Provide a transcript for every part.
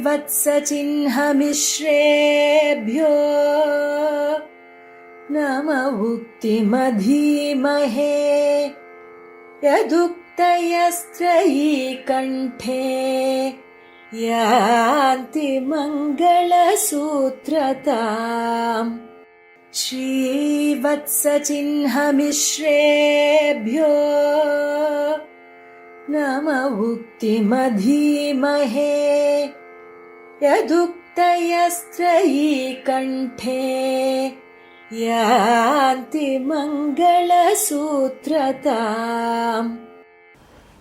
श्रीवत्सचिह्नमिश्रेभ्यो नम उक्तिमधीमहे यदुक्तयस्त्रयी कण्ठे यान्ति मङ्गलसूत्रताम् श्रीवत्सचिह्नमिश्रेभ्यो नम उक्तिमधीमहे यदुक्तयस्त्रयी कण्ठे यान्ति मङ्गलसूत्रताम्.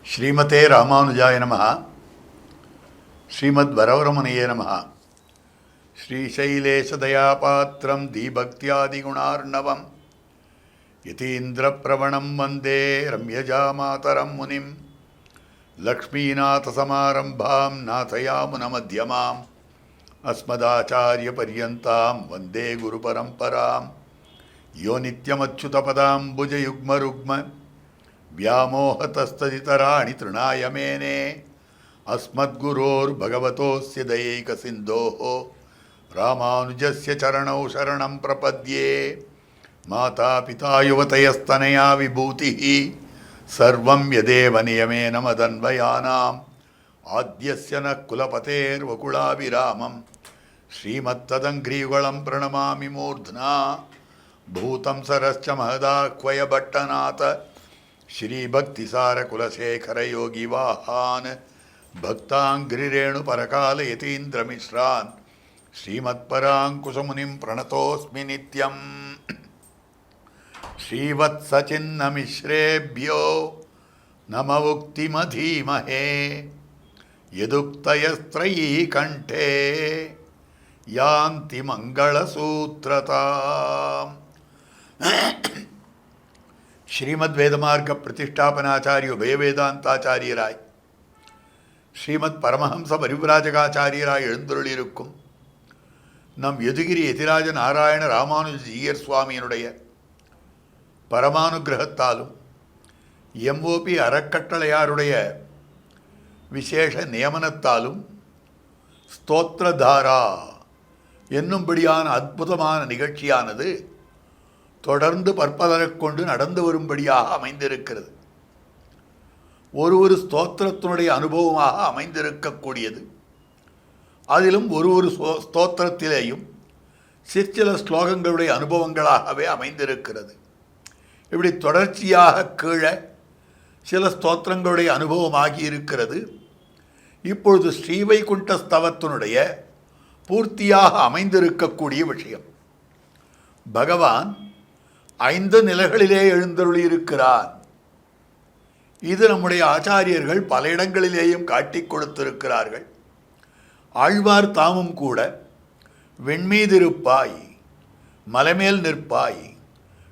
श्रीमते रामानुजाय नमः. श्रीमद्वरवरमुनये नमः. श्रीशैलेशदयापात्रं दीभक्त्यादिगुणार्णवं यतीन्द्रप्रवणं वन्दे रम्यजामातरं मुनिं लक्ष्मीनाथसमारम्भां नाथयामुनमध्यमाम् अस्मदाचार्यपर्यन्तां वन्दे गुरुपरम्परां यो नित्यमच्युतपदाम्बुजयुग्मरुग्म व्यामोहतस्तदितराणि तृणाय मेने अस्मद्गुरोर्भगवतोऽस्य दयैकसिन्धोः रामानुजस्य चरणौ शरणं प्रपद्ये. मातापिता युवतयस्तनया विभूतिः सर्वं यदेव नियमेन मदन्वयानाम् आद्यस्य नः कुलपतेर्वकुलाभिरामं श्रीमत्तदङ्घ्रियुगलं प्रणमामि मूर्ध्ना. भूतं सरश्च महदाह्वय भट्टनाथ श्रीभक्तिसारकुलशेखरयोगिवाहान् भक्ताङ्घ्रिरेणुपरकालयतीन्द्रमिश्रान् श्रीमत्पराङ्कुशमुनिं प्रणतोऽस्मि नित्यम्. श्रीवत्सचिह्नमिश्रेभ्यो नम उक्तिमधीमहे यदुक्तयस्त्रयी कण्ठे यान्ति मङ्गलसूत्रताम्. ஸ்ரீமத் வேதமார்க்க பிரதிஷ்டாபனாச்சாரிய உபயவேதாந்தாச்சாரியராய் ஸ்ரீமத் பரமஹம்ச பரிவிராஜகாச்சாரியராய் எழுந்தருளியிருக்கும் நம் யதுகிரி யதிராஜ நாராயண ராமானுஜ ஜீயர் சுவாமியினுடைய பரமானுகிரகத்தாலும் எம்ஓபி அறக்கட்டளையாருடைய விசேஷ நியமனத்தாலும் ஸ்தோத்திரதாரா என்னும்படியான அற்புதமான நிகழ்ச்சியானது தொடர்ந்து பற்பலரைக் கொண்டு நடந்து வரும்படியாக அமைந்திருக்கிறது. ஒரு ஸ்தோத்திரத்தினுடைய அனுபவமாக அமைந்திருக்கக்கூடியது. அதிலும் ஒரு ஸ்தோத்திரத்திலேயும் சிற்சில ஸ்லோகங்களுடைய அனுபவங்களாகவே அமைந்திருக்கிறது. இப்படி தொடர்ச்சியாக கீழே சில ஸ்தோத்திரங்களுடைய அனுபவமாகி இருக்கிறது. இப்பொழுது ஸ்ரீவைகுண்ட ஸ்தவத்தினுடைய பூர்த்தியாக அமைந்திருக்கக்கூடிய விஷயம். பகவான் 5 நிலைகளிலே எழுந்தருளியிருக்கிறார். இது நம்முடைய ஆச்சாரியர்கள் பல இடங்களிலேயும் காட்டிக் கொடுத்திருக்கிறார்கள். ஆழ்வார் தாமும் கூட வெண்மீதிருப்பாய், மலைமேல் நிற்பாய்,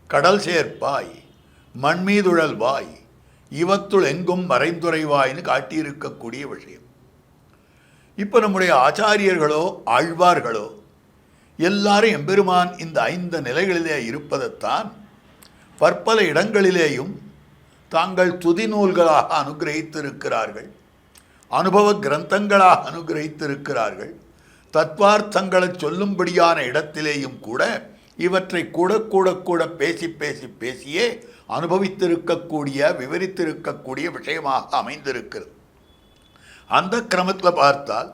கடல் சேர்ப்பாய், மண்மீதுழல்வாய், இவத்துள் எங்கும் மறைந்துரைவாய்னு காட்டியிருக்கக்கூடிய விஷயம். இப்போ நம்முடைய ஆச்சாரியர்களோ ஆழ்வார்களோ எல்லாரும் எம்பெருமான் இந்த 5 நிலைகளிலே இருப்பதைத்தான் பற்பல இடங்களிலேயும் தாங்கள் துதி நூல்களாக அனுகிரகித்திருக்கிறார்கள், அனுபவ கிரந்தங்களாக அனுகிரகித்திருக்கிறார்கள். தத்வார்த்தங்களை சொல்லும்படியான இடத்திலேயும் கூட இவற்றை கூட பேசியே அனுபவித்திருக்கக்கூடிய விவரித்திருக்கக்கூடிய விஷயமாக அமைந்திருக்கிறது. அந்த கிரமத்தில் பார்த்தால்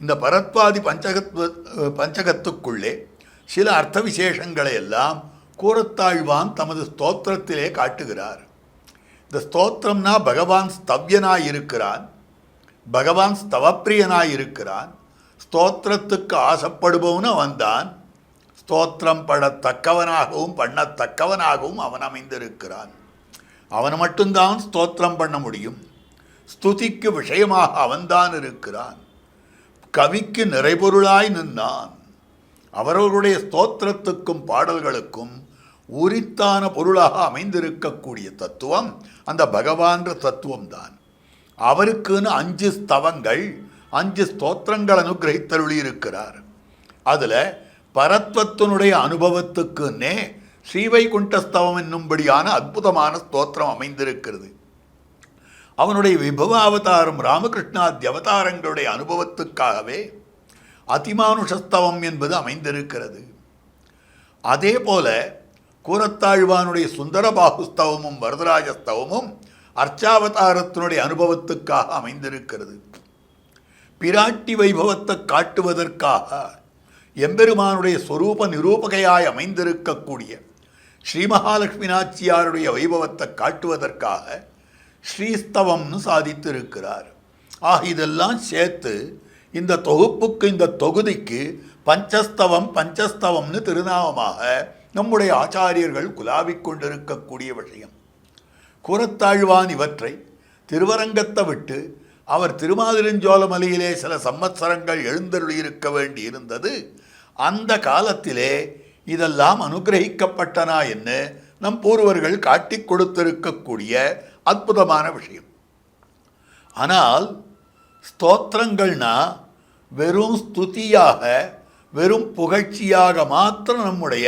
இந்த பரத்வாதி பஞ்சகத்துக்குள்ளே சில அர்த்த விசேஷங்களை எல்லாம் கூறத்தாழ்வான் தமது ஸ்தோத்திரத்திலே காட்டுகிறார். இந்த ஸ்தோத்திரம்னா பகவான் ஸ்தவ்யனாயிருக்கிறான், பகவான் ஸ்தவப்பிரியனாயிருக்கிறான், ஸ்தோத்திரத்துக்கு ஆசைப்படுபவனு அவன்தான், ஸ்தோத்திரம் படத்தக்கவனாகவும் பண்ணத்தக்கவனாகவும் அவன் அமைந்திருக்கிறான். அவன் மட்டும்தான் ஸ்தோத்திரம் பண்ண முடியும். ஸ்துதிக்கு விஷயமாக அவன்தான் இருக்கிறான். கவிக்கு நிறைபொருளாய் நின்றான். அவர்களுடைய ஸ்தோத்திரத்துக்கும் பாடல்களுக்கும் உரித்தான பொருளாக அமைந்திருக்கக்கூடிய தத்துவம் அந்த பகவான்ற தத்துவம்தான். அவருக்குன்னு 5 ஸ்தவங்கள் 5 ஸ்தோத்திரங்கள் அனுகிரகித்தருளி இருக்கிறார். அதில் பரத்வத்தினுடைய அனுபவத்துக்குன்னே ஸ்ரீவைகுண்டஸ்தவம் என்னும்படியான அற்புதமான ஸ்தோத்திரம் அமைந்திருக்கிறது. அவனுடைய விபவ அவதாரம் ராமகிருஷ்ணாதி அவதாரங்களுடைய அனுபவத்துக்காகவே அதிமானுஷஸ்தவம் என்பது அமைந்திருக்கிறது. அதே போல கூரத்தாழ்வானுடைய சுந்தரபாகுஸ்தவமும் வரதராஜஸ்தவமும் அர்ச்சாவதாரத்தினுடைய அனுபவத்துக்காக அமைந்திருக்கிறது. பிராட்டி வைபவத்தை காட்டுவதற்காக எம்பெருமானுடைய ஸ்வரூப நிரூபகையாய் அமைந்திருக்கக்கூடிய ஸ்ரீ மகாலட்சுமி நாச்சியாருடைய வைபவத்தை காட்டுவதற்காக ஸ்ரீஸ்தவம்னு சாதித்திருக்கிறார். இதெல்லாம் சேர்த்து இந்த தொகுப்புக்கு, இந்த தொகுதிக்கு பஞ்சஸ்தவம்னு திருநாமமாக நம்முடைய ஆச்சாரியர்கள் குலாவிக் கொண்டிருக்கக்கூடிய விஷயம். கூரத்தாழ்வான் இவற்றை திருவரங்கத்தை விட்டு அவர் திருமாலிருஞ்சோலமலையிலே சில சம்வத்சரங்கள் எழுந்தருளியிருக்க வேண்டி இருந்தது. அந்த காலத்திலே இதெல்லாம் அனுகிரகிக்கப்பட்டனா என்று நம் பூர்வர்கள் காட்டிக் கொடுத்திருக்கக்கூடிய அற்புதமான விஷயம். ஆனால் ஸ்தோத்திரங்கள்னா வெறும் ஸ்துதியாக, வெறும் புகழ்ச்சியாக மாத்திரம் நம்முடைய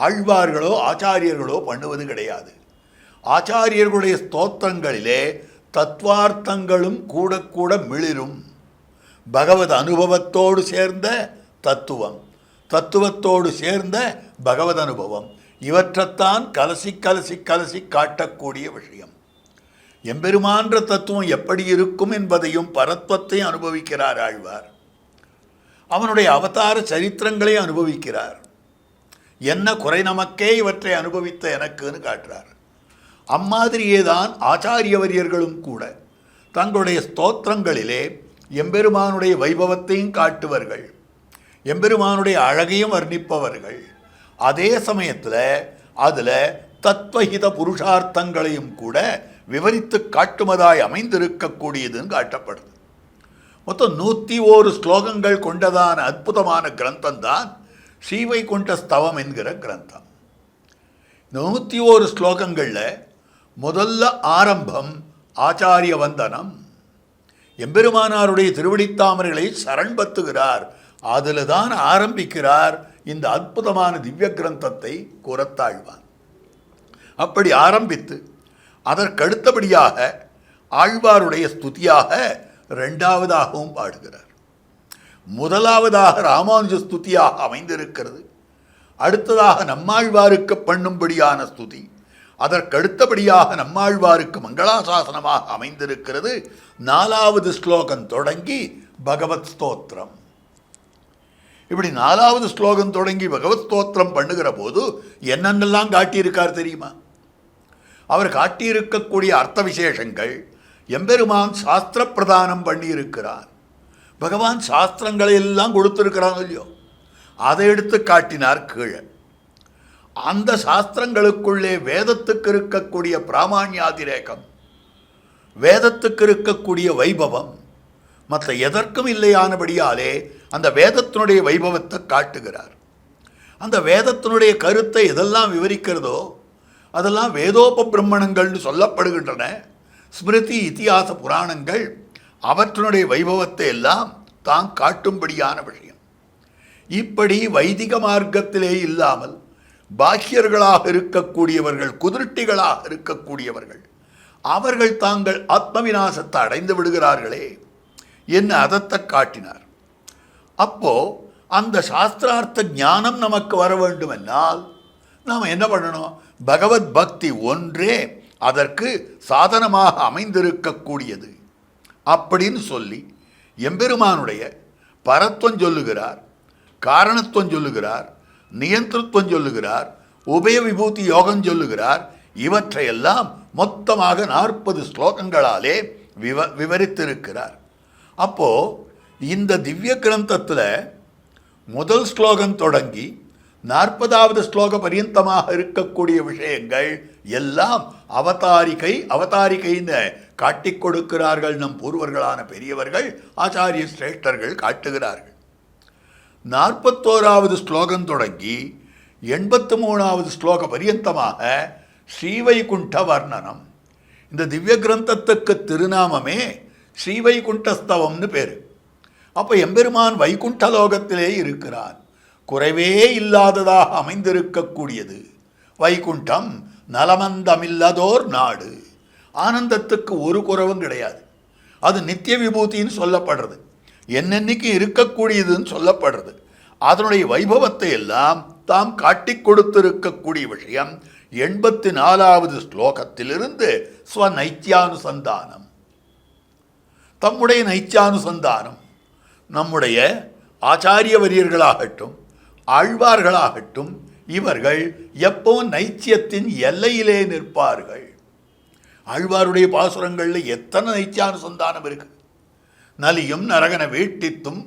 ஆழ்வார்களோ ஆச்சாரியர்களோ பண்ணுவது கிடையாது. ஆச்சாரியர்களுடைய ஸ்தோத்திரங்களிலே தத்துவார்த்தங்களும் கூட கூட மிளிரும். பகவத் அனுபவத்தோடு சேர்ந்த தத்துவம், தத்துவத்தோடு சேர்ந்த பகவத் அனுபவம், இவற்றைத்தான் கலசி கலசி கலசி காட்டக்கூடிய விஷயம். எம்பெருமான்ற தத்துவம் எப்படி இருக்கும் என்பதையும் பரத்வத்தை அனுபவிக்கிறார் ஆழ்வார். அவனுடைய அவதார சரித்திரங்களை அனுபவிக்கிறார். என்ன குறை நமக்கே இவற்றை அனுபவித்த எனக்குன்னு காட்டுறார். அம்மாதிரியே தான் ஆச்சாரியவரியர்களும் கூட தங்களுடைய ஸ்தோத்திரங்களிலே எம்பெருமானுடைய வைபவத்தையும் காட்டுவர்கள், எம்பெருமானுடைய அழகையும் வர்ணிப்பவர்கள். அதே சமயத்தில் அதில் தத்வஹித புருஷார்த்தங்களையும் கூட விவரித்து காட்டுவதாய் அமைந்திருக்கக்கூடியதுன்னு காட்டப்படுது. மொத்தம் 101 ஸ்லோகங்கள் கொண்டதான அற்புதமான கிரந்தம்தான் ஸ்ரீவைகுண்ட ஸ்தவம் என்கிற கிரந்தம். 101 ஸ்லோகங்களில் முதல்ல ஆரம்பம் ஆச்சாரிய வந்தனம். எம்பெருமானாருடைய திருவடித்தாமரைகளை சரண்பத்துகிறார். அதில் தான் ஆரம்பிக்கிறார் இந்த அற்புதமான திவ்ய கிரந்தத்தை கூரத்தாழ்வான். அப்படி ஆரம்பித்து அதற்கடுத்தபடியாக ஆழ்வாருடைய ஸ்துதியாக இரண்டாவதாகவும் பாடுகிறார். முதலாவதாக ராமானுஜ ஸ்துதியாக அமைந்திருக்கிறது. அடுத்ததாக நம்மாழ்வாருக்கு பண்ணும்படியான ஸ்துதி. அதற்கடுத்தபடியாக நம்மாழ்வாருக்கு மங்களாசாசனமாக அமைந்திருக்கிறது. 4வது ஸ்லோகம் தொடங்கி பகவத் ஸ்தோத்திரம். இப்படி 4வது ஸ்லோகம் தொடங்கி பகவத் ஸ்தோத்திரம் பண்ணுகிற போது என்னென்னலாம் காட்டியிருக்கார் தெரியுமா? அவர் காட்டியிருக்கக்கூடிய அர்த்த விசேஷங்கள் எம்பெருமான் சாஸ்திர பிரதானம் பண்ணியிருக்கிறார். பகவான் சாஸ்திரங்களை எல்லாம் கொடுத்திருக்கிறாங்க இல்லையோ, அதை எடுத்து காட்டினார் கீழே. அந்த சாஸ்திரங்களுக்குள்ளே வேதத்துக்கு இருக்கக்கூடிய பிராமாண்யாதிரேகம், வேதத்துக்கு இருக்கக்கூடிய வைபவம் மற்ற எதற்கும் இல்லையானபடியாலே அந்த வேதத்தினுடைய வைபவத்தை காட்டுகிறார். அந்த வேதத்தினுடைய கருத்தை எதெல்லாம் விவரிக்கிறதோ அதெல்லாம் வேதோபபிரம்மணங்கள்னு சொல்லப்படுகின்றன. ஸ்மிருதி, இதிகாச புராணங்கள் அவற்றினுடைய வைபவத்தை எல்லாம் தான் காட்டும்படியான விஷயம். இப்படி வைதிக மார்க்கத்திலே இல்லாமல் பாக்கியர்களாக இருக்கக்கூடியவர்கள், குதிருட்டிகளாக இருக்கக்கூடியவர்கள், அவர்கள் தாங்கள் ஆத்மவிநாசத்தை அடைந்து விடுகிறார்களே என்ன அதத்தை காட்டினார். அப்போ அந்த சாஸ்திரார்த்த ஞானம் நமக்கு வர வேண்டுமென்னால் நாம் என்ன பண்ணணும்? பகவத் பக்தி ஒன்றே அதற்கு சாதனமாக அமைந்திருக்கக்கூடியது அப்படின்னு சொல்லி எம்பெருமானுடைய பரத்வம் சொல்லுகிறார், காரணத்துவம் சொல்லுகிறார், நியந்திரத்துவம் சொல்லுகிறார், உபய விபூதி யோகம் சொல்லுகிறார். இவற்றையெல்லாம் மொத்தமாக 40 ஸ்லோகங்களாலே விவரித்திருக்கிறார். அப்போது இந்த திவ்ய கிரந்தத்தில் முதல் ஸ்லோகம் தொடங்கி 40வது ஸ்லோக பரியந்தமாக இருக்கக்கூடிய விஷயங்கள் எல்லாம் அவதாரிகைன்னு காட்டிக் கொடுக்கிறார்கள். நம் பூர்வர்களான பெரியவர்கள், ஆச்சாரிய சிரேஷ்டர்கள் காட்டுகிறார்கள். 41வது ஸ்லோகம் தொடங்கி 83வது ஸ்லோக பரியந்தமாக ஸ்ரீவைகுண்ட வர்ணனம். இந்த திவ்ய கிரந்தத்துக்கு திருநாமமே ஸ்ரீவைகுண்டஸ்தவம்னு பேர். அப்போ எம்பெருமான் வைகுண்ட லோகத்திலே இருக்கிறான். குறைவே இல்லாததாக அமைந்திருக்கக்கூடியது வைகுண்டம். நலமந்தமில்லதோர் நாடு. ஆனந்தத்துக்கு ஒரு குறைவும் கிடையாது. அது நித்திய விபூதின்னு சொல்லப்படுறது. என்னென்னைக்கு இருக்கக்கூடியதுன்னு சொல்லப்படுறது. அதனுடைய வைபவத்தை எல்லாம் தாம் காட்டிக் கொடுத்திருக்கக்கூடிய விஷயம் 84வது ஸ்லோகத்திலிருந்து ஸ்வநைத்தியானுசந்தானம். தம்முடைய நைத்தியானுசந்தானம் நம்முடைய ஆச்சாரிய வரியர்களாகட்டும் ஆழ்வார்களாகட்டும் இவர்கள் எப்போ நைத்தியத்தின் எல்லையிலே நிற்பார்கள். ஆழ்வாருடைய பாசுரங்களில் எத்தனை நைத்தியானுசந்தானம் இருக்கு. நலியும் நரகன வீட்டித்தும்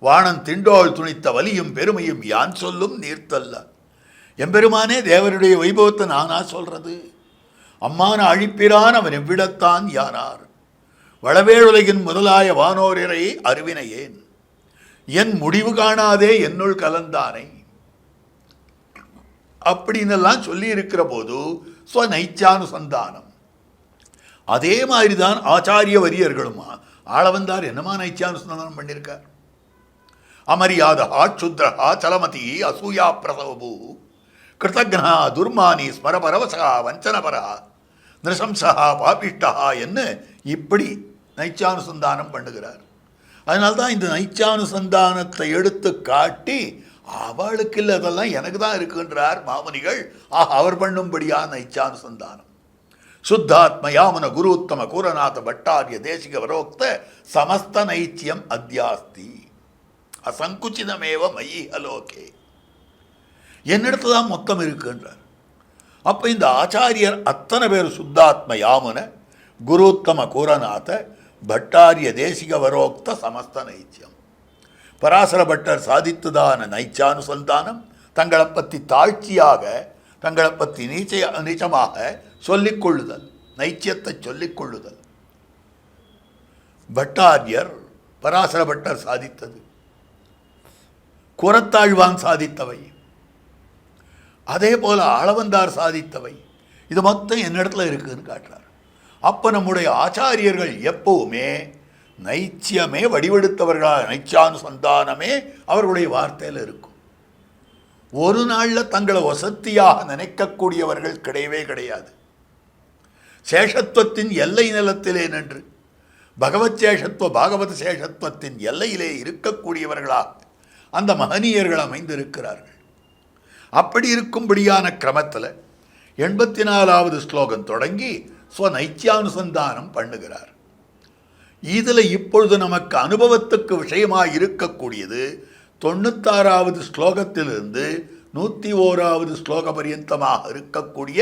வாணன் திண்டோள் துணித்த வலியும் பெருமையும் யான் சொல்லும் நீர்த்தல்ல. எம்பெருமானே தேவருடைய வைபவத்தை நானா சொல்றது? அம்மான அழிப்பிரான் அவன் எவ்விடத்தான் யானார் வளவேழுலகின் முதலாய வானோரிரை அறிவினையேன் என் முடிவு காணாதே என்னுள் கலந்தானை அப்படின்னெல்லாம் சொல்லி இருக்கிற போது ஸ்வநைத்தியானுசந்தானம். அதே மாதிரிதான் ஆச்சாரிய வரியர்களுமா ஆளவந்தார் என்னமா நைத்தியானுசந்தானம் பண்ணியிருக்கார். அமரியாதா சுத்ரஹா சலமதி அசூயா பிரசவபூ கிருத்தக்னா துர்மானி ஸ்மரபரவசா வஞ்சனபரா நிருசம்சா பாபிஷ்டா என்ன இப்படி நைத்தியானுசந்தானம் பண்ணுகிறார். அதனால்தான் இந்த நைத்தியானுசந்தானத்தை எடுத்து காட்டி அவளுக்கு இல்லை அதெல்லாம் எனக்கு தான் இருக்குன்றார் மாமுனிகள். அவர் பண்ணும்படியா நைத்தியானுசந்தானம். சுத்தாத்ம யாமன குருத்தம கூரநாத பட்டாரிய தேசிக வரோக்த சமஸ்த நைத்தியம் அத்தியாஸ்தி அசங்குச்சிதமேவ மயி அலோகே. என்னிடத்துல தான் மொத்தம் இருக்குன்றார். அப்போ இந்த ஆச்சாரியர் அத்தனை பேர் சுத்தாத்ம யாமுன குருத்தம கூரநாத பட்டாரிய தேசிக வரோக்த சமஸ்த நைத்தியம். பராசர பட்டர் சாதித்ததான நைத்தியானுசந்தானம் தங்களை பற்றி தாழ்ச்சியாக தங்களை பற்றி நீச்சமாக சொல்லிக் கொள்ளுதல், நைத்தியத்தை சொல்லிக் கொள்ளுதல். பட்டாரியர் பராசர பட்டர் சாதித்தது, குரத்தாழ்வான் சாதித்தவை, அதே போல ஆளவந்தார் சாதித்தவை, இது மொத்தம் என்னிடத்துல இருக்குதுன்னு காட்டுறார். அப்போ நம்முடைய ஆச்சாரியர்கள் எப்பவுமே நைத்தியமே வடிவெடுத்தவர்களாக நைத்தியானுசந்தானமே அவர்களுடைய வார்த்தையில் இருக்கும். ஒரு நாளில் தங்களை வசத்தியாக நினைக்கக்கூடியவர்கள் கிடையவே கிடையாது. சேஷத்துவத்தின் எல்லை நிலத்திலே நின்று பகவத் சேஷத்துவ பாகவத சேஷத்துவத்தின் எல்லையிலே இருக்கக்கூடியவர்களாக அந்த மகனீயர்கள் அமைந்திருக்கிறார்கள். அப்படி இருக்கும்படியான கிரமத்தில் 84வது ஸ்லோகம் தொடங்கி ஸ்வநைத்தியானுசந்தானம் பண்ணுகிறார். இதில் இப்பொழுது நமக்கு அனுபவத்துக்கு விஷயமாக இருக்கக்கூடியது 96வது ஸ்லோகத்திலிருந்து 101வது ஸ்லோக பரியந்தமாக இருக்கக்கூடிய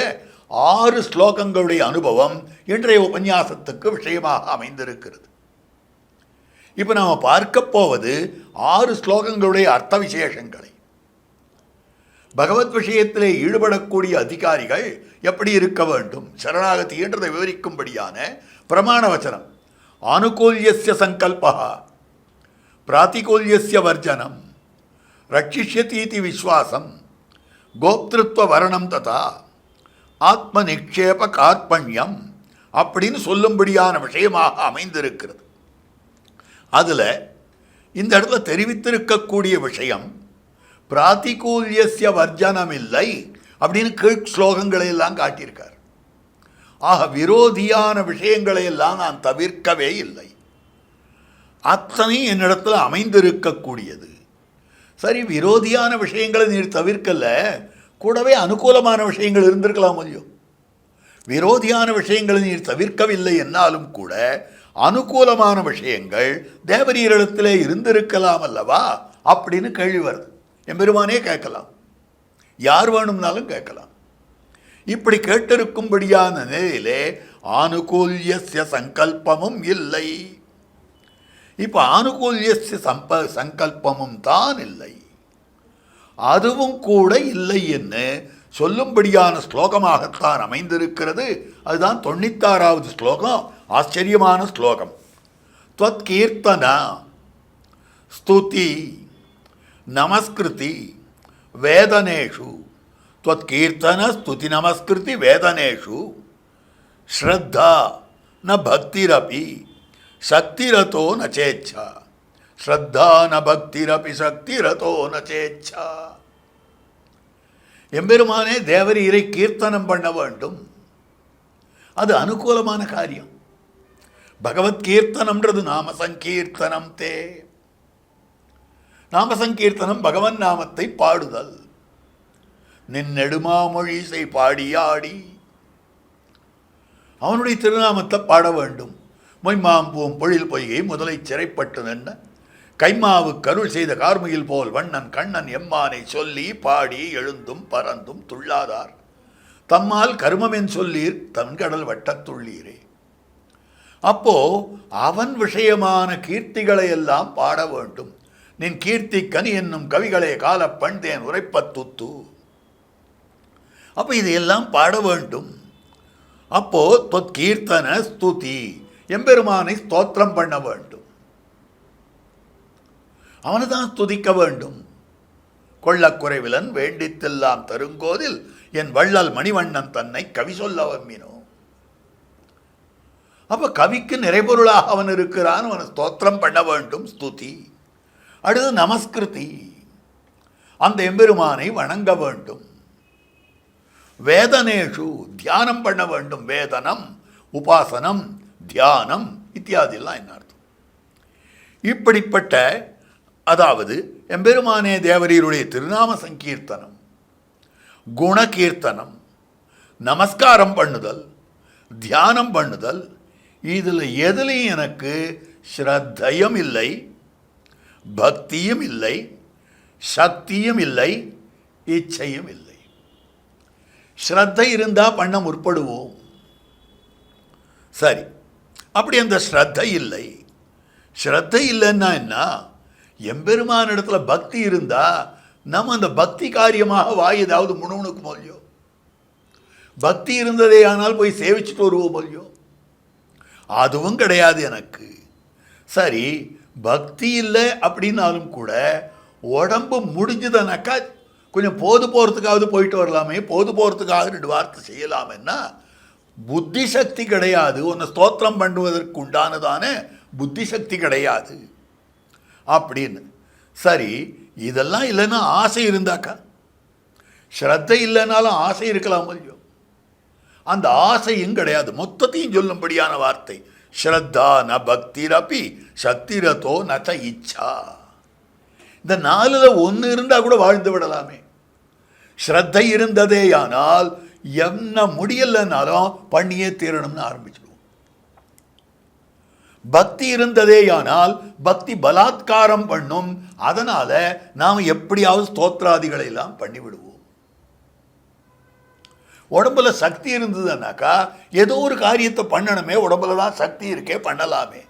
6 ஸ்லோகங்களுடைய அனுபவம் இன்றைய உபன்யாசத்துக்கு விஷயமாக அமைந்திருக்கிறது. இப்போ நாம் பார்க்க போவது 6 ஸ்லோகங்களுடைய அர்த்த விசேஷங்களை. பகவத் விஷயத்திலே ஈடுபடக்கூடிய அதிகாரிகள் எப்படி இருக்க வேண்டும், சரணாகதி என்றதை விவரிக்கும்படியான பிரமாண வச்சனம். ஆனுகூல்யஸ்ய சங்கல்பா பிராதிகூல்யஸ்ய வர்ஜனம் ரட்சிஷ்யதீதி விஸ்வாசம் கோப்திருத்வ வரணம் ததா ஆத்ம நிக்ஷேப கார்பண்யம் அப்படின்னு சொல்லும்படியான விஷயமாக அமைந்திருக்கிறது. அதில் இந்த இடத்துல தெரிவித்திருக்கக்கூடிய விஷயம் பிராதிகூல்யஸ்ய வர்ஜனம் இல்லை அப்படின்னு கீழ் ஸ்லோகங்களை எல்லாம் காட்டியிருக்கார். ஆக விரோதியான விஷயங்களை எல்லாம் நான் தவிர்க்கவே இல்லை, அத்தனை என்னிடத்தில் அமைந்திருக்கக்கூடியது. சரி, விரோதியான விஷயங்களை நீர் தவிர்க்கல, கூடவே அனுகூலமான விஷயங்கள் இருந்திருக்கலாம் இல்லையோ. விரோதியான விஷயங்களை நீர் தவிர்க்கவில்லை என்னாலும் கூட அனுகூலமான விஷயங்கள் தேவரீரிடத்திலே இருந்திருக்கலாம் அல்லவா அப்படின்னு கேள்வி வருது. எம்பெருமானே கேட்கலாம், யார் வேணும்னாலும் கேட்கலாம். இப்படி கேட்டிருக்கும்படியான நிலையிலே ஆனுகூல்யஸ்ய சங்கல்பமும் இல்லை. இப்போ ஆனுகூல்யஸ்ய சங்கல்பமும் தான் இல்லை, அதுவும் கூட இல்லை என்று சொல்லும்படியான ஸ்லோகமாகத்தான் அமைந்திருக்கிறது. அதுதான் 96வது ஸ்லோகம், ஆச்சரியமான ஸ்லோகம். த்வத் கீர்த்தனா ஸ்துதி நமஸ்கிருதி வேதனேஷு த்வத் கீர்த்தன ஸ்துதி நமஸ்கிருதி வேதனேஷு ஸ்ரத்தா ந பக்திரபி சக்திரதோ ந சேச்சா ஸ்ரத்தா ந பக்திரபி சக்திரதோ ந சேச்சா. எம்பெருமானே தேவரீரை கீர்த்தனம் பண்ண வேண்டும், அது அனுகூலமான காரியம். பகவத்கீர்த்தனம்ன்றது நாம சங்கீர்த்தனம் தே. நாம சங்கீர்த்தனம் பகவன் நாமத்தை பாடுதல். நின் நெடுமாமொழி செய் பாடியாடி அவனுடைய திருநாமத்தை பாட வேண்டும். மொய்மாம்பூம் பொழில் பொய்கை முதலை சிறைப்பட்டு நின்ன கைமாவு கருள் செய்த கார்முகில் போல் வண்ணன் கண்ணன் எம்மானை சொல்லி பாடி எழுந்தும் பறந்தும் துள்ளாதார் தம்மால் கருமமென் சொல்லீர் தன்கடல் வட்டத்துள்ளீரே. அப்போ அவன் விஷயமான கீர்த்திகளை எல்லாம் பாட வேண்டும். நின் கீர்த்தி கனி என்னும் கவிகளே கால பண்தேன் உரைப்பத்துத்து. அப்போ இதையெல்லாம் பாட வேண்டும். அப்போ கீர்த்தன ஸ்துதி, எம்பெருமானை ஸ்தோத்திரம் பண்ண வேண்டும். அவனை தான் ஸ்துதிக்க வேண்டும். கொள்ளக்குறைவிலன் வேண்டித்தெல்லாம் தருங்கோதில் என் வள்ளல் மணிவண்ணன் தன்னை கவி சொல்ல வம்மினோ. அப்ப கவிக்கு நிறைபொருளாக அவன் இருக்கிறான். அவனை ஸ்தோத்திரம் பண்ண வேண்டும், ஸ்துதி. அடுத்து நமஸ்கிருதி, அந்த எம்பெருமானை வணங்க வேண்டும். வேதனேஷு, தியானம் பண்ண வேண்டும். வேதனம், உபாசனம், தியானம் இத்தியாதிலாம் என்ன அர்த்தம்? இப்படிப்பட்ட, அதாவது எம்பெருமானே தேவரீருடைய திருநாம சங்கீர்த்தனம், குணகீர்த்தனம், நமஸ்காரம் பண்ணுதல், தியானம் பண்ணுதல், இதில் எதுலையும் எனக்கு ஸ்ரத்தையும் இல்லை, பக்தியும் இல்லை, சக்தியும் இல்லை, இச்சையும் இல்லை. ஸ்ரத்தை இருந்தால் பண்ண முற்படுவோம். சரி, அப்படி அந்த ஸ்ரத்தை இல்லை. ஸ்ரத்தை இல்லைன்னா என்ன? எம்பெருமான இடத்துல பக்தி இருந்தால் நம்ம அந்த பக்தி காரியமாக வாய் ஏதாவது முணுமுணுக்கும் இல்லையோ? பக்தி இருந்ததே ஆனால் போய் சேவிச்சுட்டு வருவோம் இல்லையோ? அதுவும் கிடையாது எனக்கு. சரி, பக்தி இல்லை அப்படின்னாலும் கூட உடம்பு முடிஞ்சதுனாக்கா கொஞ்சம் போது போகிறதுக்காவது போயிட்டு வரலாமே, போது போகிறதுக்காக 2 வார்த்தை செய்யலாமேன்னா புத்தி சக்தி கிடையாது. ஒன்று ஸ்தோத்திரம் பண்ணுவதற்கு உண்டானதான புத்தி சக்தி கிடையாது அப்படின்னு. சரி, இதெல்லாம் இல்லைன்னா ஆசை இருந்தாக்கா? ஸ்ரத்தை இல்லைனாலும் ஆசை இருக்கலாம் இல்லையோ? அந்த ஆசையும் கிடையாது. மொத்தத்தையும் சொல்லும்படியான வார்த்தை ஸ்ரத்தா ந பக்திரபி சக்திரதோ நச்ச இச்சா. இந்த 4ல் 1 இருந்தால் கூட வாழ்ந்து விடலாமே. ஸ்ரத்தை இருந்ததேயானால் என்ன முடியலைன்னாலும் பண்ணியே தீரணும்னு ஆரம்பிச்சிடுவோம். பக்தி இருந்ததேயானால் பக்தி பலாத்காரம் பண்ணும். அதனால நாம் எப்படியாவது ஸ்தோத்திராதிகளை எல்லாம் பண்ணிவிடுவோம். உடம்புல சக்தி இருந்ததுன்னாக்கா ஏதோ ஒரு காரியத்தை பண்ணணுமே, உடம்புல தான் சக்தி இருக்கே, பண்ணலாமே.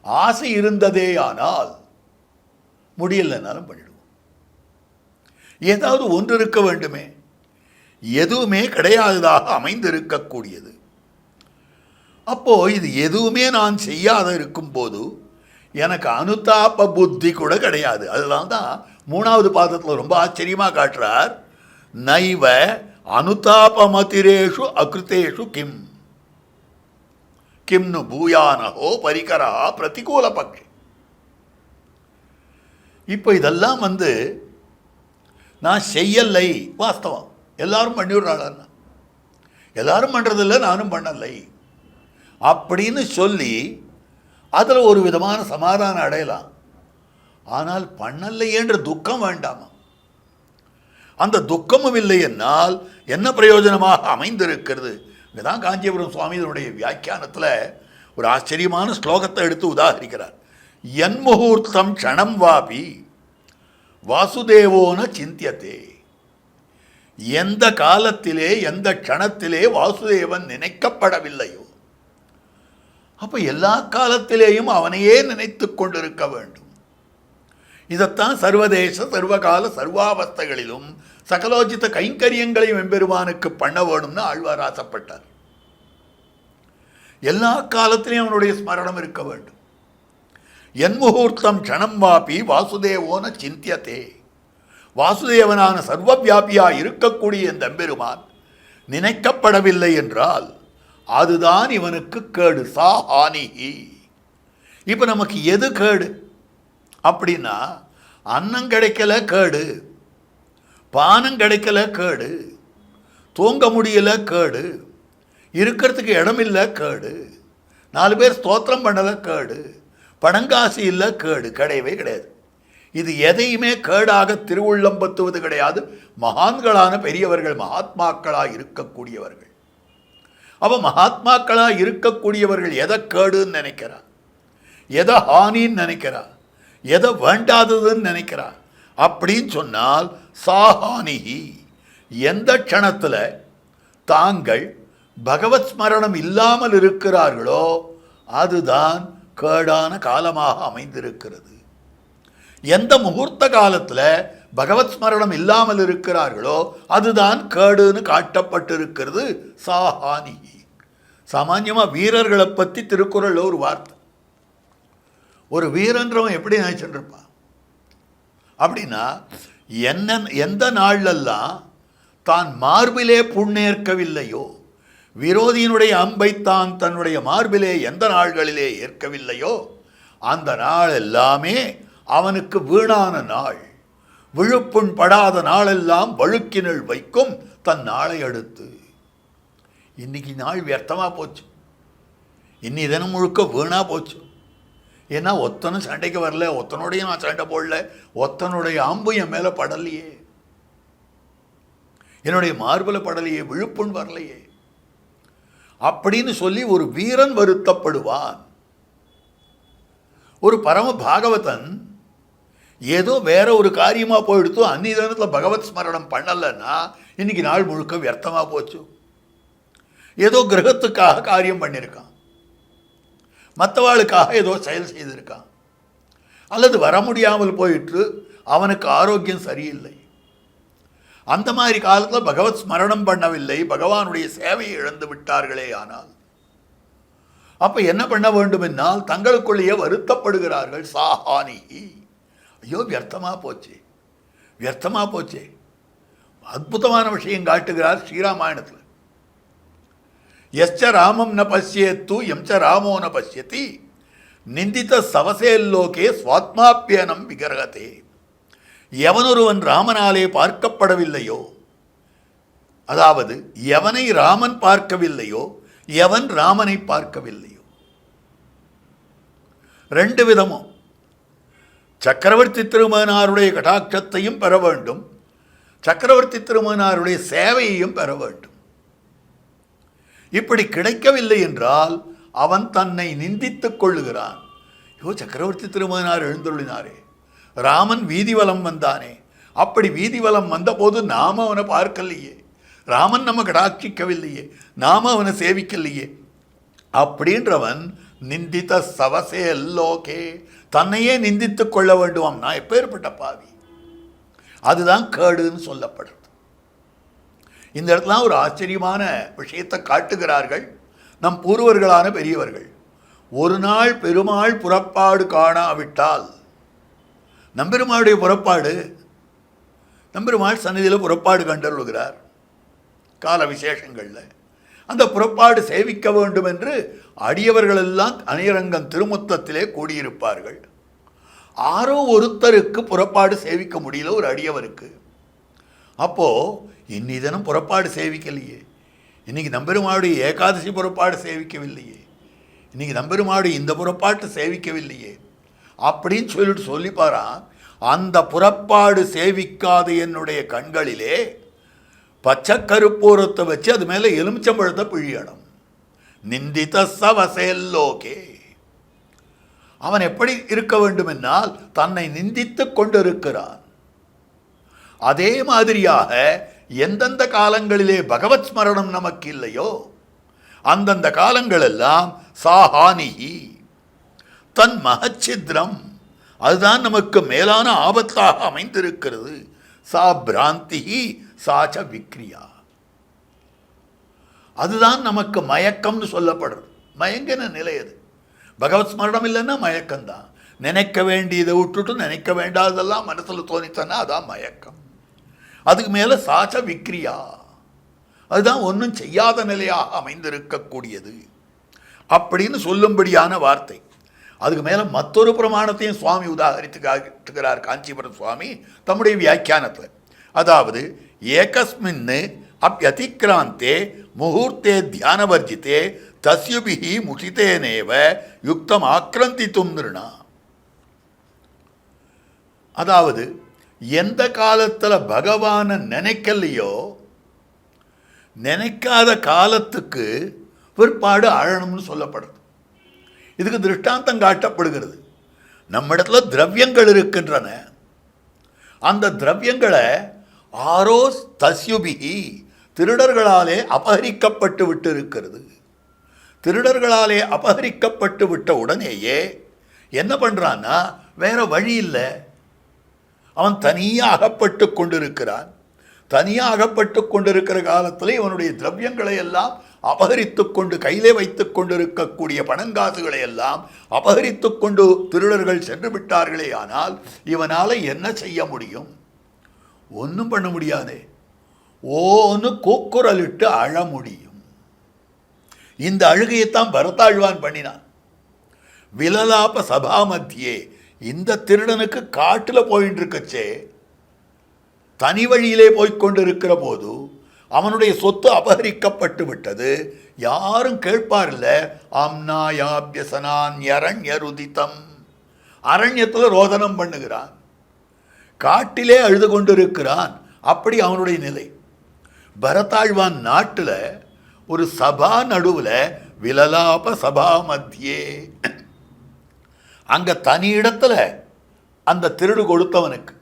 ஆசை இருந்ததேயானால் முடியலைன்னாலும் பண்ணிடுவோம். ஏதாவது ஒன்று இருக்க வேண்டுமே. எதுவுமே கிடையாததாக அமைந்திருக்கக்கூடியது. அப்போ இது எதுவுமே நான் செய்யாத இருக்கும்போது எனக்கு அனுதாப புத்தி கூட கிடையாது. அதனால தான் 3வது பாதத்தில் ரொம்ப ஆச்சரியமாக காட்டுறார். நைவ அனுதாபமதிரேஷு அகிருத்தேஷு கிம் கிம்னு பூயானஹோ பரிகரா பிரதிகூல பக்ஷி. இப்போ இதெல்லாம் நான் செய்யலை. வாஸ்தவம், எல்லாரும் பண்ணிவிடுறாள். எல்லாரும் பண்ணுறதில்லை, நானும் பண்ணலை அப்படின்னு சொல்லி அதில் ஒரு விதமான சமாதானம் அடையலாம். ஆனால் பண்ணலையேன்ற துக்கம் வேண்டாமா? அந்த துக்கமும் இல்லை என்னால் என்ன பிரயோஜனமாக அமைந்திருக்கிறது? இதுதான் காஞ்சிபுரம் சுவாமியினுடைய வியாக்கியானத்தில் ஒரு ஆச்சரியமான ஸ்லோகத்தை எடுத்து உதாகரிக்கிறார். என் முகூர்த்தம் க்ஷணம் வாபி வாசுதேவோன சிந்தியத்தே. எந்த காலத்திலே எந்த க்ஷணத்திலே வாசுதேவன் நினைக்கப்படவில்லையோ அப்போ எல்லா காலத்திலேயும் அவனையே நினைத்து கொண்டிருக்க வேண்டும். இதைத்தான் சர்வதேச சர்வகால சர்வாவஸ்தைகளிலும் சகலோஜித கைங்கரியங்களையும் எம்பெருமானுக்கு பண்ண வேணும்னு ஆழ்வார் ஆசைப்பட்டார். எல்லா காலத்திலையும் அவனுடைய ஸ்மரணம் இருக்க வேண்டும். என் முகூர்த்தம் க்ஷணம் வாபி வாசுதேவோன சிந்தியத்தே. வாசுதேவனான சர்வவியாபியாக இருக்கக்கூடிய இந்த எம்பெருமான் நினைக்கப்படவில்லை என்றால் அதுதான் இவனுக்கு கேடு. சா ஹானிஹி. இப்போ நமக்கு எது கேடு அப்படின்னா, அன்னம் கிடைக்கல கேடு, பானம் கிடைக்கல கேடு, தூங்க முடியல கேடு, இருக்கிறதுக்கு இடம் இல்லை கேடு, 4 பேர் ஸ்தோத்திரம் பண்ணலை கேடு, பணங்காசு இல்லை கேடு, கிடையவே கிடையாது. இது எதையுமே கேடாக திருவுள்ளம் பத்துவது கிடையாது. மகான்களான பெரியவர்கள் மகாத்மாக்களாக இருக்கக்கூடியவர்கள். அப்போ மகாத்மாக்களாக இருக்கக்கூடியவர்கள் எதை கேடுன்னு நினைக்கிறா, எதை ஹானின்னு நினைக்கிறா, எதை வேண்டாததுன்னு நினைக்கிறா அப்படின்னு சொன்னால் சாஹானிஹி, எந்த க்ஷணத்தில் தாங்கள் பகவத் ஸ்மரணம் இல்லாமல் இருக்கிறார்களோ அதுதான் கேடான காலமாக அமைந்திருக்கிறது. எந்த முகூர்த்த காலத்தில் பகவத் ஸ்மரணம் இல்லாமல் இருக்கிறார்களோ அதுதான் கேடுன்னு காட்டப்பட்டிருக்கிறது. சாஹானிஹி. சாமான்யமாக வீரர்களை பற்றி திருக்குறளில் ஒரு வார்த்தை, ஒரு வீரன்றவன் எப்படி நினைச்சுட்டு இருப்பான் அப்படின்னா, எந்த நாள்லெல்லாம் தான் மார்பிலே புண்ணேற்கவில்லையோ, விரோதியினுடைய அம்பை தான் தன்னுடைய மார்பிலே எந்த நாள்களிலே ஏற்கவில்லையோ அந்த நாள் எல்லாமே அவனுக்கு வீணான நாள். விழுப்புண் படாத நாளெல்லாம் வழுக்கினுள் வைக்கும் தன் நாளை அடுத்து. இன்னைக்கு நாள் வியர்த்தமாக போச்சு, இன்னி தினம் முழுக்க வீணாக போச்சு. ஏன்னா ஒத்தனும் சண்டைக்கு வரல, ஒத்தனுடைய நான் சண்டை போடல, ஒத்தனுடைய அம்பு என் மேலே படலையே, என்னுடைய மார்பில் படலையே, விழுப்புண் வரலையே அப்படின்னு சொல்லி ஒரு வீரன் வருத்தப்படுவான். ஒரு பரம பாகவதன் ஏதோ வேற ஒரு காரியமாக போயிடுத்து அந்நிதனத்தில் பகவத் ஸ்மரணம் பண்ணலைன்னா இன்னைக்கு நாள் முழுக்க வியர்த்தமாக போச்சு. ஏதோ கிரகத்துக்காக காரியம் பண்ணியிருக்கான், மற்றவாளுக்காக ஏதோ செயல் செய்திருக்கான், அல்லது வர முடியாமல் போயிட்டு அவனுக்கு ஆரோக்கியம் சரியில்லை. அந்த மாதிரி காலத்தில் பகவத் ஸ்மரணம் பண்ணவில்லை, பகவானுடைய சேவையை இழந்து விட்டார்களே. ஆனால் அப்போ என்ன பண்ண வேண்டும் என்னால் தங்களுக்குள்ளேயே வருத்தப்படுகிறார்கள். சாஹானிஹி, ஐயோ வியர்த்தமாக போச்சே, வியர்த்தமாக போச்சே. அற்புதமான விஷயம் காட்டுகிறார் ஸ்ரீராமாயணத்தில். எஸ்ச ராமம் ந பசியேத்து எம்ச ராமோ ந பசியதி நிந்தித்த சவசேல்லோகே ஸ்வாத்மாப்பியனம் விகரகதே. எவனொருவன் ராமனாலே பார்க்கப்படவில்லையோ, அதாவது எவனை ராமன் பார்க்கவில்லையோ, எவன் ராமனை பார்க்கவில்லையோ. 2 விதமும், சக்கரவர்த்தி திருமகனாருடைய கடாட்சத்தையும் பெற வேண்டும், சக்கரவர்த்தி திருமகனாருடைய சேவையையும் பெற வேண்டும். இப்படி கிடைக்கவில்லை என்றால் அவன் தன்னை நிந்தித்துக் கொள்ளுகிறான். ஐயோ சக்கரவர்த்தி திருமகனார் எழுந்தருளினாரே, ராமன் வீதிவலம் வந்தானே, அப்படி வீதிவலம் வந்தபோது நாம் அவனை பார்க்கலையே, ராமன் நம்ம கடாட்சிக்கவில்லையே, நாம் அவனை சேவிக்கலையே அப்படின்றவன் நிந்தித்த சவசே எல்லோகே, தன்னையே நிந்தித்துக் கொள்ள வேண்டுமாம். நான் எப்பேற்பட்ட பாவி, அதுதான் கேடுன்னு சொல்லப்படுறது. இந்த இடத்துல ஒரு ஆச்சரியமான விஷயத்தை காட்டுகிறார்கள் நம் பூர்வர்களான பெரியவர்கள். ஒரு நாள் பெருமாள் புறப்பாடு காணாவிட்டால், நம்பெருமாளுடைய புறப்பாடு, நம்பெருமாள் சந்நிதியில் புறப்பாடு கண்டருள்கிறார் கால விசேஷங்களில். அந்த புறப்பாடு சேவிக்க வேண்டும் என்று அடியவர்களெல்லாம் அணியரங்கம் திருமுத்தத்திலே கூடியிருப்பார்கள். ஆரோ ஒருத்தருக்கு புறப்பாடு சேவிக்க முடியல, ஒரு அடியவருக்கு. அப்போது இன்னி தினம் புறப்பாடு சேவிக்கலையே, இன்றைக்கி நம்பெருமாளுடைய ஏகாதசி புறப்பாடு சேவிக்கவில்லையே, இன்றைக்கி நம்பெருமாடு இந்த புறப்பாட்டு சேவிக்கவில்லையே அப்படின்னு சொல்லிட்டு சொல்லிப்பாரான். அந்த புறப்பாடு சேவிக்காத என்னுடைய கண்களிலே பச்சை கருப்பூரத்தை வச்சு அது மேலே எலுமிச்சம்பழத்தை பிழியணும். நிந்தித சவசேல்லோகே. அவன் எப்படி இருக்க வேண்டும் என்னால் தன்னை நிந்தித்து கொண்டிருக்கிறான். அதே மாதிரியாக எந்தெந்த காலங்களிலே பகவத் ஸ்மரணம் நமக்கு இல்லையோ அந்தந்த காலங்களெல்லாம் சாஹானிஹி, தன் மகச்சித்ரம், அதுதான் நமக்கு மேலான ஆபத்தாக அமைந்திருக்கிறது. சா பிராந்திஹி சாச்ச விக்ரியா, அதுதான் நமக்கு மயக்கம்னு சொல்லப்படுறது. மயங்கின நிலை அது. பகவத் ஸ்மரணம் இல்லைன்னா மயக்கம்தான். நினைக்க வேண்டியதை விட்டுட்டு நினைக்க வேண்டாததெல்லாம் மனசில் தோணித்தனா அதான் மயக்கம். அதுக்கு மேலே சாச்ச விக்ரியா, அதுதான் ஒன்றும் செய்யாத நிலையாக அமைந்திருக்கக்கூடியது அப்படின்னு சொல்லும்படியான வார்த்தை. அதுக்கு மேலே மற்றொரு பிரமாணத்தையும் சுவாமி உதாகரித்து காட்டுகிறார் காஞ்சிபுரம் சுவாமி தம்முடைய வியாக்கியானத்தில். அதாவது ஏகஸ்மின்னு அப்யதிக்ராந்தே முகூர்த்தே தியானவர்ஜித்தே தஸ்யுபிஹி முஷிதேனேவ யுக்தம் ஆக்ரந்தித்தும் நிருணா. அதாவது எந்த காலத்தில் பகவானை நினைக்கலையோ நினைக்காத காலத்துக்கு பிற்பாடு அழணும்னு சொல்லப்படுது. இதுக்கு திருஷ்டாந்தம் காட்டப்படுகிறது. நம்மிடத்துல திரவியங்கள் இருக்கின்றன. அந்த திரவியங்களை ஆரோ தஸ்யுபிஹி திருடர்களாலே அபகரிக்கப்பட்டு விட்டு இருக்கிறது. திருடர்களாலே அபகரிக்கப்பட்டு விட்ட உடனேயே என்ன பண்ணுறான்னா வேற வழி இல்லை. அவன் தனியாக அகப்பட்டு கொண்டிருக்கிறான். தனியாக அகப்பட்டு கொண்டிருக்கிற காலத்தில் இவனுடைய திரவியங்களை எல்லாம் அபகரித்து கொண்டு கையிலே வைத்து கொண்டிருக்கக்கூடிய பணங்காசுகளை எல்லாம் அபகரித்து கொண்டு திருடர்கள் சென்று விட்டார்களே. ஆனால் இவனால் என்ன செய்ய முடியும்? ஒன்றும் பண்ண முடியாதே. ஓன்னு கூக்குரலிட்டு அழ முடியும். இந்த அழுகையைத்தான் பரதாழ்வான் பண்ணினான். விலலாப சபா மத்தியே, இந்த திருடனுக்கு காட்டில் போயின்னு இருக்கச்சே, தனி வழியிலே போய்கொண்டிருக்கிற போது அவனுடைய சொத்து அபகரிக்கப்பட்டு விட்டது. யாரும் கேட்பார்ல. ஆம்னாயாபியசனான் அரண்யருதிதம், அரண்யத்தில் ரோதனம் பண்ணுகிறான், காட்டிலே அழுது கொண்டிருக்கிறான். அப்படி அவனுடைய நிலை. பரதாழ்வான் நாட்டில் ஒரு சபா நடுவில் விலலாப சபா மத்தியே, அங்கே தனி இடத்துல அந்த திருடு கொடுத்தவனுக்கு,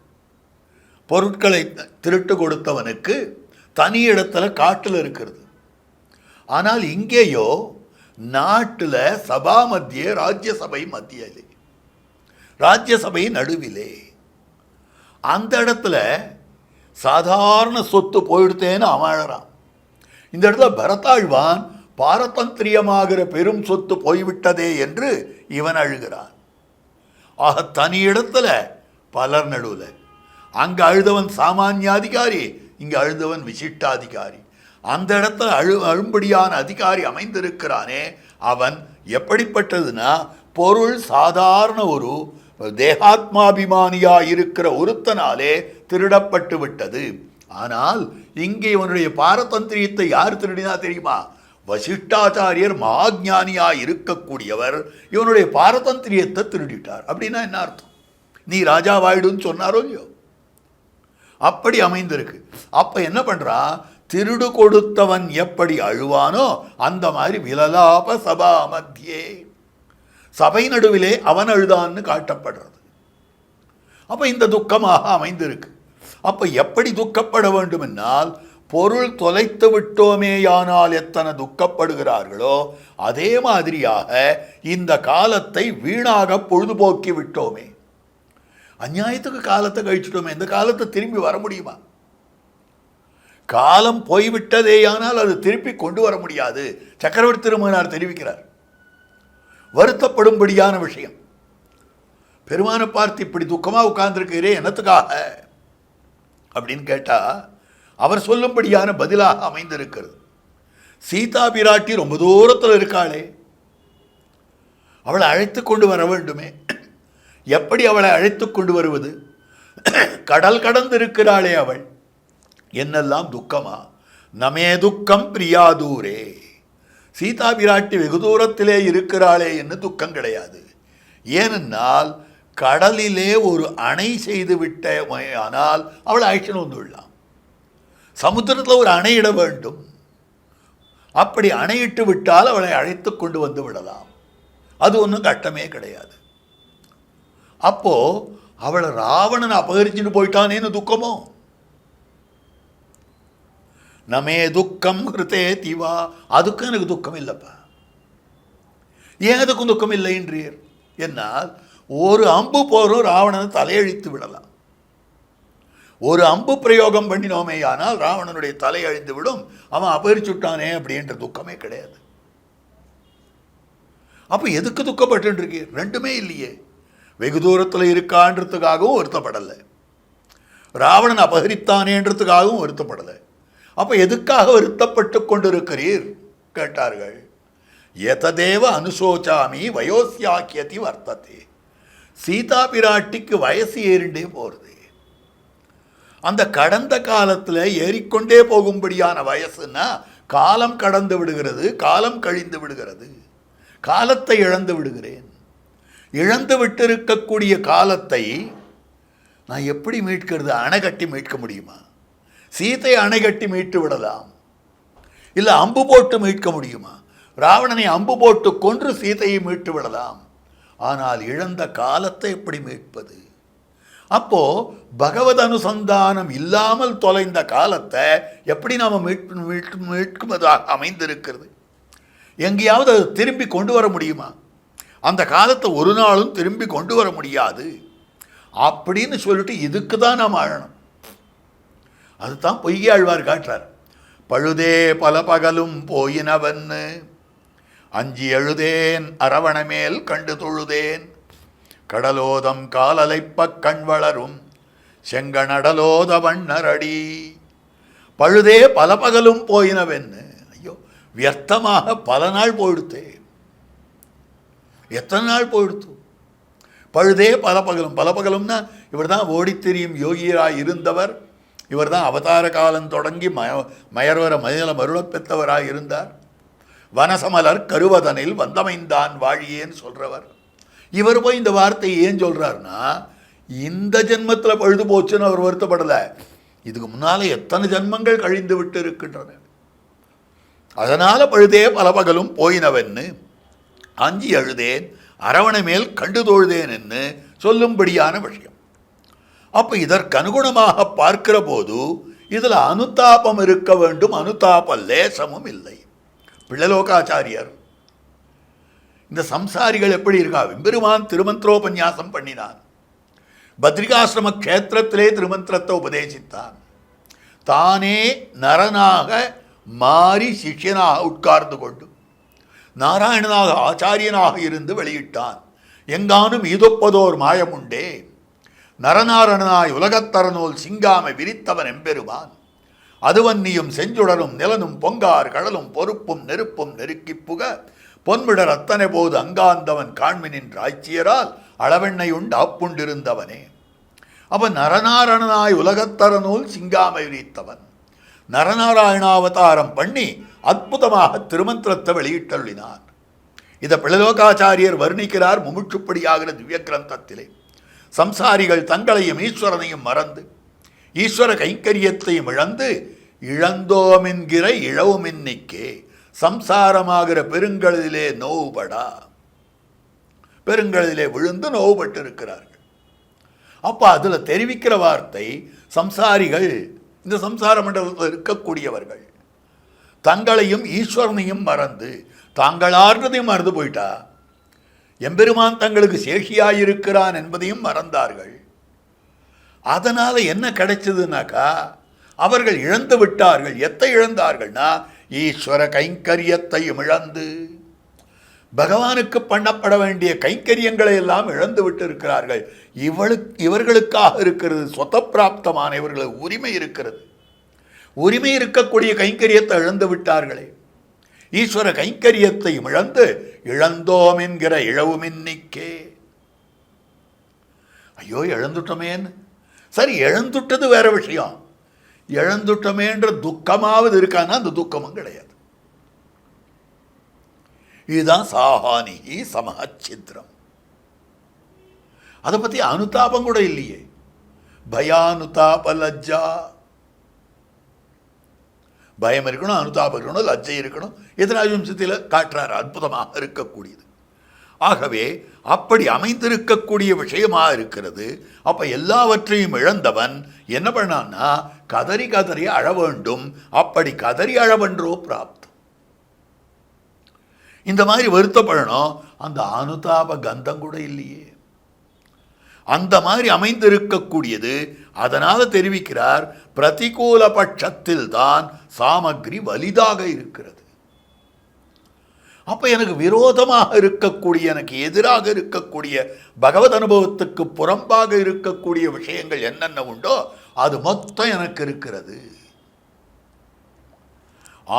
பொருட்களை திருட்டு கொடுத்தவனுக்கு தனி இடத்துல காட்டில் இருக்கிறது. ஆனால் இங்கேயோ நாட்டில் சபா மத்தியே, ராஜ்யசபை மத்தியிலே, ராஜ்யசபை நடுவிலே, அந்த இடத்துல சாதாரண சொத்து போயிடுத்தேன்னு அமழறான். இந்த இடத்துல பரதாழ்வான் பாரதந்திரியமாகிற பெரும் சொத்து போய்விட்டதே என்று இவன் அழுகிறான். ஆக தனி இடத்துல பலர் நடுவில். அங்கே அழுதவன் சாமானியாதிகாரி, இங்கே அழுதவன் விசிஷ்டாதிகாரி. அந்த இடத்துல அழும்படியான அதிகாரி அமைந்திருக்கிறானே, அவன் எப்படிப்பட்டதுன்னா பொருள் சாதாரண ஒரு தேகாத்மாபிமானியாக இருக்கிற ஒருத்தனாலே திருடப்பட்டு விட்டது. ஆனால் இங்கே இவனுடைய பாரதந்திரியத்தை யார் திருடினா தெரியுமா? வசிஷ்டாச்சாரியர் மகாஜானியாக இருக்கக்கூடியவர் இவனுடைய பாரதந்திரியத்தை திருடிட்டார். அப்படின்னா என்ன அர்த்தம்? நீ ராஜாவாயிடுன்னு சொன்னாரோ இல்லையோ, அப்படி அமைந்திருக்கு. அப்போ என்ன பண்ணுறா? திருடு கொடுத்தவன் எப்படி அழுவானோ அந்த மாதிரி விலலாப சபா மத்தியே, சபை நடுவிலே அவன் அழுதான்னு காட்டப்படுறது. அப்போ இந்த துக்கமாக அமைந்திருக்கு. அப்போ எப்படி துக்கப்பட வேண்டும் என்னால், பொருள் தொலைத்து விட்டோமேயானால் எத்தனை துக்கப்படுகிறார்களோ அதே மாதிரியாக இந்த காலத்தை வீணாக பொழுதுபோக்கி விட்டோமே, அநியாயத்துக்கு காலத்தை கழிச்சிட்டோமே, இந்த காலத்தை திரும்பி வர முடியுமா? காலம் போய்விட்டதேயானால் அது திருப்பி கொண்டு வர முடியாது. சக்கரவர்த்தி திருமகனார் தெரிவிக்கிறார். வருத்தப்படும்படியான விஷயம். பெருமானை பார்த்து இப்படி துக்கமாக உட்கார்ந்துருக்கிறே என்னத்துக்காக அப்படின்னு கேட்டால் அவர் சொல்லும்படியான பதிலாக அமைந்திருக்கிறது. சீதா பிராட்டி ரொம்ப தூரத்தில் இருக்காளே, அவளை அழைத்து கொண்டு வர வேண்டுமே. எப்படி அவளை அழைத்து கொண்டு வருவது? கடல் கடந்து இருக்கிறாளே அவள், என்னெல்லாம் துக்கமா? நமே துக்கம் பிரியா தூரே, சீதா பிராட்டி வெகு தூரத்திலே இருக்கிறாளே என்று துக்கம் கிடையாது. ஏனென்றால் கடலிலே ஒரு அணை செய்து விட்ட ஆனால் அவளை அழைச்சின்னு வந்துவிடலாம். சமுத்திரத்தில் ஒரு அணையிட வேண்டும். அப்படி அணையிட்டு விட்டால் அவளை அழைத்து கொண்டு வந்து விடலாம். அது ஒன்றும் கஷ்டமே கிடையாது. அப்போ அவளை ராவணன் அபகரிச்சுட்டு போயிட்டானேன்னு துக்கமோ? நமே துக்கம் கிருத்தே திவா, அதுக்கும் எனக்கு துக்கம் இல்லைப்பா. ஏன் அதுக்கும் துக்கம் இல்லைன்றீர்? என்னால் ஒரு அம்பு போரும் ராவணனை தலையழித்து விடலாம். ஒரு அம்பு பிரயோகம் பண்ணினோமே ஆனால் ராவணனுடைய தலை அழிந்து விடும். அவன் அபகரிச்சுட்டானே அப்படின்ற துக்கமே கிடையாது. அப்போ எதுக்கு துக்கப்பட்டு இருக்கீர்? ரெண்டுமே இல்லையே. வெகு தூரத்தில் இருக்கான்றதுக்காகவும் வருத்தப்படலை, ராவணன் அபகரித்தானேன்றதுக்காகவும் வருத்தப்படலை. அப்போ எதுக்காக வருத்தப்பட்டு கொண்டிருக்கிறீர் கேட்டார்கள். எததேவ அனுசோச்சாமி வயோசியாக்கியதி வர்த்ததே, சீதா பிராட்டிக்கு வயசு ஏறிண்டே போகிறது. அந்த கடந்த காலத்தில் ஏறிக்கொண்டே போகும்படியான வயசுன்னா காலம் கடந்து விடுகிறது, காலம் கழிந்து விடுகிறது, காலத்தை இழந்து விடுகிறேன். இழந்து விட்டிருக்கக்கூடிய காலத்தை நான் எப்படி மீட்கிறது? அணை கட்டி மீட்க முடியுமா? சீதை அணை கட்டி மீட்டு விடலாம், இல்லை அம்பு போட்டு மீட்க முடியுமா? ராவணனை அம்பு போட்டு கொன்று சீதையை மீட்டு விடலாம். ஆனால் இழந்த காலத்தை எப்படி மீட்பது? அப்போ பகவத் அனுசந்தானம் இல்லாமல் தொலைந்த காலத்தை எப்படி நாம் மீட்குவதாக அமைந்திருக்கிறது? எங்கேயாவது அது திரும்பி கொண்டு வர முடியுமா? அந்த காலத்தை ஒரு நாளும் திரும்பி கொண்டு வர முடியாது அப்படின்னு சொல்லிட்டு இதுக்கு தான் நாம் ஆழணும். அதுதான் பொய்யாழ்வார் காட்டுறார். பழுதே பல பகலும் போயினவன்னு அஞ்சி எழுதேன் அரவணமேல் கண்டு தொழுதேன் கடலோதம் காலலைப்ப கண் வளரும் செங்கநடலோத வண்ணரடி. பழுதே பல பகலும் போயினவென்னு. ஐயோ, வியர்த்தமாக பல நாள் போயிடுத்தே. எத்தனை நாள் போயிடுத்து? பழுதே பல பகலும். பல பகலும்னா இவர் தான் ஓடித்திரியும் யோகியராய் இருந்தவர். இவர் தான் அவதார காலம் தொடங்கி மயர்வர மதில மருளப் பெற்றவராய் இருந்தார். வனசமலர் கருவதனில் வந்தமைந்தான் வாழியேன்னு சொல்கிறவர். இவர் போய் இந்த வார்த்தையை ஏன் சொல்கிறாருன்னா, இந்த ஜென்மத்தில் பழுது போச்சுன்னு அவர் வருத்தப்படலை. இதுக்கு முன்னால் எத்தனை ஜென்மங்கள் கழிந்து விட்டு இருக்கின்றன. அதனால் பழுதே பல பகலும் போயினவென்னு அஞ்சி அழுதேன் அரவணை மேல் கண்டு தொழுதேன் என்று சொல்லும்படியான விஷயம். அப்போ இதற்கு அனுகுணமாக பார்க்கிற போது இதில் அனுதாபம் இருக்க வேண்டும். அனுதாப லேசமும் இல்லை. பிள்ளலோகாச்சாரியர் இந்த சம்சாரிகள் எப்படி இருக்கா? எம்பெருமான் திருமந்திரோபன்யாசம் பண்ணினான். பத்ரிகாசிரம கஷேத்திரத்திலே திருமந்திரத்தை உபதேசித்தான். தானே நரனாக மாறி சிஷ்யனாக உட்கார்ந்து கொண்டு நாராயணனாக ஆச்சாரியனாக இருந்து வெளியிட்டான். எங்கானும் ஈதொப்பதோர் மாயமுண்டே நரநாரணனாய் உலகத்தரநூல் சிங்காமை விரித்தவன் எம்பெருமான். அதுவன்னியும் செஞ்சுடரும் நிலனும் பொங்கார் கடலும் பொறுப்பும் நெருப்பும் நெருக்கி புக பொன்விடர் அத்தனை போது அங்காந்தவன் காண்மினின் ராய்ச்சியரால் அளவெண்ணை உண்டு ஆப்புண்டிருந்தவனே. அவன் நரநாரணனாய் உலகத்தரநூல் சிங்காமை விரித்தவன். நரநாராயணாவதாரம் பண்ணி அற்புதமாக திருமந்திரத்தை வெளியிட்டருளினான். இதை பிள்ளலோகாச்சாரியர் வர்ணிக்கிறார் முமுட்சுப்படியாகிற திவ்ய கிரந்தத்திலே. சம்சாரிகள் தங்களையும் ஈஸ்வரனையும் மறந்து ஈஸ்வர கைங்கரியத்தையும் இழந்து இழந்தோமென்கிற இழவுமின்னிக்கே சம்சாரமாகிற பெருங்கடலிலே நோவுபடா. பெருங்கடலிலே விழுந்து நோவுபட்டு இருக்கிறார்கள். அப்போ அதில் தெரிவிக்கிற வார்த்தை, சம்சாரிகள் இந்த சம்சார மண்டலத்தில் இருக்கக்கூடியவர்கள் தங்களையும் ஈஸ்வரனையும் மறந்து தாங்களார்ன்றதையும் மறந்து போயிட்டா. எம்பெருமான் தங்களுக்கு சேஷியாயிருக்கிறான் என்பதையும் மறந்தார்கள். அதனால் என்ன கிடைச்சதுனாக்கா, அவர்கள் இழந்து விட்டார்கள். எத்தை இழந்தார்கள்னா ஈஸ்வர கைங்கரியத்தையும் இழந்து பகவானுக்கு பண்ணப்பட வேண்டிய கைங்கரியங்களை எல்லாம் இழந்து விட்டு இருக்கிறார்கள். இவர்களுக்காக இருக்கிறது சொத்தப்பிராப்தமான இவர்களுக்கு உரிமை இருக்கிறது. உரிமை இருக்கக்கூடிய கைங்கரியத்தை இழந்து விட்டார்களே. ஈஸ்வர கைங்கரியத்தையும் இழந்து இழந்தோம் என்கிற இழவுமின்னிக்கே. ஐயோ, இழந்துட்டோமேன்னு. சரி, இழந்துட்டது வேற விஷயம். இழந்துட்டோமேன்ற துக்கமாவது இருக்கான்னா அந்த துக்கமும் கிடையாது. இதுதான் சாஹானி சமச்சித்திரம். அதை பற்றி அனுதாபம் கூட இல்லையே. பயானுதாப லஜ்ஜா. பயம் இருக்கணும், அனுதாபம் இருக்கணும், லஜ்ஜை இருக்கணும். எதிராஜம்சத்தில் காட்டுறார், அற்புதமாக இருக்கக்கூடியது. ஆகவே அப்படி அமைந்திருக்கக்கூடிய விஷயமாக இருக்கிறது. அப்போ எல்லாவற்றையும் இழந்தவன் என்ன பண்ணான்னா கதறி கதறி அழ வேண்டும். அப்படி கதறி அழவென்றோ பிராப்தம். இந்த மாதிரி வருத்தப்படணும். அந்த அனுதாப கந்தம் கூட இல்லையே. அந்த மாதிரி அமைந்திருக்கக்கூடியது. அதனால் தெரிவிக்கிறார், பிரதிகூல பட்சத்தில் தான் சாமகிரி வலிதாக இருக்கிறது. அப்போ எனக்கு விரோதமாக இருக்கக்கூடிய, எனக்கு எதிராக இருக்கக்கூடிய, பகவத் அனுபவத்துக்கு புறம்பாக இருக்கக்கூடிய விஷயங்கள் என்னென்ன உண்டோ அது மொத்தம் எனக்கு இருக்கிறது.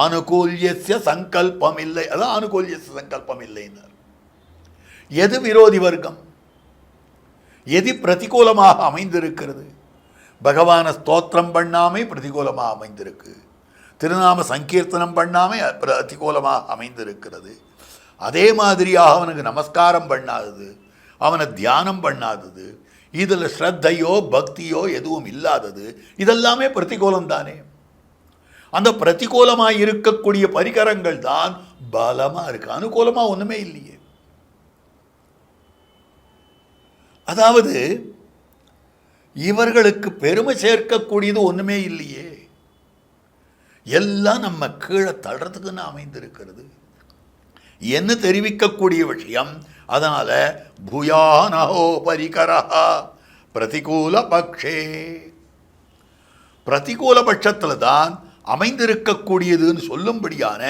ஆனுகூல்யஸ்ய சங்கல்பம் இல்லை. அதான் ஆனுகூல்யஸ்ய சங்கல்பம் இல்லைன்னார். எது விரோதி வர்க்கம், எது பிரதிகூலமாக அமைந்திருக்கிறது? பகவானை ஸ்தோத்திரம் பண்ணாமை பிரதிகூலமாக அமைந்திருக்கு, திருநாம சங்கீர்த்தனம் பண்ணாமை பிரதிகூலமாக அமைந்திருக்கிறது. அதே மாதிரியாக அவனுக்கு நமஸ்காரம் பண்ணாதது, அவனை தியானம் பண்ணாதது, இதில் ஸ்ரத்தையோ பக்தியோ எதுவும் இல்லாதது, இதெல்லாமே பிரதிகூலம் தானே. அந்த பிரதிகூலமாக இருக்கக்கூடிய பரிகரங்கள் தான் பலமாக இருக்கு, அனுகூலமாக ஒன்றுமே இல்லையே. அதாவது இவர்களுக்கு பெருமை சேர்க்கக்கூடியது ஒன்றுமே இல்லையே, எல்லாம் நம்ம கீழே தள்ளுறதுக்குன்னு அமைந்திருக்கிறது என்ன தெரிவிக்கக்கூடிய விஷயம். அதனால பூயானஹோ பரிகரா பிரதிகூல பக்ஷே, பிரதிகூல பட்சத்தில் தான் அமைந்திருக்கக்கூடியதுன்னு சொல்லும்படியான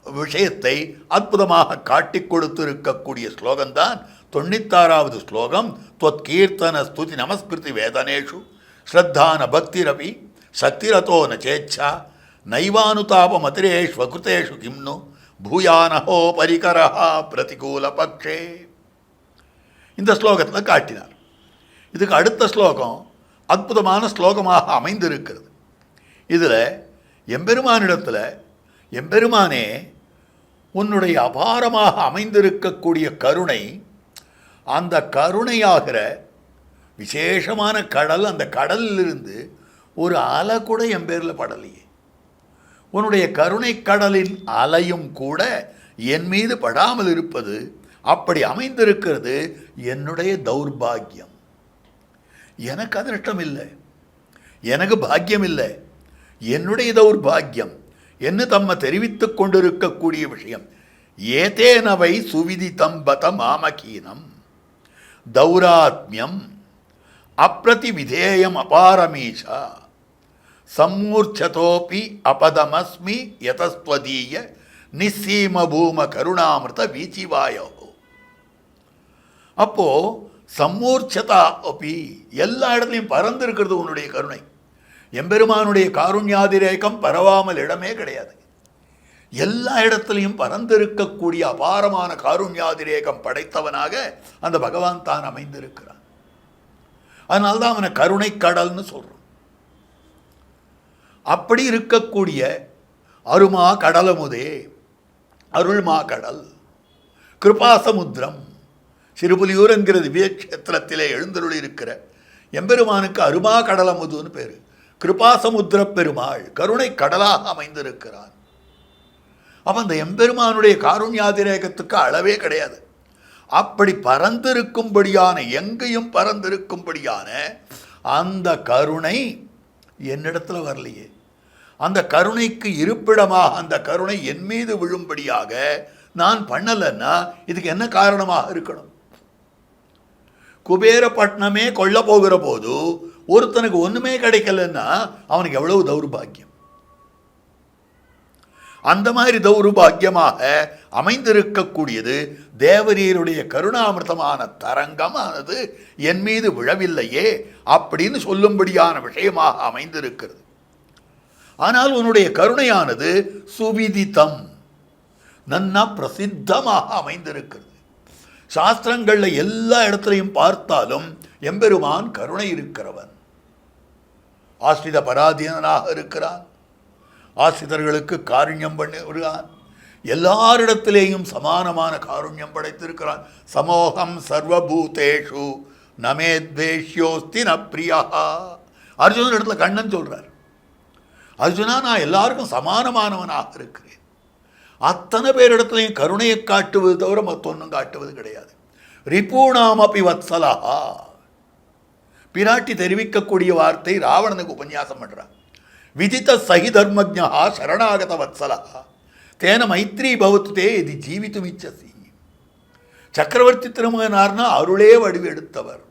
விஷயத்தை அற்புதமாக காட்டி கொடுத்திருக்கக்கூடிய ஸ்லோகம்தான் 96வது ஸ்லோகம். त्वत् कीर्तन स्तुति நமஸ்கிருதி வேதனேஷு ஸ்ரத்தான பக்திரபி சக்திரதோ ந சேச்சா நைவானுதாபமதிரேஷ்வகிருதேஷு கிம்னு பூயானஹோ பரிகரஹா பிரதிகூல பக்ஷே. இந்த ஸ்லோகத்தில் காட்டினார். இதுக்கு அடுத்த ஸ்லோகம் அற்புதமான ஸ்லோகமாக அமைந்திருக்கிறது. இதில் எம்பெருமானிடத்தில், எம்பெருமானே உன்னுடைய அபாரமாக அமைந்திருக்கக்கூடிய கருணை, அந்த கருணையாகிற விசேஷமான கடல், அந்த கடலிலிருந்து ஒரு அலை கூட என் பேரில் படலையே. உன்னுடைய கருணை கடலின் அலையும் கூட என் மீது படாமல் இருப்பது, அப்படி அமைந்திருக்கிறது என்னுடைய தௌர்பாகியம். எனக்கு அதிர்ஷ்டம் இல்லை, எனக்கு பாக்கியம் இல்லை, என்னுடைய தௌர்பாகியம் என்று தம்மை தெரிவித்துக் கொண்டிருக்கக்கூடிய விஷயம். ஏதேனவை சுவிதிதம் பத மாமகீனம் தௌராத்மியம் அப்ரதி விதேயம் அபாரமீஷா சம்மூர்ச்சதோபி அபதமஸ்மி யதஸ்வதீய நிஸ்ஸீம பூம கருணாமிருத வீச்சிவாயோ. அப்போ சம்மூர்ச்சதா அப்பி, எல்லா இடத்துலையும் பறந்திருக்கிறது உன்னுடைய கருணை. எம்பெருமானுடைய காருண்யாதிரேகம் பரவாமல் இடமே கிடையாது. எல்லா இடத்துலையும் பறந்திருக்கக்கூடிய அபாரமான காருண்யாதிரேகம் படைத்தவனாக அந்த பகவான் தான் அமைந்திருக்கிறான். அதனால்தான் அவனை கருணை கடல்னு சொல்றோம். அப்படி இருக்கக்கூடிய அருமா கடலமுதே, அருள்மா கடல், கிருபாசமுத்திரம், சிறுபுலியூர் என்கிற திவ்யக்ஷேத்திரத்திலே எழுந்தருளி இருக்கிற எம்பெருமானுக்கு அருமா கடலமுதுன்னு பேர். கிருபாசமுத்திர பெருமாள் கருணை கடலாக அமைந்திருக்கிறான். அப்போ அந்த எம்பெருமானுடைய காருண்யாதிரேகத்துக்கு அளவே கிடையாது. அப்படி பறந்திருக்கும்படியான, எங்கேயும் பறந்திருக்கும்படியான அந்த கருணை என்னிடத்தில் வரலையே. அந்த கருணைக்கு இருப்பிடமாக அந்த கருணை என் மீது விழும்படியாக நான் பண்ணலைன்னா இதுக்கு என்ன காரணமாக இருக்கணும்? குபேரப்பட்டினமே கொல்ல போகிற போது ஒருத்தனுக்கு ஒன்றுமே கிடைக்கலன்னா அவனுக்கு எவ்வளவு தௌர்பாகியம். அந்த மாதிரி தௌர்பாகியமாக அமைந்திருக்கக்கூடியது தேவரீருடைய கருணாமிர்தமான தரங்கமானது என் மீது விழவில்லையே அப்படின்னு சொல்லும்படியான விஷயமாக அமைந்திருக்கிறது. ஆனால் உன்னுடைய கருணையானது சுவிதிதம், நன்னா பிரசித்தமாக அமைந்திருக்கிறது. சாஸ்திரங்களில் எல்லா இடத்துலையும் பார்த்தாலும் எம்பெருமான் கருணை இருக்கிறவன், ஆஸ்ரித பராதீனனாக இருக்கிறான், ஆசிரியர்களுக்கு காருண்யம் பண்ணி வருகிறான், எல்லாரிடத்திலேயும் சமானமான காருண்யம் படைத்திருக்கிறான். சமோகம் சர்வபூதேஷு நமேத்வேஷ்யோஸ்தி ந பிரியா. அர்ஜுனன் இடத்துல கண்ணன் சொல்றார், அர்ஜுனா நான் எல்லாருக்கும் சமானமானவனாக இருக்கிறேன். அத்தனை பேரிடத்துலையும் கருணையை காட்டுவது தவிர மற்றொன்னும் காட்டுவது கிடையாது. ரிபூணாம் அப்பி வத்சலஹா, பிராட்டி தெரிவிக்கக்கூடிய வார்த்தை ராவணனுக்கு உபன்யாசம் பண்றான். விதித்த சகி தர்மஜா சரணாகத வத்சலஹா தேன மைத்ரி பவத்து தே இது ஜீவித்தும் இச்சசி. சக்கரவர்த்தி திருமகனார்னா அருளே வடிவெடுத்தவர்,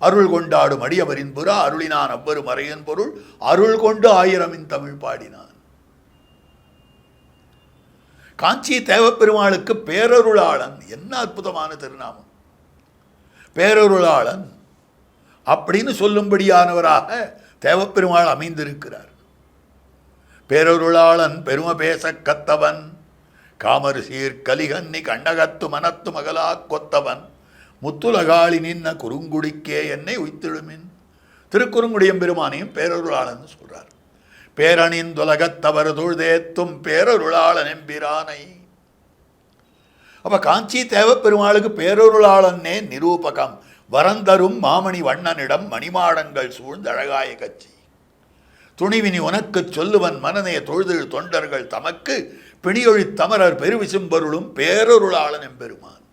அருள் கொண்டாடும் அடியவரின் புறா அருளினான் அவ்வரு மறையன் பொருள் அருள் கொண்டு ஆயிரமின் தமிழ் பாடினான். காஞ்சி தேவப்பெருமாளுக்கு பேரருளாளன், என்ன அற்புதமான திருநாமம்! பேரருளாளன் அப்படின்னு சொல்லும்படியானவராக தேவப்பெருமாள் அமைந்திருக்கிறார். பேரருளாளன் பெரும பேச கத்தவன் காமரு சீர் கலிகன்னி கண்ணகத்து மனத்து மகளா கொத்தவன் முத்துலகாளி நின்ன குறுங்குடிக்கே என்னை உய்த்திடுமின். திருக்குறுங்குடியம் பெருமானையும் பேரருளாளன்னு சொல்றார். பேரணிந்துலகத்தவர் தொழுதேத்தும் பேரருளாளன் எம்பிரானை. அப்ப காஞ்சி தேவப்பெருமாளுக்கு பேரருளாளனே நிரூபகம். வரந்தரும் மாமணி வண்ணனிடம் மணிமாடங்கள் சூழ்ந்தழகாய கட்சி. துணிவினி உனக்கு சொல்லுவன் மனநே தொழுதில் தொண்டர்கள் தமக்கு பிணியொழி தமரர் பெருவிசும்பொருளும் பேரருளாளன் எம்பெருமான்.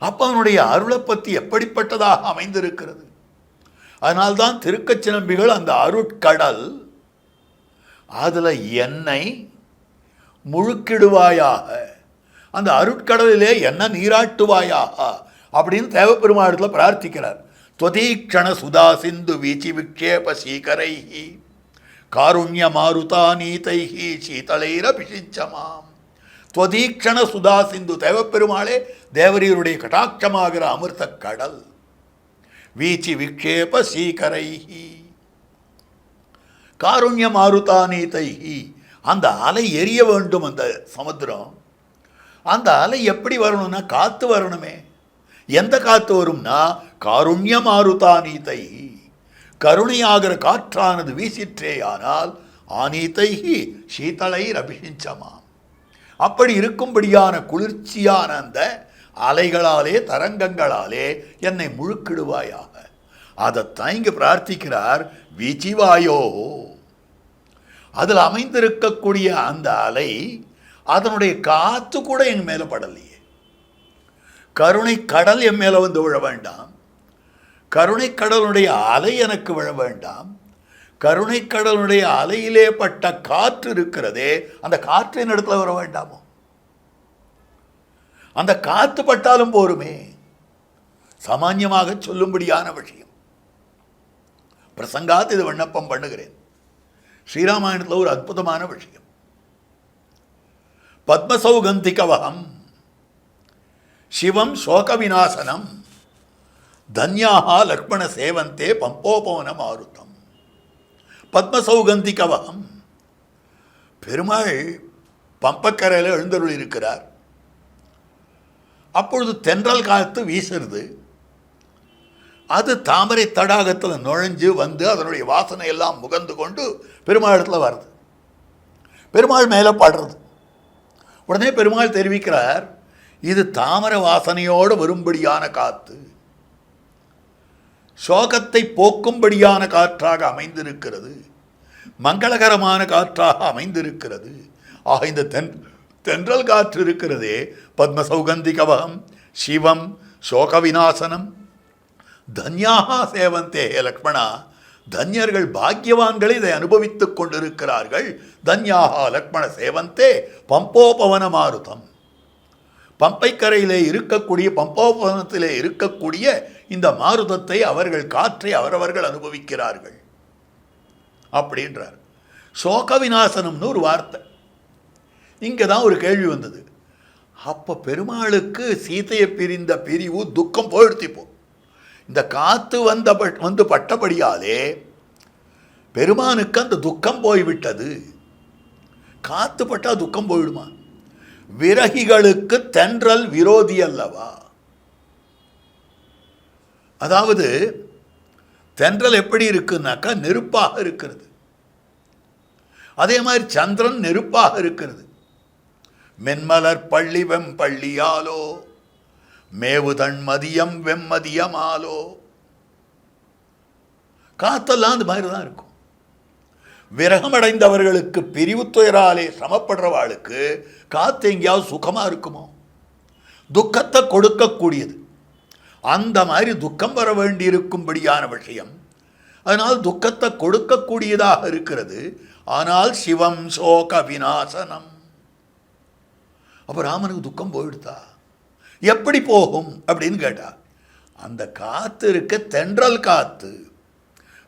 அப்ப அவனுடைய அருளை பற்றி எப்படிப்பட்டதாக அமைந்திருக்கிறது. அதனால்தான் திருக்கச்சி நம்பிகள் அந்த அருட்கடல் அதுல என்னை முழுக்கிடுவாயாக, அந்த அருட்கடலிலே என்ன நீராட்டுவாயாக அப்படின்னு தேவப்பெருமாளத்துல பிரார்த்திக்கிறார். त्वदीक्षण सुधा सिंधु वीचि विक्षेप सीकरैः कारुण्य मारुतानीतैः शीतलैरभिषिञ्चमाम्. त्वदीक्षण सुधा सिंधु தேவப்பெருமாளே தேவரீருடைய கட்டாட்சமாகிற அமிர்த கடல். வீச்சி விக்ஷேப சீகரைஹி காருண்ய மாருதானீதைஹி, அந்த அலை எரிய வேண்டும். அந்த சமுத்திரம், அந்த அலை எப்படி வரணும்னா காத்து வரணுமே. எந்த காத்து வரும்னா காருண்ய மாருதானீதை, கருணையாகிற காற்றானது வீசிற்றேயானால் ஆனீதைஹி சீதளைர் அபிஷிஞ்சமாம். அப்படி இருக்கும்படியான குளிர்ச்சியான அந்த அலைகளாலே தரங்கங்களாலே என்னை முழுக்கிடுவாயாக. அதைத்தான் இங்கு பிரார்த்திக்கிறார். வீச்சிவாயோ, அதில் அமைந்திருக்கக்கூடிய அந்த அலை, அதனுடைய காத்து கூட என் மேல படலையே. கருணை கடல் என் மேல வந்து விழ வேண்டாம், கருணை கடலுடைய அலை எனக்கு விழ வேண்டாம். கருணை கடலுடைய அலையிலே பட்ட காற்று இருக்கிறதே, அந்த காற்றின் இடத்துல வர வேண்டாமோ? அந்த காத்து பட்டாலும் போருமே. சாமான்யமாக சொல்லும்படியான விஷயம். பிரசங்காத் இது விண்ணப்பம் பண்ணுகிறேன். ஸ்ரீராமாயணத்தில் ஒரு அற்புதமான விஷயம். பத்மசௌகந்திகவகம் சிவம் சோக விநாசனம் தன்யாக லக்ஷ்மண சேவந்தே பம்போபவன மாருத்தம். பத்மசௌகந்திகவகம், பெருமாள் பம்பக்கரையில் எழுந்தருள் இருக்கிறார். அப்பொழுது தென்றல் காத்து வீசுறது. அது தாமரை தடாகத்தில் நுழைஞ்சு வந்து அதனுடைய வாசனை எல்லாம் முகந்து கொண்டு பெருமாளத்தில் வருது. பெருமாள் மேலே பாடுறது. உடனே பெருமாள் தெரிவிக்கிறார், இது தாமர வாசனையோடு வரும்படியான காத்து, சோகத்தை போக்கும்படியான காற்றாக அமைந்திருக்கிறது, மங்களகரமான காற்றாக அமைந்திருக்கிறது. ஆக இந்த தென்றல் காற்று இருக்கிறதே, பத்மசௌகந்திகவகம் சிவம் சோக விநாசனம் தன்யாக சேவந்தே லக்ஷ்மணா, தன்யர்கள் பாக்கியவான்கள் இதை அனுபவித்துக் கொண்டிருக்கிறார்கள். தன்யாக லக்ஷ்மண சேவந்தே பம்போபவன மாருதம், பம்பைக்கரையிலே இருக்கக்கூடிய பம்போபவனத்திலே இருக்கக்கூடிய இந்த மாருதத்தை அவர்கள் காற்றை அவரவர்கள் அனுபவிக்கிறார்கள் அப்படின்றார். சோக விநாசனம்னு ஒரு வார்த்தை. இங்கே தான் ஒரு கேள்வி வந்தது. அப்போ பெருமாளுக்கு சீதையை பிரிந்த பிரிவு துக்கம் போயிடுத்திப்போ. இந்த காத்து வந்து பட்டபடியாலே பெருமானுக்கு அந்த துக்கம் போய்விட்டது. காத்து பட்டா துக்கம் போயிடுமா? விரகிகளுக்கு தென்றல் விரோதி அல்லவா? அதாவது தென்றல் எப்படி இருக்குன்னாக்கா நெருப்பாக இருக்கிறது. அதே மாதிரி சந்திரன் நெருப்பாக இருக்கிறது. மென்மலர் பள்ளி வெம்பள்ளியாலோ மேவுதன் மதியம் வெம்மதியமாலோ, காத்தெல்லாம் அந்த மாதிரி தான் இருக்கும். விரகமடைந்தவர்களுக்கு பிரிவு துயராலே சிரமப்படுறவாளுக்கு காத்து எங்கேயாவது சுகமாக இருக்குமோ? துக்கத்தை கொடுக்கக்கூடியது. அந்த மாதிரி துக்கம் வர வேண்டியிருக்கும்படியான விஷயம். அதனால் துக்கத்தை கொடுக்கக்கூடியதாக இருக்கிறது. ஆனால் சிவம் சோக விநாசனம். அப்போ ராமனுக்கு துக்கம் போயிடுதா? எப்படி போகும் அப்படின்னு கேட்டா, அந்த காத்து இருக்க தென்றல் காத்து.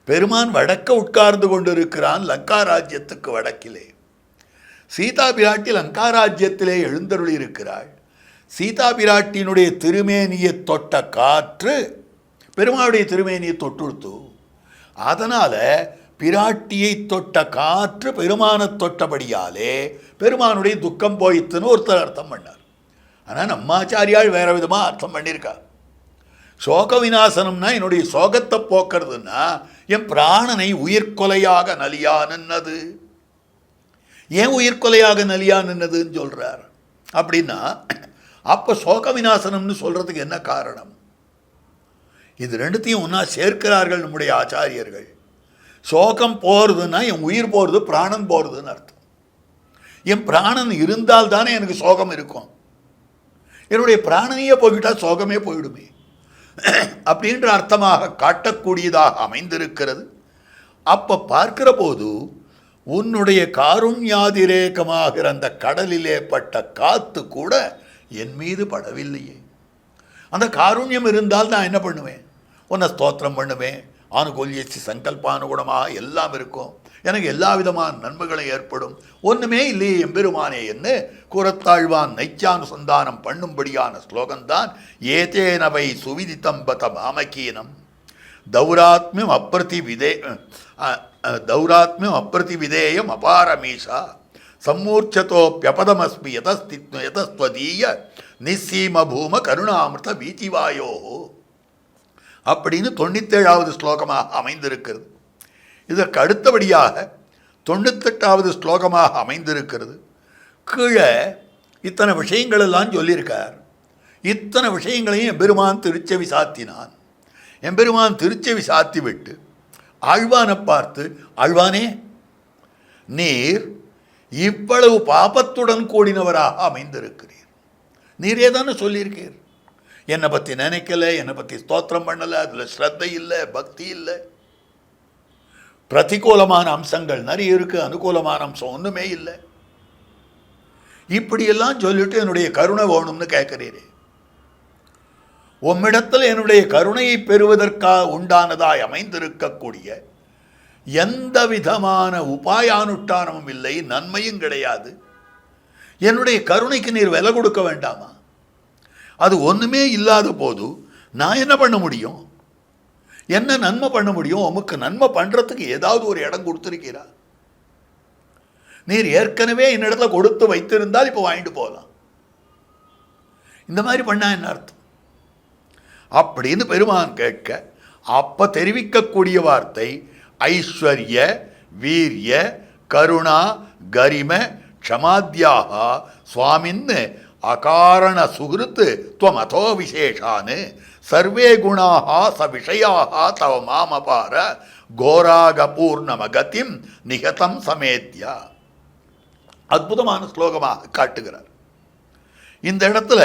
பெருமான் வடக்க உட்கார்ந்து கொண்டிருக்கிறான் லங்கா ராஜ்யத்துக்கு வடக்கிலே. சீதா பிராட்டி லங்கா ராஜ்யத்திலே எழுந்தருளி இருக்கிறாள். சீதா பிராட்டியினுடைய திருமேனியை தொட்ட காற்று பெருமாளுடைய திருமேனியை தொட்டுடுத்து. அதனால பிராட்டியை தொட்ட காற்று பெருமானை தொட்டபடியாலே பெருமானுடைய துக்கம் போயித்துன்னு ஒருத்தர் அர்த்தம் பண்ணார். ஆனால் நம்மாச்சாரியால் வேற விதமாக அர்த்தம் பண்ணியிருக்கா. சோக விநாசனம்னா என்னுடைய சோகத்தை போக்குறதுன்னா என் பிராணனை உயிர்கொலையாக நலியா நின்னது. ஏன் உயிர்கொலையாக நலியா நின்னதுன்னு சொல்றார் அப்படின்னா, அப்போ சோக விநாசனம்னு சொல்றதுக்கு என்ன காரணம்? இது ரெண்டுத்தையும் ஒன்றா சேர்க்கிறார்கள் நம்முடைய ஆச்சாரியர்கள். சோகம் போகிறதுன்னா என் உயிர் போகிறது, பிராணன் போகிறதுன்னு அர்த்தம். என் பிராணன் இருந்தால் தானே எனக்கு சோகம் இருக்கும். என்னுடைய பிராணனையே போய்விட்டால் சோகமே போயிடுமே அப்படின்ற அர்த்தமாக காட்டக்கூடியதாக அமைந்திருக்கிறது. அப்போ பார்க்கிற போது உன்னுடைய காருண்யாதிரேகமாகிற அந்த கடலிலே பட்ட காத்து கூட என் மீது படவில்லையே. அந்த காருண்யம் இருந்தால் நான் என்ன பண்ணுவேன்? உன்னை ஸ்தோத்திரம் பண்ணுவேன், ஆனுகூல்யசி சங்கல்பானுகுணமாக எல்லாம் இருக்கும், எனக்கு எல்லா விதமான நன்மைகளும் ஏற்படும். ஒன்றுமே இல்லையே எம்பெருமானே என்று கூறத்தாழ்வான் நைச்சானுசந்தானம் பண்ணும்படியான ஸ்லோகம்தான் ஏதேனவை சுவிதித்தம்பத மாமகீனம் தௌராத்மியம் அப்பிரதிவிதேயம் அபாரமீஷா சம்மூர்ச்சதோப்யபதமஸ்மி யதஸ்வதீய நிஸ்ஸீம பூம கருணாமிருத வீதிவாயோ அப்படின்னு 97வது ஸ்லோகமாக அமைந்திருக்கிறது. இதற்கு அடுத்தபடியாக 98வது ஸ்லோகமாக அமைந்திருக்கிறது. கீழே இத்தனை விஷயங்கள் எல்லாம் சொல்லியிருக்கார். இத்தனை விஷயங்களையும் எம்பெருமான் திருச்செவி சாத்தினான். எம்பெருமான் திருச்செவி சாத்தி விட்டு ஆழ்வானை பார்த்து, ஆழ்வானே, நீர் இவ்வளவு பாபத்துடன் கூடினவராக அமைந்திருக்கிறீர். நீரே தானே சொல்லியிருக்கீர், என்னை பற்றி நினைக்கலை, என்னை பற்றி ஸ்தோத்திரம் பண்ணலை, அதில் ஸ்ரத்தை இல்லை, பக்தி இல்லை, பிரதிகூலமான அம்சங்கள் நிறைய இருக்குது, அனுகூலமான அம்சம் ஒன்றுமே இல்லை. இப்படியெல்லாம் சொல்லிட்டு என்னுடைய கருணை வேணும்னு கேட்கிறீரே. உம்மிடத்தில் என்னுடைய கருணையை பெறுவதற்காக உண்டானதாய் அமைந்திருக்கக்கூடிய எந்த விதமான உபாயானுஷ்டானமும் இல்லை, நன்மையும் கிடையாது. என்னுடைய கருணைக்கு நீர் விலை கொடுக்க வேண்டாமா? அது ஒன்றுமே இல்லாத போது நான் என்ன பண்ண முடியும்? என்ன நன்மை பண்ண முடியும்? உமக்கு நன்மை பண்ணுறதுக்கு ஏதாவது ஒரு இடம் கொடுத்துருக்கிறா? நீர் ஏற்கனவே என்னிடத்துல கொடுத்து வைத்திருந்தால் இப்போ வாங்கிட்டு போகலாம். இந்த மாதிரி பண்ணா என்ன அர்த்தம் அப்படின்னு பெருமான் கேட்க, அப்போ தெரிவிக்கக்கூடிய வார்த்தை ஐஸ்வர்ய வீரிய கருணா கரிம க்ஷமாத்யாக சுவாமின்னு அகாரண சுகிருத்து துவமதோ விசேஷான்னு சர்வே குணாக ச விஷயாக தவ மாமபார கோராக பூர்ணமகதிம் நிகதம் சமேத்யா. அற்புதமான ஸ்லோகமாக காட்டுகிறார். இந்த இடத்துல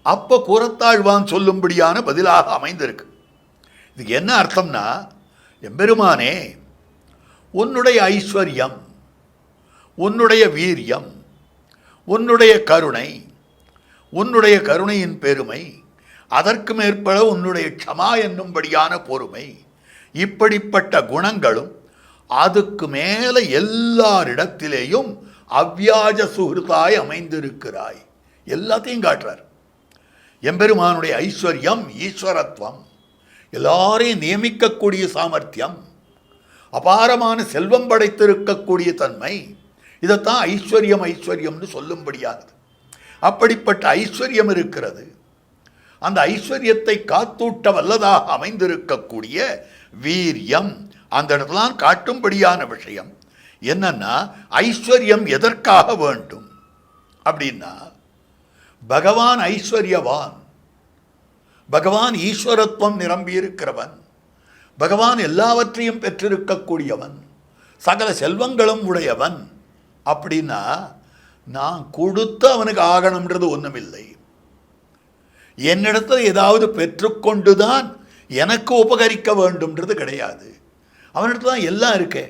அப்போ கூறத்தாழ்வான் சொல்லும்படியான பதிலாக அமைந்திருக்கு. இதுக்கு என்ன அர்த்தம்னா, எம்பெருமானே, உன்னுடைய ஐஸ்வர்யம், உன்னுடைய வீரியம், உன்னுடைய கருணை, உன்னுடைய கருணையின் பெருமை, அதற்கு மேற்பட உன்னுடைய க்ஷமா என்னும்படியான பொறுமை, இப்படிப்பட்ட குணங்களும் அதுக்கு மேலே எல்லாரிடத்திலேயும் அவ்வியாஜ சுகிருதாய் அமைந்திருக்கிறாய். எல்லாத்தையும் காட்டுறார். எம்பெருமானுடைய ஐஸ்வர்யம், ஈஸ்வரத்துவம், எல்லாரையும் நியமிக்கக்கூடிய சாமர்த்தியம், அபாரமான செல்வம் படைத்திருக்கக்கூடிய தன்மை, இதைத்தான் ஐஸ்வர்யம் ஐஸ்வர்யம்னு சொல்லும்படியானது. அப்படிப்பட்ட ஐஸ்வர்யம் இருக்கிறது. அந்த ஐஸ்வர்யத்தை காத்தூட்ட வல்லதாக அமைந்திருக்கக்கூடிய வீரியம், அந்த இடத்துலாம் காட்டும்படியான விஷயம் என்னன்னா, ஐஸ்வர்யம் எதற்காக வேண்டும் அப்படின்னா, பகவான் ஐஸ்வர்யவான், பகவான் ஈஸ்வரத்துவம் நிரம்பியிருக்கிறவன், பகவான் எல்லாவற்றையும் பெற்றிருக்கக்கூடியவன், சகல செல்வங்களும் உடையவன். அப்படின்னா நான் கொடுத்து அவனுக்கு ஆகணும்ன்றது ஒன்றுமில்லை. என்னிடத்தில் ஏதாவது பெற்றுக்கொண்டுதான் எனக்கு உபகரிக்க வேண்டும்ன்றது கிடையாது. அவனிடத்துல தான் எல்லாம் இருக்கே.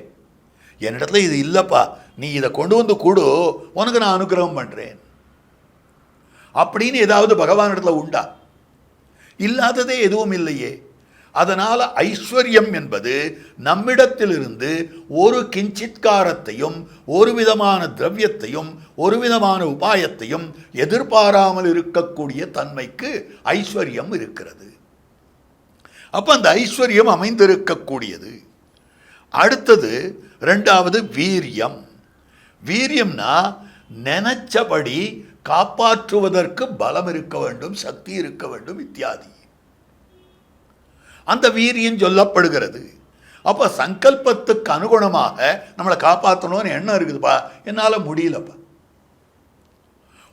என்னிடத்துல இது இல்லைப்பா, நீ இதை கொண்டு வந்து கொடு, உனக்கு நான் அனுகிரகம் பண்ணுறேன் அப்படின்னு ஏதாவது பகவானிடத்தில் உண்டா? இல்லாததே எதுவும் இல்லையே. அதனால் ஐஸ்வர்யம் என்பது நம்மிடத்திலிருந்து ஒரு கிஞ்சித்காரத்தையும் ஒரு விதமான திரவியத்தையும் ஒரு விதமான உபாயத்தையும் எதிர்பாராமல் இருக்கக்கூடிய தன்மைக்கு ஐஸ்வர்யம் இருக்கிறது. அப்போ அந்த ஐஸ்வர்யம் அமைந்திருக்கக்கூடியது. அடுத்தது ரெண்டாவது வீரியம். வீரியம்னா நினைச்சபடி காப்பாற்றுவதற்கு பலம் இருக்க வேண்டும், சக்தி இருக்க வேண்டும் இத்தியாதி. அந்த வீரியம் சொல்லப்படுகிறது. அப்போ சங்கல்பத்துக்கு அனுகுணமாக நம்மளை காப்பாற்றணும்னு எண்ணம் இருக்குதுப்பா, என்னால் முடியலப்பா.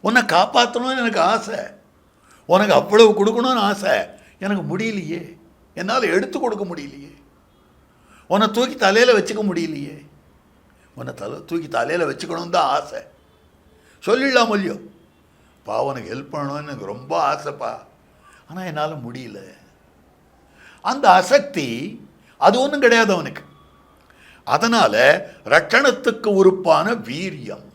உன்னை காப்பாற்றணும்னு எனக்கு ஆசை, உனக்கு அவ்வளவு கொடுக்கணும்னு ஆசை, எனக்கு முடியலையே, என்னால் எடுத்து கொடுக்க முடியலையே, உன்னை தூக்கி தலையில் வச்சுக்க முடியலையே. உன்னை தூக்கி தலையில் வச்சுக்கணும்னு தான் ஆசை. சொல்லிடலாம் இல்லையோ, பா உனக்கு ஹெல்ப் பண்ணணும்னு எனக்கு ரொம்ப ஆசைப்பா, ஆனால் என்னால் முடியல. அந்த அசக்தி அது ஒன்றும் கிடையாது அவனுக்கு. அதனால ரட்சணத்துக்கு உறுப்பான வீரியம்,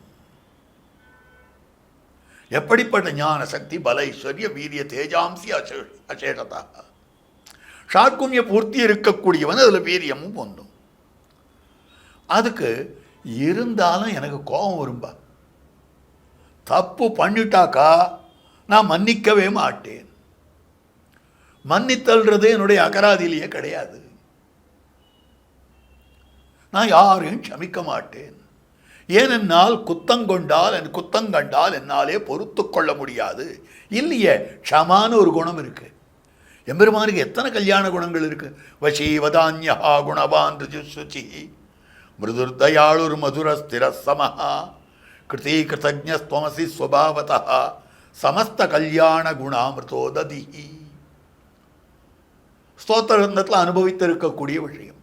எப்படிப்பட்ட ஞான சக்தி, பல ஐஸ்வர்ய வீரிய தேஜாம்சி அசேஷதா, ஷாட்குண்ய பூர்த்தி இருக்கக்கூடியவன் அதில் வீரியமும் பொந்தும். அதுக்கு இருந்தாலும் எனக்கு கோபம் வரும்பா. தப்பு பண்ணிட்டாக்கா நான் மன்னிக்கவே மாட்டேன். மன்னித்தல்றது என்னுடைய அகராதியிலேயே கிடையாது. நான் யாரையும் க்ஷமிக்க மாட்டேன். ஏனென்னால் குத்தங்கொண்டால் குத்தங்கண்டால் என்னாலே பொறுத்து கொள்ள முடியாது. இல்லையே, க்ஷமான்னு ஒரு குணம் இருக்கு. எம்பெருமானுக்கு எத்தனை கல்யாண குணங்கள் இருக்கு. வசீவதான்யா குணவான் ருஜுசுச்சி மிருதுர்தயாளுர் மதுரஸ்திர சமஹா கிருதி கிருதஜ்ஞஸ்துவமசி ஸ்வபாவதா சமஸ்த கல்யாண குணாமிருதோ ததிஹி. ஸ்தோத்திரத்தில் அனுபவித்திருக்கக்கூடிய விஷயம்.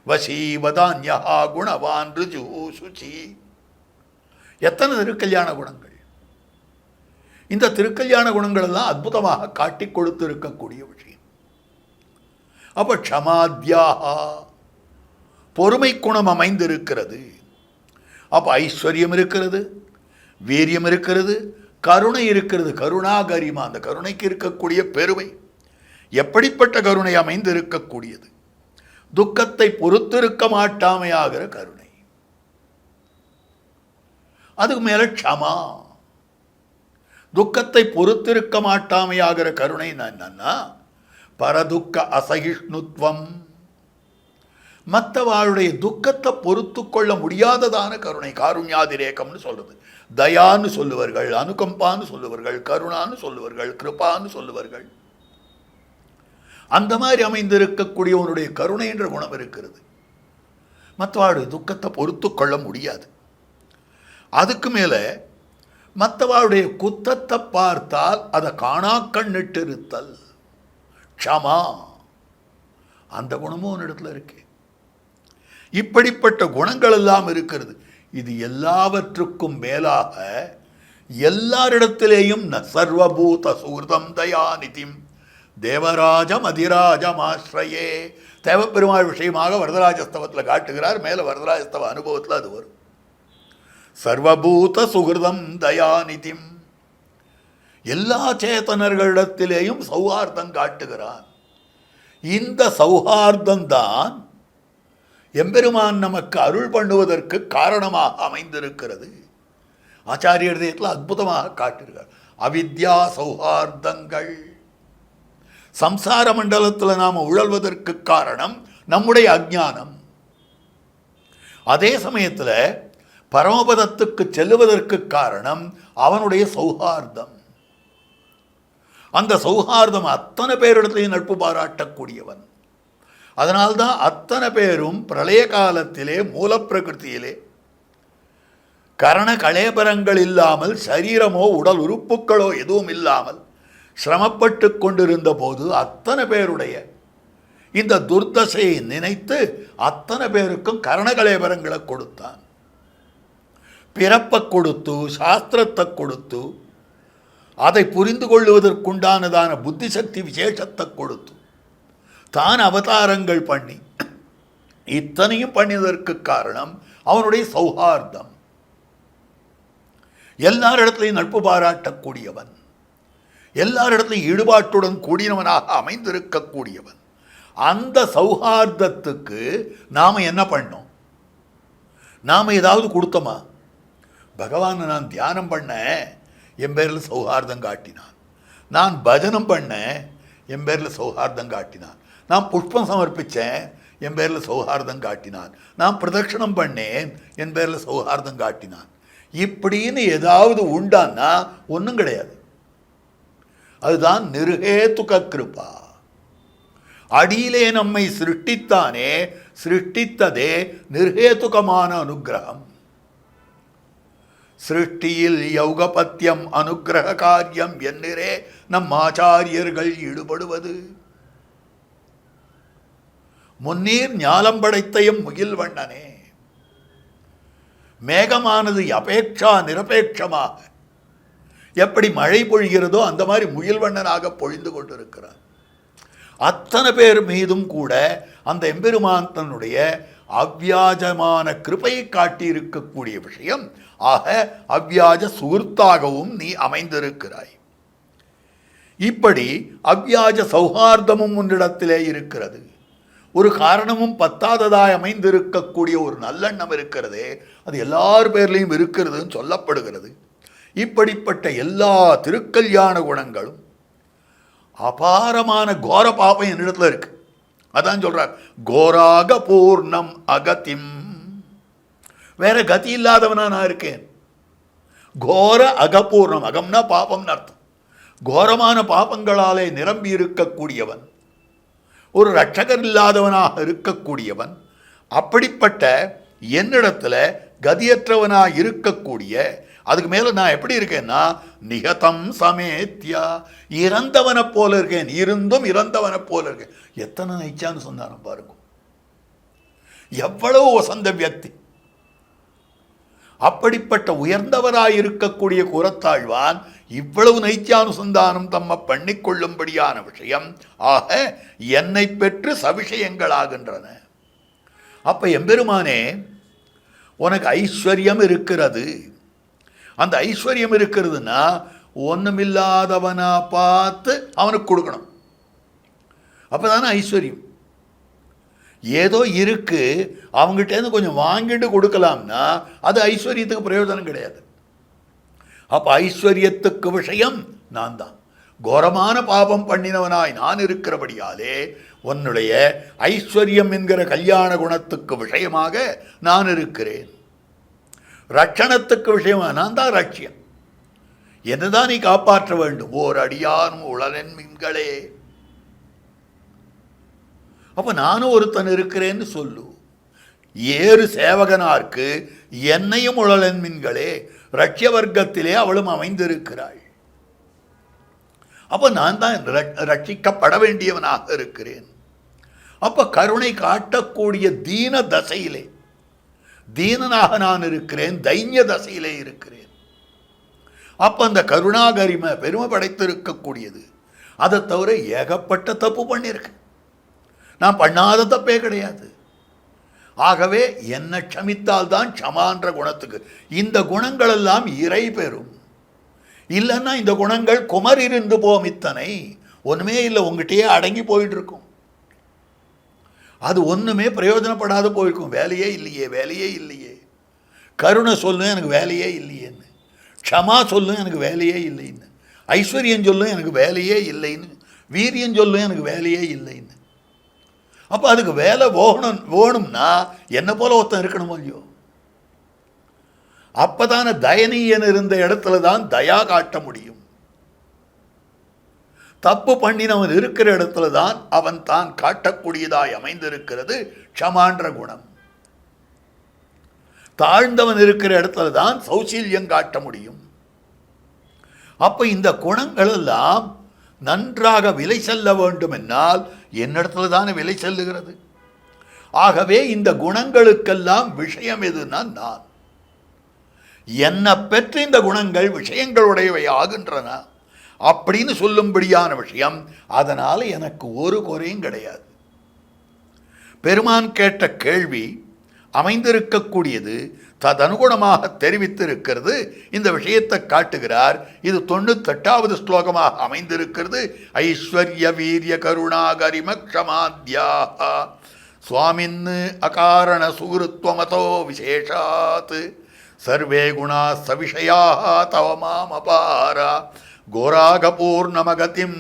வசீவதான்யா குணவான் ருஜு சுச்சி. எத்தனை திருக்கல்யாண குணங்கள்! இந்த திருக்கல்யாண குணங்கள் எல்லாம் அற்புதமாக காட்டி கொடுத்து இருக்கக்கூடிய விஷயம். அப்ப க்ஷமாத்யாஹா, பொறுமை குணம் அமைந்திருக்கிறது. அப்ப ஐஸ்வர்யம் இருக்கிறது, வீரியம் இருக்கிறது, கருணை இருக்கிறது. கருணாகரிமா, அந்த கருணைக்கு இருக்கக்கூடிய பெருமை. எப்படிப்பட்ட கருணை அமைந்திருக்கக்கூடியது! துக்கத்தை பொறுத்திருக்க மாட்டாமையாகிற கருணை. அதுக்கு மேல க்ஷமா, துக்கத்தை பொறுத்திருக்க மாட்டாமையாகிற கருணை என்னன்னா பரதுக்க அசகிஷ்ணுத்வம், மற்றவாளுடைய துக்கத்தை பொறுத்து கொள்ள முடியாததான கருணை. காருண்யாதிரேகம்னு சொல்றது. தயான்னு சொல்லுவார்கள், அனுகம்பான்னு சொல்லுவார்கள், கருணான்னு சொல்லுவார்கள், கிருபான்னு சொல்லுவார்கள். அந்த மாதிரி அமைந்திருக்கக்கூடிய உன்னுடைய கருணை என்ற குணம் இருக்கிறது. மற்றவாளுடைய துக்கத்தை பொறுத்து கொள்ள முடியாது. அதுக்கு மேல மற்றவாளுடைய குத்தத்தை பார்த்தால் அதை காணாக்கண்ணிட்டு இருத்தல், க்ஷமா, அந்த குணமும் ஒரு இடத்துல இருக்கு. இப்படிப்பட்ட குணங்கள் எல்லாம் இருக்கிறது. இது எல்லாவற்றுக்கும் மேலாக எல்லாரிடத்திலேயும் சர்வபூத சுகிருதம் தயாநிதிம் தேவராஜம் அதிராஜமாஸ்ரயே. தேவப்பெருமாள் விஷயமாக வரதராஜஸ்தவத்தில் காட்டுகிறார். மேலே வரதராஜஸ்தவ அனுபவத்தில் அது வரும். சர்வபூத சுகிருதம் தயாநிதிம், எல்லா சேத்தனர்களிடத்திலேயும் சௌஹார்தம் காட்டுகிறான். இந்த சௌஹார்தம்தான் எம்பெருமான் நமக்கு அருள் பண்ணுவதற்கு காரணமாக அமைந்திருக்கிறது. ஆச்சாரியர் தேயத்தில் அற்புதமாக காட்டுகிறார். அவித்யா சௌஹார்தங்கள். சம்சார மண்டலத்தில் நாம் உழல்வதற்கு காரணம் நம்முடைய அஜ்ஞானம். அதே சமயத்தில் பரமபதத்துக்கு செல்லுவதற்கு காரணம் அவனுடைய சௌஹார்தம். அந்த சௌஹார்தம் அத்தனை பேரிடத்திலையும் நட்பு பாராட்டக்கூடியவன். அதனால்தான் அத்தனை பேரும் பிரளய காலத்திலே மூலப்பிரகிருத்தியிலே கரண கலேபரங்கள் இல்லாமல், சரீரமோ உடல் உறுப்புகளோ எதுவும் இல்லாமல் சிரமப்பட்டு கொண்டிருந்த போது அத்தனை பேருடைய இந்த துர்தசையை நினைத்து அத்தனை பேருக்கும் கரணகலேபரங்களை கொடுத்தான். பிறப்பை கொடுத்து, சாஸ்திரத்தை கொடுத்து, அதை புரிந்து கொள்வதற்குண்டானதான புத்தி சக்தி விசேஷத்தை கொடுத்து, தான் அவதாரங்கள் பண்ணி இத்தனையும் பண்ணியதற்கு காரணம் அவனுடைய சௌஹார்தம். எல்லாரிடத்திலையும் நட்பு பாராட்டக்கூடியவன், எல்லாரிடத்திலையும் ஈடுபாட்டுடன் கூடினவனாக அமைந்திருக்கக்கூடியவன். அந்த சௌஹார்தத்துக்கு நாம் என்ன பண்ணோம்? நாம் ஏதாவது கொடுத்தோமா? பகவானை நான் தியானம் பண்ணேன், என் பேரில் சௌஹார்தம் காட்டினான். நான் பஜனம் பண்ணேன், என் பேரில் சௌஹார்தம் காட்டினான். நான் புஷ்பம் சமர்ப்பித்தேன், என் பேரில் சௌஹார்தம் காட்டினான். நான் பிரதட்சணம் பண்ணேன், என் பேரில் சௌஹார்தம் காட்டினான். இப்படின்னு ஏதாவது உண்டான்னா ஒன்றும் கிடையாது. அதுதான் நிருஹேதுக கிருபா. அடியிலே நம்மை சிருஷ்டித்தானே, சிருஷ்டித்ததே நிர்ஹேதுகமான அனுகிரகம். சிருஷ்டியில் யௌகபத்தியம் அனுகிரக காரியம் என்னரே நம் ஆச்சாரியர்கள் ஈடுபடுவது. முன்னீர் ஞாலம் படைத்தையும் முகில் வண்ணனே, மேகமானது அபேட்சா நிரபேட்சமாக எப்படி மழை பொழிகிறதோ அந்த மாதிரி முகில் வண்ணனாக பொழிந்து கொண்டிருக்கிறார். அத்தனை பேர் மீதும் கூட அந்த எம்பெருமான் தன்னுடைய அவ்வியாஜமான கிருபையை காட்டியிருக்கக்கூடிய விஷயம். ஆக அவ்வியாஜ சுகர்த்தாகவும் நீ அமைந்திருக்கிறாய். இப்படி அவ்வியாஜ சௌஹார்தமும் உன்னிடத்திலே இருக்கிறது. ஒரு காரணமும் பத்தாததாய் அமைந்திருக்கக்கூடிய ஒரு நல்லெண்ணம் இருக்கிறதே, அது எல்லார் பேர்லையும் இருக்கிறதுன்னு சொல்லப்படுகிறது. இப்படிப்பட்ட எல்லா திருக்கல்யாண குணங்களும் அபாரமான கோர பாபம் என்னிடத்துல இருக்கு. அதான் சொல்றார், கோராக பூர்ணம் அகதிம். வேற கதி இல்லாதவனா நான் இருக்கேன். கோர அகபூர்ணம், அகம்னா பாபம்னு அர்த்தம். கோரமான பாபங்களாலே நிரம்பி இருக்கக்கூடியவன், ஒரு ரட்சகர் இல்லாதவனாக இருக்கக்கூடியவன். அப்படிப்பட்ட என்னிடத்துல கதியற்றவனாக இருக்கக்கூடிய, அதுக்கு மேல நான் எப்படி இருக்கேன்னா நிகதம் சமேத்யா, இறந்தவனை போல இருக்கேன். இருந்தும் இறந்தவனை போல இருக்கேன். எத்தனை நைச்சான்னு சொன்னாலும் பாருங்க, எவ்வளவு வசந்த வியக்தி. அப்படிப்பட்ட உயர்ந்தவராயிருக்கக்கூடிய குரத்தாழ்வான் இவ்வளவு நைச்சானுசந்தானம் தம்ம பண்ணிக்கொள்ளும்படியான விஷயம். ஆக என்னை பெற்று சவிஷயங்களாகின்றன. அப்ப எம்பெருமானே, உனக்கு ஐஸ்வர்யம் இருக்கிறது. அந்த ஐஸ்வர்யம் இருக்கிறதுனா ஒன்றுமில்லாதவனா பார்த்து அவனுக்கு கொடுக்கணும். அப்பதானே ஐஸ்வர்யம். ஏதோ இருக்கு, அவங்ககிட்டேருந்து கொஞ்சம் வாங்கிட்டு கொடுக்கலாம்னா அது ஐஸ்வர்யத்துக்கு பிரயோஜனம் கிடையாது. அப்ப ஐஸ்வர்யத்துக்கு விஷயம் நான் தான். கோரமான பாபம் பண்ணினவனாய் நான் இருக்கிறபடியாலே உன்னுடைய ஐஸ்வர்யம் என்கிற கல்யாண குணத்துக்கு விஷயமாக நான் இருக்கிறேன். ரட்சணத்துக்கு விஷயமாக நான் தான் ரட்சியம். என்னதான் நீ காப்பாற்ற வேண்டும். ஓர் அடியானும் உளனென் மீன்களே. அப்ப நானும் ஒருத்தன் இருக்கிறேன்னு சொல்லு. ஏறு சேவகனார்க்கு என்னையும் உழலன் மீன்களே. ரட்சிய வர்க்கத்திலே அவளும் அமைந்திருக்கிறாள். அப்ப நான் தான் ரட்சிக்கப்பட வேண்டியவனாக இருக்கிறேன். அப்ப கருணை காட்டக்கூடிய தீன தசையிலே தீனனாக நான் இருக்கிறேன், தைன்ய தசையிலே இருக்கிறேன். அப்ப அந்த கருணாகரிமை பெருமை படைத்திருக்கக்கூடியது. அதை தவிர ஏகப்பட்ட தப்பு பண்ணியிருக்கேன். நான் பண்ணாத தப்பே கிடையாது. ஆகவே என்னை க்ஷமித்தால் தான் க்ஷமான்ற குணத்துக்கு. இந்த குணங்கள் எல்லாம் இறை பெறும். இல்லைன்னா இந்த குணங்கள் குமரிருந்து போம். இத்தனை ஒன்றுமே இல்லை, உங்ககிட்டயே அடங்கி போயிட்டு இருக்கும். அது ஒன்றுமே பிரயோஜனப்படாத போயிருக்கும். வேலையே இல்லையே, வேலையே இல்லையே. கருணை சொல்லும் எனக்கு வேலையே இல்லையேன்னு, க்ஷமா சொல்லும் எனக்கு வேலையே இல்லைன்னு, ஐஸ்வர்யம் சொல்லும் எனக்கு வேலையே இல்லைன்னு, வீரியம் சொல்லும் எனக்கு வேலையே இல்லைன்னு. அப்போ அதுக்கு வேலை வேணும்னா என்ன போல ஒருத்தன் இருக்கணும் இல்லையோ. அப்பதான தயனீயன் இருந்த இடத்துல தான் தயா காட்ட முடியும். தப்பு பண்ணினவன் இருக்கிற இடத்துல தான் அவன் தான் காட்டக்கூடியதாய் அமைந்திருக்கிறது க்ஷமான்ற குணம். தாழ்ந்தவன் இருக்கிற இடத்துல தான் சௌசீல்யம் காட்ட முடியும். அப்ப இந்த குணங்கள் எல்லாம் நன்றாக விலை செல்ல வேண்டும் என்னால் என்னிடத்துல தானே விலை செல்லுகிறது. ஆகவே இந்த குணங்களுக்கெல்லாம் விஷயம் எதுனா நான். என்னை பெற்று இந்த குணங்கள் விஷயங்களுடையவை ஆகின்றன அப்படின்னு சொல்லும்படியான விஷயம். அதனால எனக்கு ஒரு குறையும் கிடையாது. பெருமான் கேட்ட கேள்வி அமைந்திருக்கக்கூடியது ததனுகுணமாக தெரிவித்திருக்கிறது. இந்த விஷயத்தை காட்டுகிறார். இது 98வது ஸ்லோகமாக அமைந்திருக்கிறது. ஐஸ்வர்ய வீரிய கருணாகரிம க்ஷமாத்யா சுவாமின் அகாரண சுகிருத்வமதோ விசேஷாத் சர்வே குணா சவிஷயா தவ மாம் அபார கோராகபூர்ணமகதிம்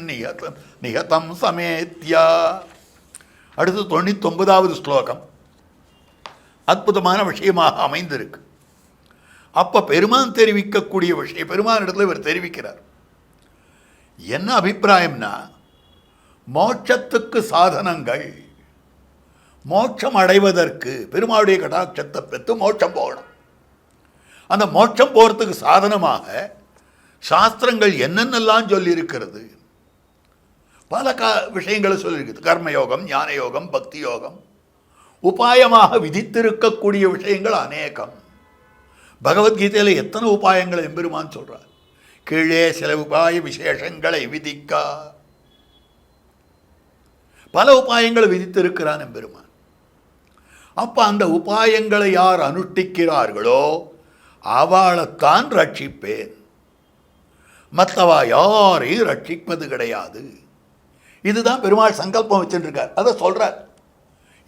நிகதம் சமேத்யா. அடுத்து 99வது ஸ்லோகம் அற்புதமான விஷயமாக அமைந்திருக்கு. அப்ப பெருமான் தெரிவிக்கக்கூடிய விஷயம் பெருமான் இடத்துல இவர் தெரிவிக்கிறார். என்ன அபிப்பிராயம்னா, மோட்சத்துக்கு சாதனங்கள். மோட்சம் அடைவதற்கு பெருமாளுடைய கடாட்சத்தை பெற்று மோட்சம் போகணும். அந்த மோட்சம் போகிறதுக்கு சாதனமாக சாஸ்திரங்கள் என்னென்னலாம் சொல்லியிருக்கிறது, பல விஷயங்களை சொல்லியிருக்குது. கர்மயோகம், ஞான யோகம், பக்தி யோகம், உபாயமாக விதித்திருக்கக்கூடிய விஷயங்கள் அநேகம். பகவத்கீதையில் எத்தனை உபாயங்களை எம்பெருமான் சொல்றார். கீழே சில உபாய விசேஷங்களை விதிக்கா, பல உபாயங்களை விதித்திருக்கிறான் எம்பெருமான். அப்ப அந்த உபாயங்களை யார் அனுஷ்டிக்கிறார்களோ அவளைத்தான் ரட்சிப்பேன், மற்றவா யாரையும் ரட்சிப்பது கிடையாது. இதுதான் பெருமாள் சங்கல்பம் வச்சுருக்கார். அதை சொல்றார்.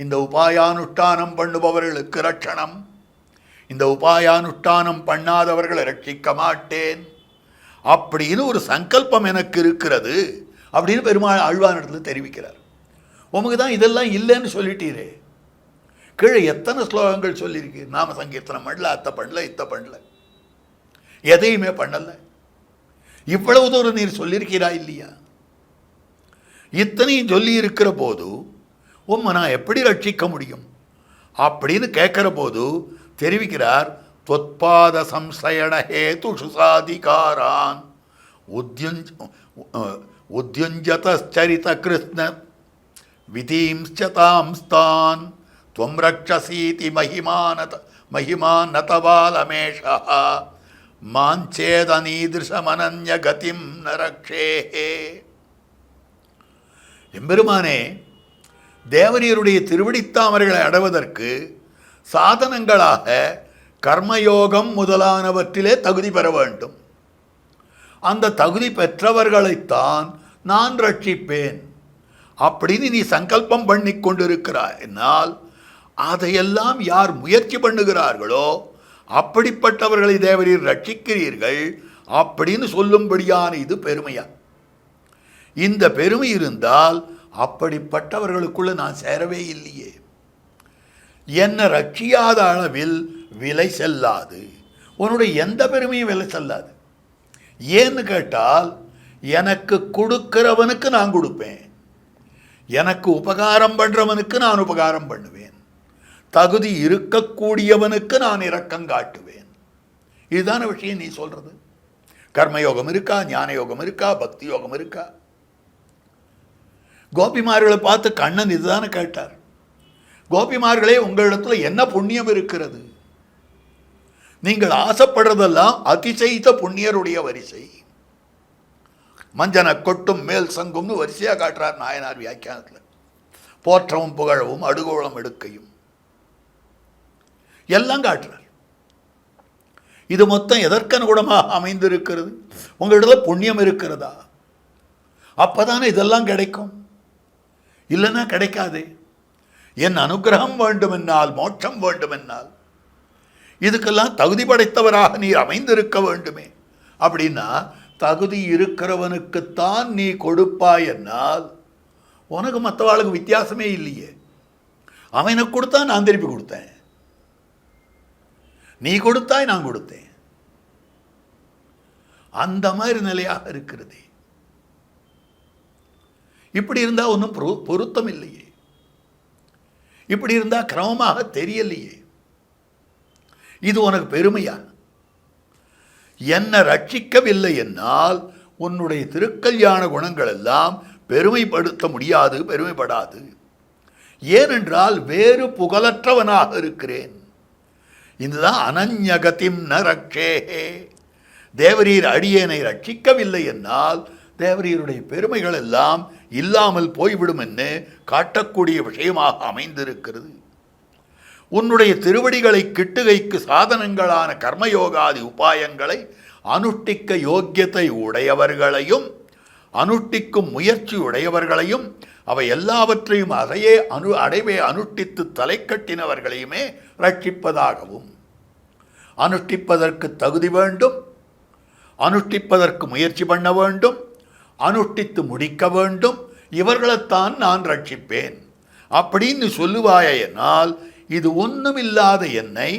இந்த உபாயானுஷ்டானம் பண்ணுபவர்களுக்கு ரட்சணம், இந்த உபாயானுஷ்டானம் பண்ணாதவர்களை ரட்சிக்க மாட்டேன் அப்படின்னு ஒரு சங்கல்பம் எனக்கு இருக்கிறது அப்படின்னு பெருமாள் ஆழ்வானிடத்தில் தெரிவிக்கிறார். உமக்கு தான் இதெல்லாம் இல்லைன்னு சொல்லிட்டீரே, கீழே எத்தனை ஸ்லோகங்கள் சொல்லியிருக்கு. நாம சங்கீர்த்தனம் பண்ணல, அத்தை பண்ணல, இத்தை பண்ணல, எதையுமே பண்ணல. இவ்வளவு தூரம் நீர் சொல்லியிருக்கிறா இல்லையா? இத்தனையும் சொல்லி இருக்கிற போது உம்மை நான் எப்படி ரட்சிக்க முடியும் அப்படின்னு கேட்கிற போது தெரிவிக்கிறார். தொத்பாத சம்சயண ஹேதுஷு சாதிகாரான் உத்யுஞ்சதரித கிருஷ்ண விதீம்ஸ்தான் துவம் ரக்ஷசீதி மகிமானதவாலமேஷா மாஞ்சேதனீதிருஷமனன்ய கதிம் ந ரக்ஷேஹே. எம்பெருமானே, தேவரீருடைய திருவடித்தாமரைகளை அடைவதற்கு சாதனங்களாக கர்மயோகம் முதலானவற்றிலே தகுதி பெற வேண்டும். அந்த தகுதி பெற்றவர்களைத்தான் நான் ரட்சிப்பேன் அப்படின்னு நீ சங்கல்பம் பண்ணி கொண்டிருக்கிறாய். என்னால் அதையெல்லாம் யார் முயற்சி பண்ணுகிறார்களோ அப்படிப்பட்டவர்களை தேவரீர் ரட்சிக்கிறீர்கள் அப்படின்னு சொல்லும்படியான இது பெருமையா? இந்த பெருமை இருந்தால் அப்படிப்பட்டவர்களுக்குள்ள நான் சேரவே இல்லையே. என்னை ரட்சியாத அளவில் விலை செல்லாது, உன்னுடைய எந்த பெருமையும் விலை செல்லாது. ஏன்னு கேட்டால், எனக்கு கொடுக்கிறவனுக்கு நான் கொடுப்பேன், எனக்கு உபகாரம் பண்ணுறவனுக்கு நான் உபகாரம் பண்ணுவேன், தகுதி இருக்கக்கூடியவனுக்கு நான் இரக்கம் காட்டுவேன். இதுதான விஷயம் நீ சொல்றது. கர்மயோகம் இருக்கா, ஞான யோகம் இருக்கா, பக்தி யோகம் இருக்கா? கோபிமார்களை பார்த்து கண்ணன் இதுதானே கேட்டார். கோபிமார்களே, உங்களிடத்துல என்ன புண்ணியம் இருக்கிறது? நீங்கள் ஆசைப்படுறதெல்லாம் அதிசயித்த புண்ணியருடைய வரிசை. மஞ்சன கொட்டும் மேல் சங்கும்னு வரிசையாக காட்டுறார் நாயனார் வியாக்கியானத்தில். போற்றவும் புகழவும் அடுகோளம் எடுக்கையும் எல்லாம் காட்டுறார். இது மொத்தம் எதற்கனுகுணமாக அமைந்திருக்கிறது? உங்களிடத்துல புண்ணியம் இருக்கிறதா? அப்பதானே இதெல்லாம் கிடைக்கும், இல்லைன்னா கிடைக்காது. என் அனுகிரகம் வேண்டுமென்னால், மோட்சம் வேண்டுமென்னால் இதுக்கெல்லாம் தகுதி படைத்தவராக நீர் அமைந்திருக்க வேண்டுமே. அப்படின்னா தகுதி இருக்கிறவனுக்குத்தான் நீ கொடுப்பாய் என்னால் உனக்கு மற்றவாளுக்கு வித்தியாசமே இல்லையே. அவனுக்கு கொடுத்தா நான் திருப்பி கொடுத்தேன், நீ கொடுத்தாய் நான் கொடுத்தேன். அந்த மாதிரி நிலையாக இருக்கிறது. இப்படி இருந்தால் ஒன்றும் பொருத்தம் இல்லையே. இப்படி இருந்தால் கிரமமாக தெரியலையே. இது உனக்கு பெருமையா? என்னை ரட்சிக்கவில்லை என்னால் உன்னுடைய திருக்கல்யாண குணங்கள் எல்லாம் பெருமைப்படுத்த முடியாது, பெருமைப்படாது. ஏனென்றால் வேறு புகழற்றவனாக இருக்கிறேன். இதுதான் அனன்யகதிம் ந ரக்ஷேஹே. தேவரீர் அடியேனை ரட்சிக்கவில்லை என்னால் தேவரீருடைய பெருமைகள் எல்லாம் இல்லாமல் போய்விடும் என்று காட்டக்கூடிய விஷயமாக அமைந்திருக்கிறது. உன்னுடைய திருவடிகளை கிட்டுகைக்கு சாதனங்களான கர்மயோகாதி உபாயங்களை அனுஷ்டிக்க யோக்கியத்தை உடையவர்களையும் அனுஷ்டிக்கும் முயற்சி உடையவர்களையும் அவை எல்லாவற்றையும் அடைவே அனுஷ்டித்து தலை கட்டினவர்களையுமே ரட்சிப்பதாகவும், அனுஷ்டிப்பதற்கு தகுதி வேண்டும், அனுஷ்டிப்பதற்கு முயற்சி பண்ண வேண்டும், அனுஷ்டித்து முடிக்க வேண்டும், இவர்களைத்தான் நான் ரட்சிப்பேன் அப்படின்னு சொல்லுவாயென்னால் இது ஒன்றுமில்லாத என்னை,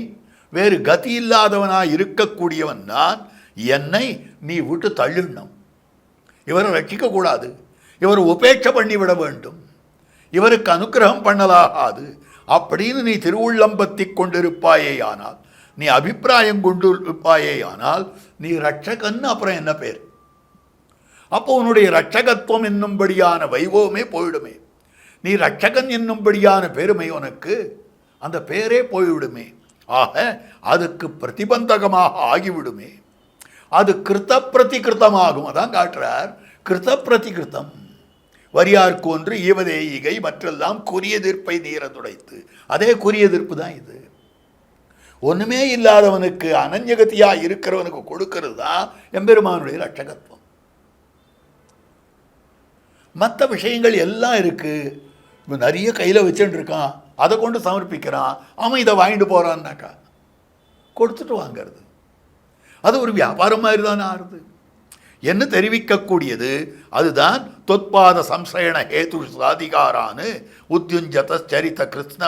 வேறு கதி இல்லாதவனாய் இருக்கக்கூடியவன் நான், என்னை நீ விட்டு தள்ளிடணும். இவரை ரட்சிக்கக்கூடாது, இவர் உபேட்சை பண்ணிவிட வேண்டும், இவருக்கு அனுக்கிரகம் பண்ணலாகாது அப்படின்னு நீ திருவுள்ளம் பற்றி கொண்டிருப்பாயே ஆனால், நீ அபிப்பிராயம் கொண்டு இருப்பாயே ஆனால், நீ ரட்சகன்னு அப்புறம் என்ன பேர்? அப்போ உன்னுடைய ரட்சகத்துவம் என்னும்படியான வைபவமே போயிடுமே. நீ ரட்சகன் என்னும்படியான பெருமை உனக்கு, அந்த பேரே போய்விடுமே. ஆக அதுக்கு பிரதிபந்தகமாக ஆகிவிடுமே. அது கிருத்த பிரதிகிருத்தமாகும். அதான் காட்டுறார், கிருத்த பிரதிகிருத்தம். வரியார்க்கு ஒன்று ஈவதே ஈகை, மற்றெல்லாம் குறிய எதிர்ப்பை நீர துடைத்து. அதே குறிய எதிர்ப்பு தான் இது. ஒன்றுமே இல்லாதவனுக்கு அனன்யகதியாக இருக்கிறவனுக்கு கொடுக்கிறது தான் எம்பெருமானுடைய ரட்சகத்துவம். மற்ற விஷயங்கள் எல்லாம் இருக்குது. இப்போ நிறைய கையில் வச்சுட்டு இருக்கான், அதை கொண்டு சமர்ப்பிக்கிறான், அவன் இதை வாங்கிட்டு போகிறான்னாக்கா கொடுத்துட்டு வாங்கிறது அது ஒரு வியாபாரம் மாதிரி தானே ஆறுது. என்ன தெரிவிக்கக்கூடியது அதுதான் தொத்பாத சம்சயண ஹேது சாதிகாரானு உத்யுஞ்சதரித்த கிருஷ்ண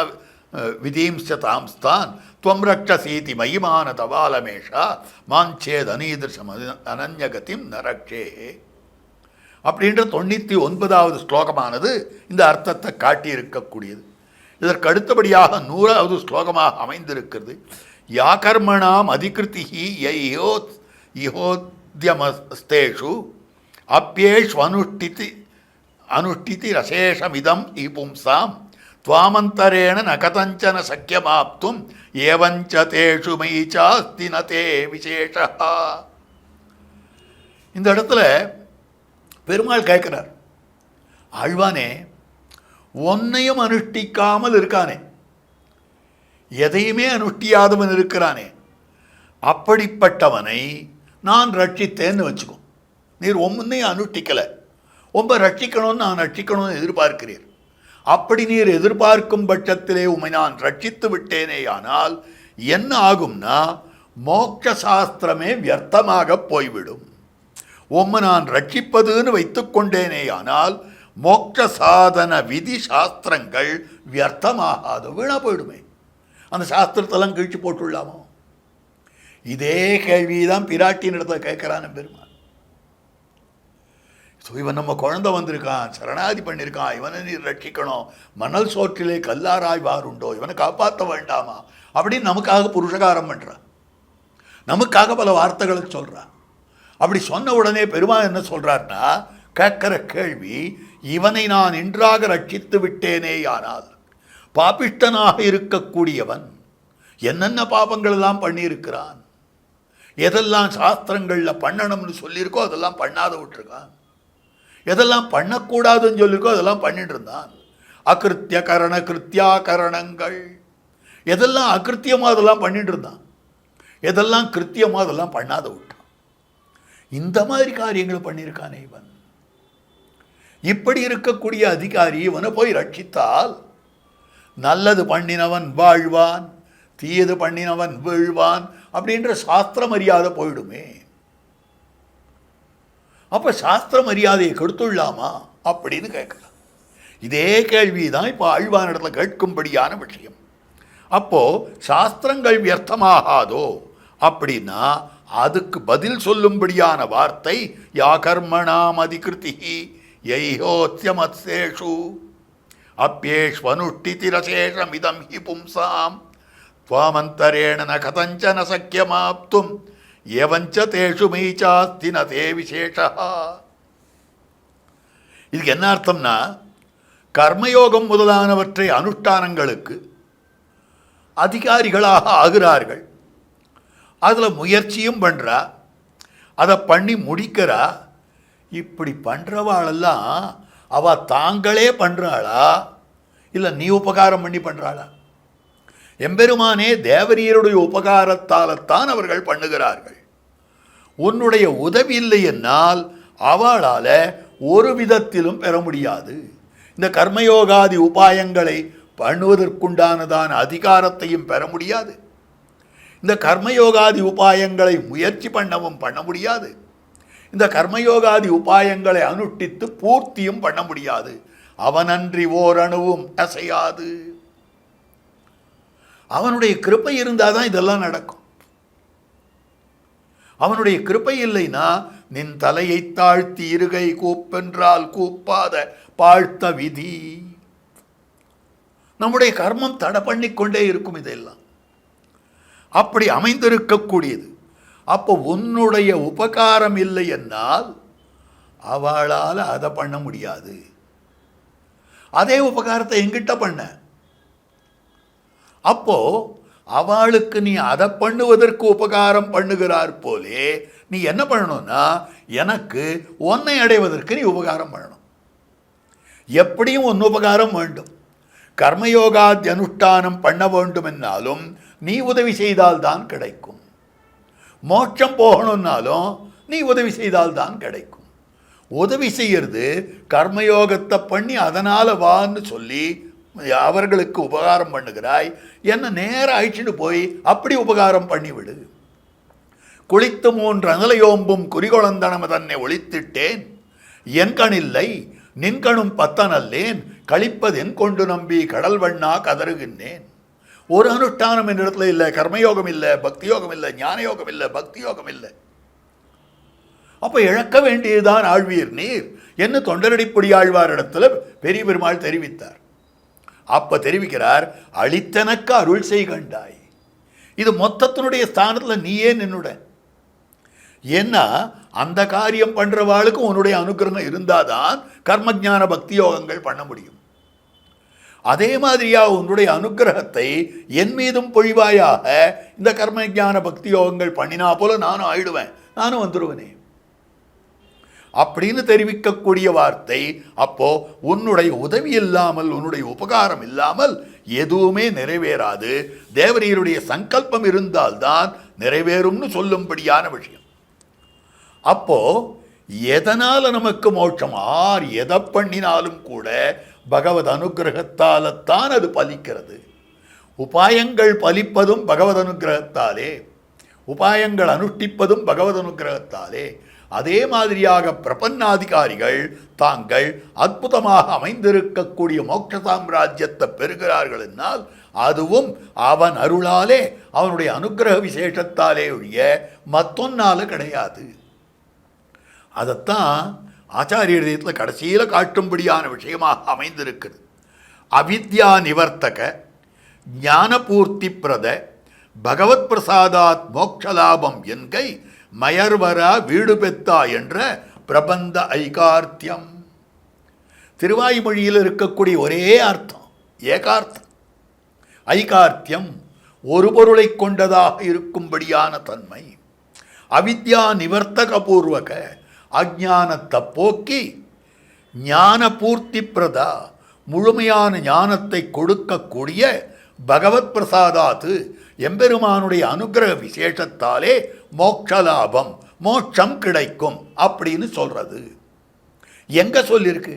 விதீம்சதாம்ஸ்தான் துவம் ரட்சசீதி மகிமான தபாலமேஷா மாஞ்சேத் அனீதிருஷம் அனன்யகதிம் நரக்ஷே அப்படின்ற 99வது ஸ்லோகமானது இந்த அர்த்தத்தை காட்டியிருக்கக்கூடியது. இதற்கு அடுத்தபடியாக 100வது ஸ்லோகமாக அமைந்திருக்கிறது. யா கர்மணாம் அதிகிருதி யோத்யமஸ்தேஷு அப்பியேஷு அனுஷ்டிதி ரசேஷமிதம் இபும்சாம் துவாமந்தரேண ந கதஞ்சன சக்கியமாப்தும் ஏவஞ்ச தேஷு மயிச்சாஸ்தி நதே விசேஷா. இந்த இடத்துல பெருமாள் கேட்கிறார், ஆழ்வானே ஒன்னையும் அனுஷ்டிக்காமல் இருக்கானே, எதையுமே அனுஷ்டியாதவன் இருக்கிறானே, அப்படிப்பட்டவனை நான் ரட்சித்தேன்னு வச்சுக்கோ. நீர் ஒன்னையும் அனுஷ்டிக்கலை, ரொம்ப ரட்சிக்கணும்னு நான் ரட்சிக்கணும்னு எதிர்பார்க்கிறீர். அப்படி நீர் எதிர்பார்க்கும் பட்சத்திலே உம்மை நான் ரட்சித்து விட்டேனே ஆனால் என்ன ஆகும்னா மோட்ச சாஸ்திரமே வியர்த்தமாக போய்விடும். உம்மை நான் ரட்சிப்பதுன்னு வைத்துக்கொண்டேனே ஆனால் மோட்ச சாதன விதி சாஸ்திரங்கள் வியர்த்தமாகாது, வீணாக போயிடுமே. அந்த சாஸ்திரத்தெல்லாம் கிழிச்சு போட்டுள்ளாமோ? இதே கேள்விதான் பிராட்டியின் இடத்துல கேட்குறான்னு பெருமாள். ஸோ இவன் நம்ம குழந்தை வந்திருக்கான், சரணாதி பண்ணியிருக்கான், இவனை நீர் ரட்சிக்கணும், மணல் சோற்றிலே கல்லாராய் வாருண்டோ, இவனை காப்பாற்ற வேண்டாமா அப்படின்னு நமக்காக புருஷகாரம் பண்ணுறான், நமக்காக பல வார்த்தைகளை சொல்கிறான். அப்படி சொன்ன உடனே பெருமாள் என்ன சொல்கிறார்னா, கேட்குற கேள்வி, இவனை நான் இன்றாக ரட்சித்து விட்டேனே ஆனால் பாபிஷ்டனாக இருக்கக்கூடியவன் என்னென்ன பாபங்கள் எல்லாம் பண்ணியிருக்கிறான், எதெல்லாம் சாஸ்திரங்களில் பண்ணணும்னு சொல்லியிருக்கோ அதெல்லாம் பண்ணாத விட்டுருக்கான், எதெல்லாம் பண்ணக்கூடாதுன்னு சொல்லியிருக்கோ அதெல்லாம் பண்ணிட்டு இருந்தான். அகிருத்திய கரண கிருத்தியா கரணங்கள், எதெல்லாம் அகிருத்தியமாக அதெல்லாம் பண்ணிட்டு இருந்தான், எதெல்லாம் கிருத்தியமாக அதெல்லாம் பண்ணாத விட்டான். இந்த மாதிரி காரியங்களை பண்ணியிருக்கானே இவன். இப்படி இருக்கக்கூடிய அதிகாரி இவனை போய் ரட்சித்தால் நல்லது பண்ணினவன் வாழ்வான், தீயது பண்ணினவன் வீழ்வான் அப்படின்ற சாஸ்திர மரியாதை போயிடுமே. அப்போ சாஸ்திர மரியாதையை கெடுத்துள்ளாமா அப்படின்னு கேட்கலாம். இதே கேள்வி தான் இப்போ ஆழ்வானிடத்தில் கேட்கும்படியான விஷயம். அப்போது சாஸ்திரங்கள் வியர்த்தமாகாதோ அப்படின்னா அதுக்கு பதில் சொல்லும்படியான வார்த்தை யா கர்மணாம் அதிகிருதி யைஹோத்யமத்சேஷு அப்யேஷ்வனுஷ்டிதி ரசேஷமிதம் ஹி பும்சாம் துவாமந்தரேண ந கதஞ்சன சக்கியமாப்தும் ஏவஞ்ச தேஷு மெய்சாஸ்தி ந தே விசேஷா. இதுக்கு என்ன அர்த்தம்னா, கர்மயோகம் முதலானவற்றை அனுஷ்டானங்களுக்கு அதிகாரிகளாக ஆகிறார்கள், அதில் முயற்சியும் பண்ணுறா, அதை பண்ணி முடிக்கிறா. இப்படி பண்ணுறவாளெல்லாம் அவள் தாங்களே பண்ணுறாளா இல்லை நீ உபகாரம் பண்ணி பண்ணுறாளா? எம்பெருமானே தேவரீருடைய உபகாரத்தால்தான் அவர்கள் பண்ணுகிறார்கள். உன்னுடைய உதவி இல்லை என்னால் அவளால் ஒரு விதத்திலும் பெற முடியாது. இந்த கர்மயோகாதி உபாயங்களை பண்ணுவதற்குண்டானதான அதிகாரத்தையும் பெற முடியாது. இந்த கர்மயோகாதி உபாயங்களை முயற்சி பண்ணவும் பண்ண முடியாது. இந்த கர்மயோகாதி உபாயங்களை அனுஷ்டித்து பூர்த்தியும் பண்ண முடியாது. அவனன்றி ஓரணுவும் அசையாது. அவனுடைய கிருபை இருந்தால் தான் இதெல்லாம் நடக்கும். அவனுடைய கிருபை இல்லைன்னா நின் தலையை தாழ்த்தி இருகை கூப்பென்றால் கூப்பாத பாழ்த்த விதி. நம்முடைய கர்மம் தடை பண்ணிக்கொண்டே இருக்கும். இதெல்லாம் அப்படி அமைந்திருக்கக்கூடியது. அப்போ உன்னுடைய உபகாரம் இல்லை என்னால் அவளால் அதை பண்ண முடியாது. அதே உபகாரத்தை எங்கிட்ட பண்ண, அப்போ அவளுக்கு நீ அதை பண்ணுவதற்கு உபகாரம் பண்ணுகிறார் போலே நீ என்ன பண்ணணும்னா எனக்கு உன்னை அடைவதற்கு நீ உபகாரம் பண்ணணும். எப்படியும் உன் உபகாரம் வேண்டும். கர்மயோகாதி அனுஷ்டானம் பண்ண வேண்டும் என்னாலும் நீ உதவி செய்தால்தான் கிடைக்கும். மோட்சம் போகணும்னாலும் நீ உதவி செய்தால்தான் கிடைக்கும். உதவி செய்யறது கர்மயோகத்தை பண்ணி அதனால் வான்னு சொல்லி அவர்களுக்கு உபகாரம் பண்ணுகிறாய். என்ன நேரம் அழிச்சுட்டு போய் அப்படி உபகாரம் பண்ணிவிடு. குளித்து 3 அனலையோம்பும் குறிகொளந்தனம தன்னை ஒழித்திட்டேன், என் கணில்லை நின்கணும் பத்தனல்லேன், கழிப்பது என் கொண்டு நம்பி கடல் வண்ணா கதறுகின்றேன். ஒரு அனுஷ்டானம் என்ற இடத்துல இல்லை, கர்மயோகம் இல்லை, பக்தி யோகம் இல்லை, ஞான யோகம் இல்லை, பக்தி யோகம் இல்லை. அப்போ இழக்க வேண்டியதுதான் ஆழ்வீர் நீர் என்று தொண்டரடிப்பொடி ஆழ்வார் இடத்துல பெரிய பெருமாள் தெரிவித்தார். அப்ப தெரிவிக்கிறார், அளித்தனக்கு அருள் செய்கண்டாய். இது மொத்தத்தினுடைய ஸ்தானத்தில் நீயே நின்னுட. ஏன்னா அந்த காரியம் பண்றவாளுக்கு உன்னுடைய அனுகிரகம் இருந்தாதான் கர்மஜான பக்தி யோகங்கள் பண்ண முடியும். அதே மாதிரியா உன்னுடைய அனுகிரகத்தை என் மீதும் பொழிவாயாக இந்த கர்மஜான பக்தி யோகங்கள் பண்ணினா போல நானும் ஆயிடுவேன், நானும் வந்துடுவேனே அப்படின்னு தெரிவிக்கக்கூடிய வார்த்தை. அப்போ உன்னுடைய உதவி இல்லாமல், உன்னுடைய உபகாரம் இல்லாமல் எதுவுமே நிறைவேறாது. தேவரீருடைய சங்கல்பம் இருந்தால்தான் நிறைவேறும்னு சொல்லும்படியான விஷயம். அப்போ எதனால நமக்கு மோட்சம்? எதை பண்ணினாலும் கூட பகவத் அனுகிரகத்தால்தான் அது பலிக்கிறது. உபாயங்கள் பலிப்பதும் பகவத் அனுகிரகத்தாலே, உபாயங்கள் அனுஷ்டிப்பதும் பகவத் அனுகிரகத்தாலே. அதே மாதிரியாக பிரபன்னாதிகாரிகள் தாங்கள் அற்புதமாக அமைந்திருக்கக்கூடிய மோட்ச சாம்ராஜ்யத்தை பெறுகிறார்கள் என்னால் அதுவும் அவன் அருளாலே, அவனுடைய அனுகிரக விசேஷத்தாலே ஒழிய மத்தொன்னால கிடையாது. அதைத்தான் ஆச்சாரிய இதயத்தில் கடைசியில் காட்டும்படியான விஷயமாக அமைந்திருக்கிறது. அவித்யா நிவர்த்தக ஞானபூர்த்தி பிரத பகவத் பிரசாதாத் மோக்ஷலாபம் என்கை மயர்வரா வீடு பெத்தா என்ற பிரபந்த ஐகார்த்தியம். திருவாய்மொழியில் இருக்கக்கூடிய ஒரே அர்த்தம் ஏகார்த்தம். ஐகார்த்தியம் ஒரு பொருளை கொண்டதாக இருக்கும்படியான தன்மை. அவித்யா நிவர்த்தக பூர்வக அஜானத்தை போக்கி ஞான பூர்த்தி பிரதா முழுமையான ஞானத்தை கொடுக்கக்கூடிய பகவத் பிரசாதாத்து எம்பெருமானுடைய அனுகிரக விசேஷத்தாலே மோட்சலாபம் மோட்சம் கிடைக்கும் அப்படின்னு சொல்றது. எங்க சொல்லியிருக்கு?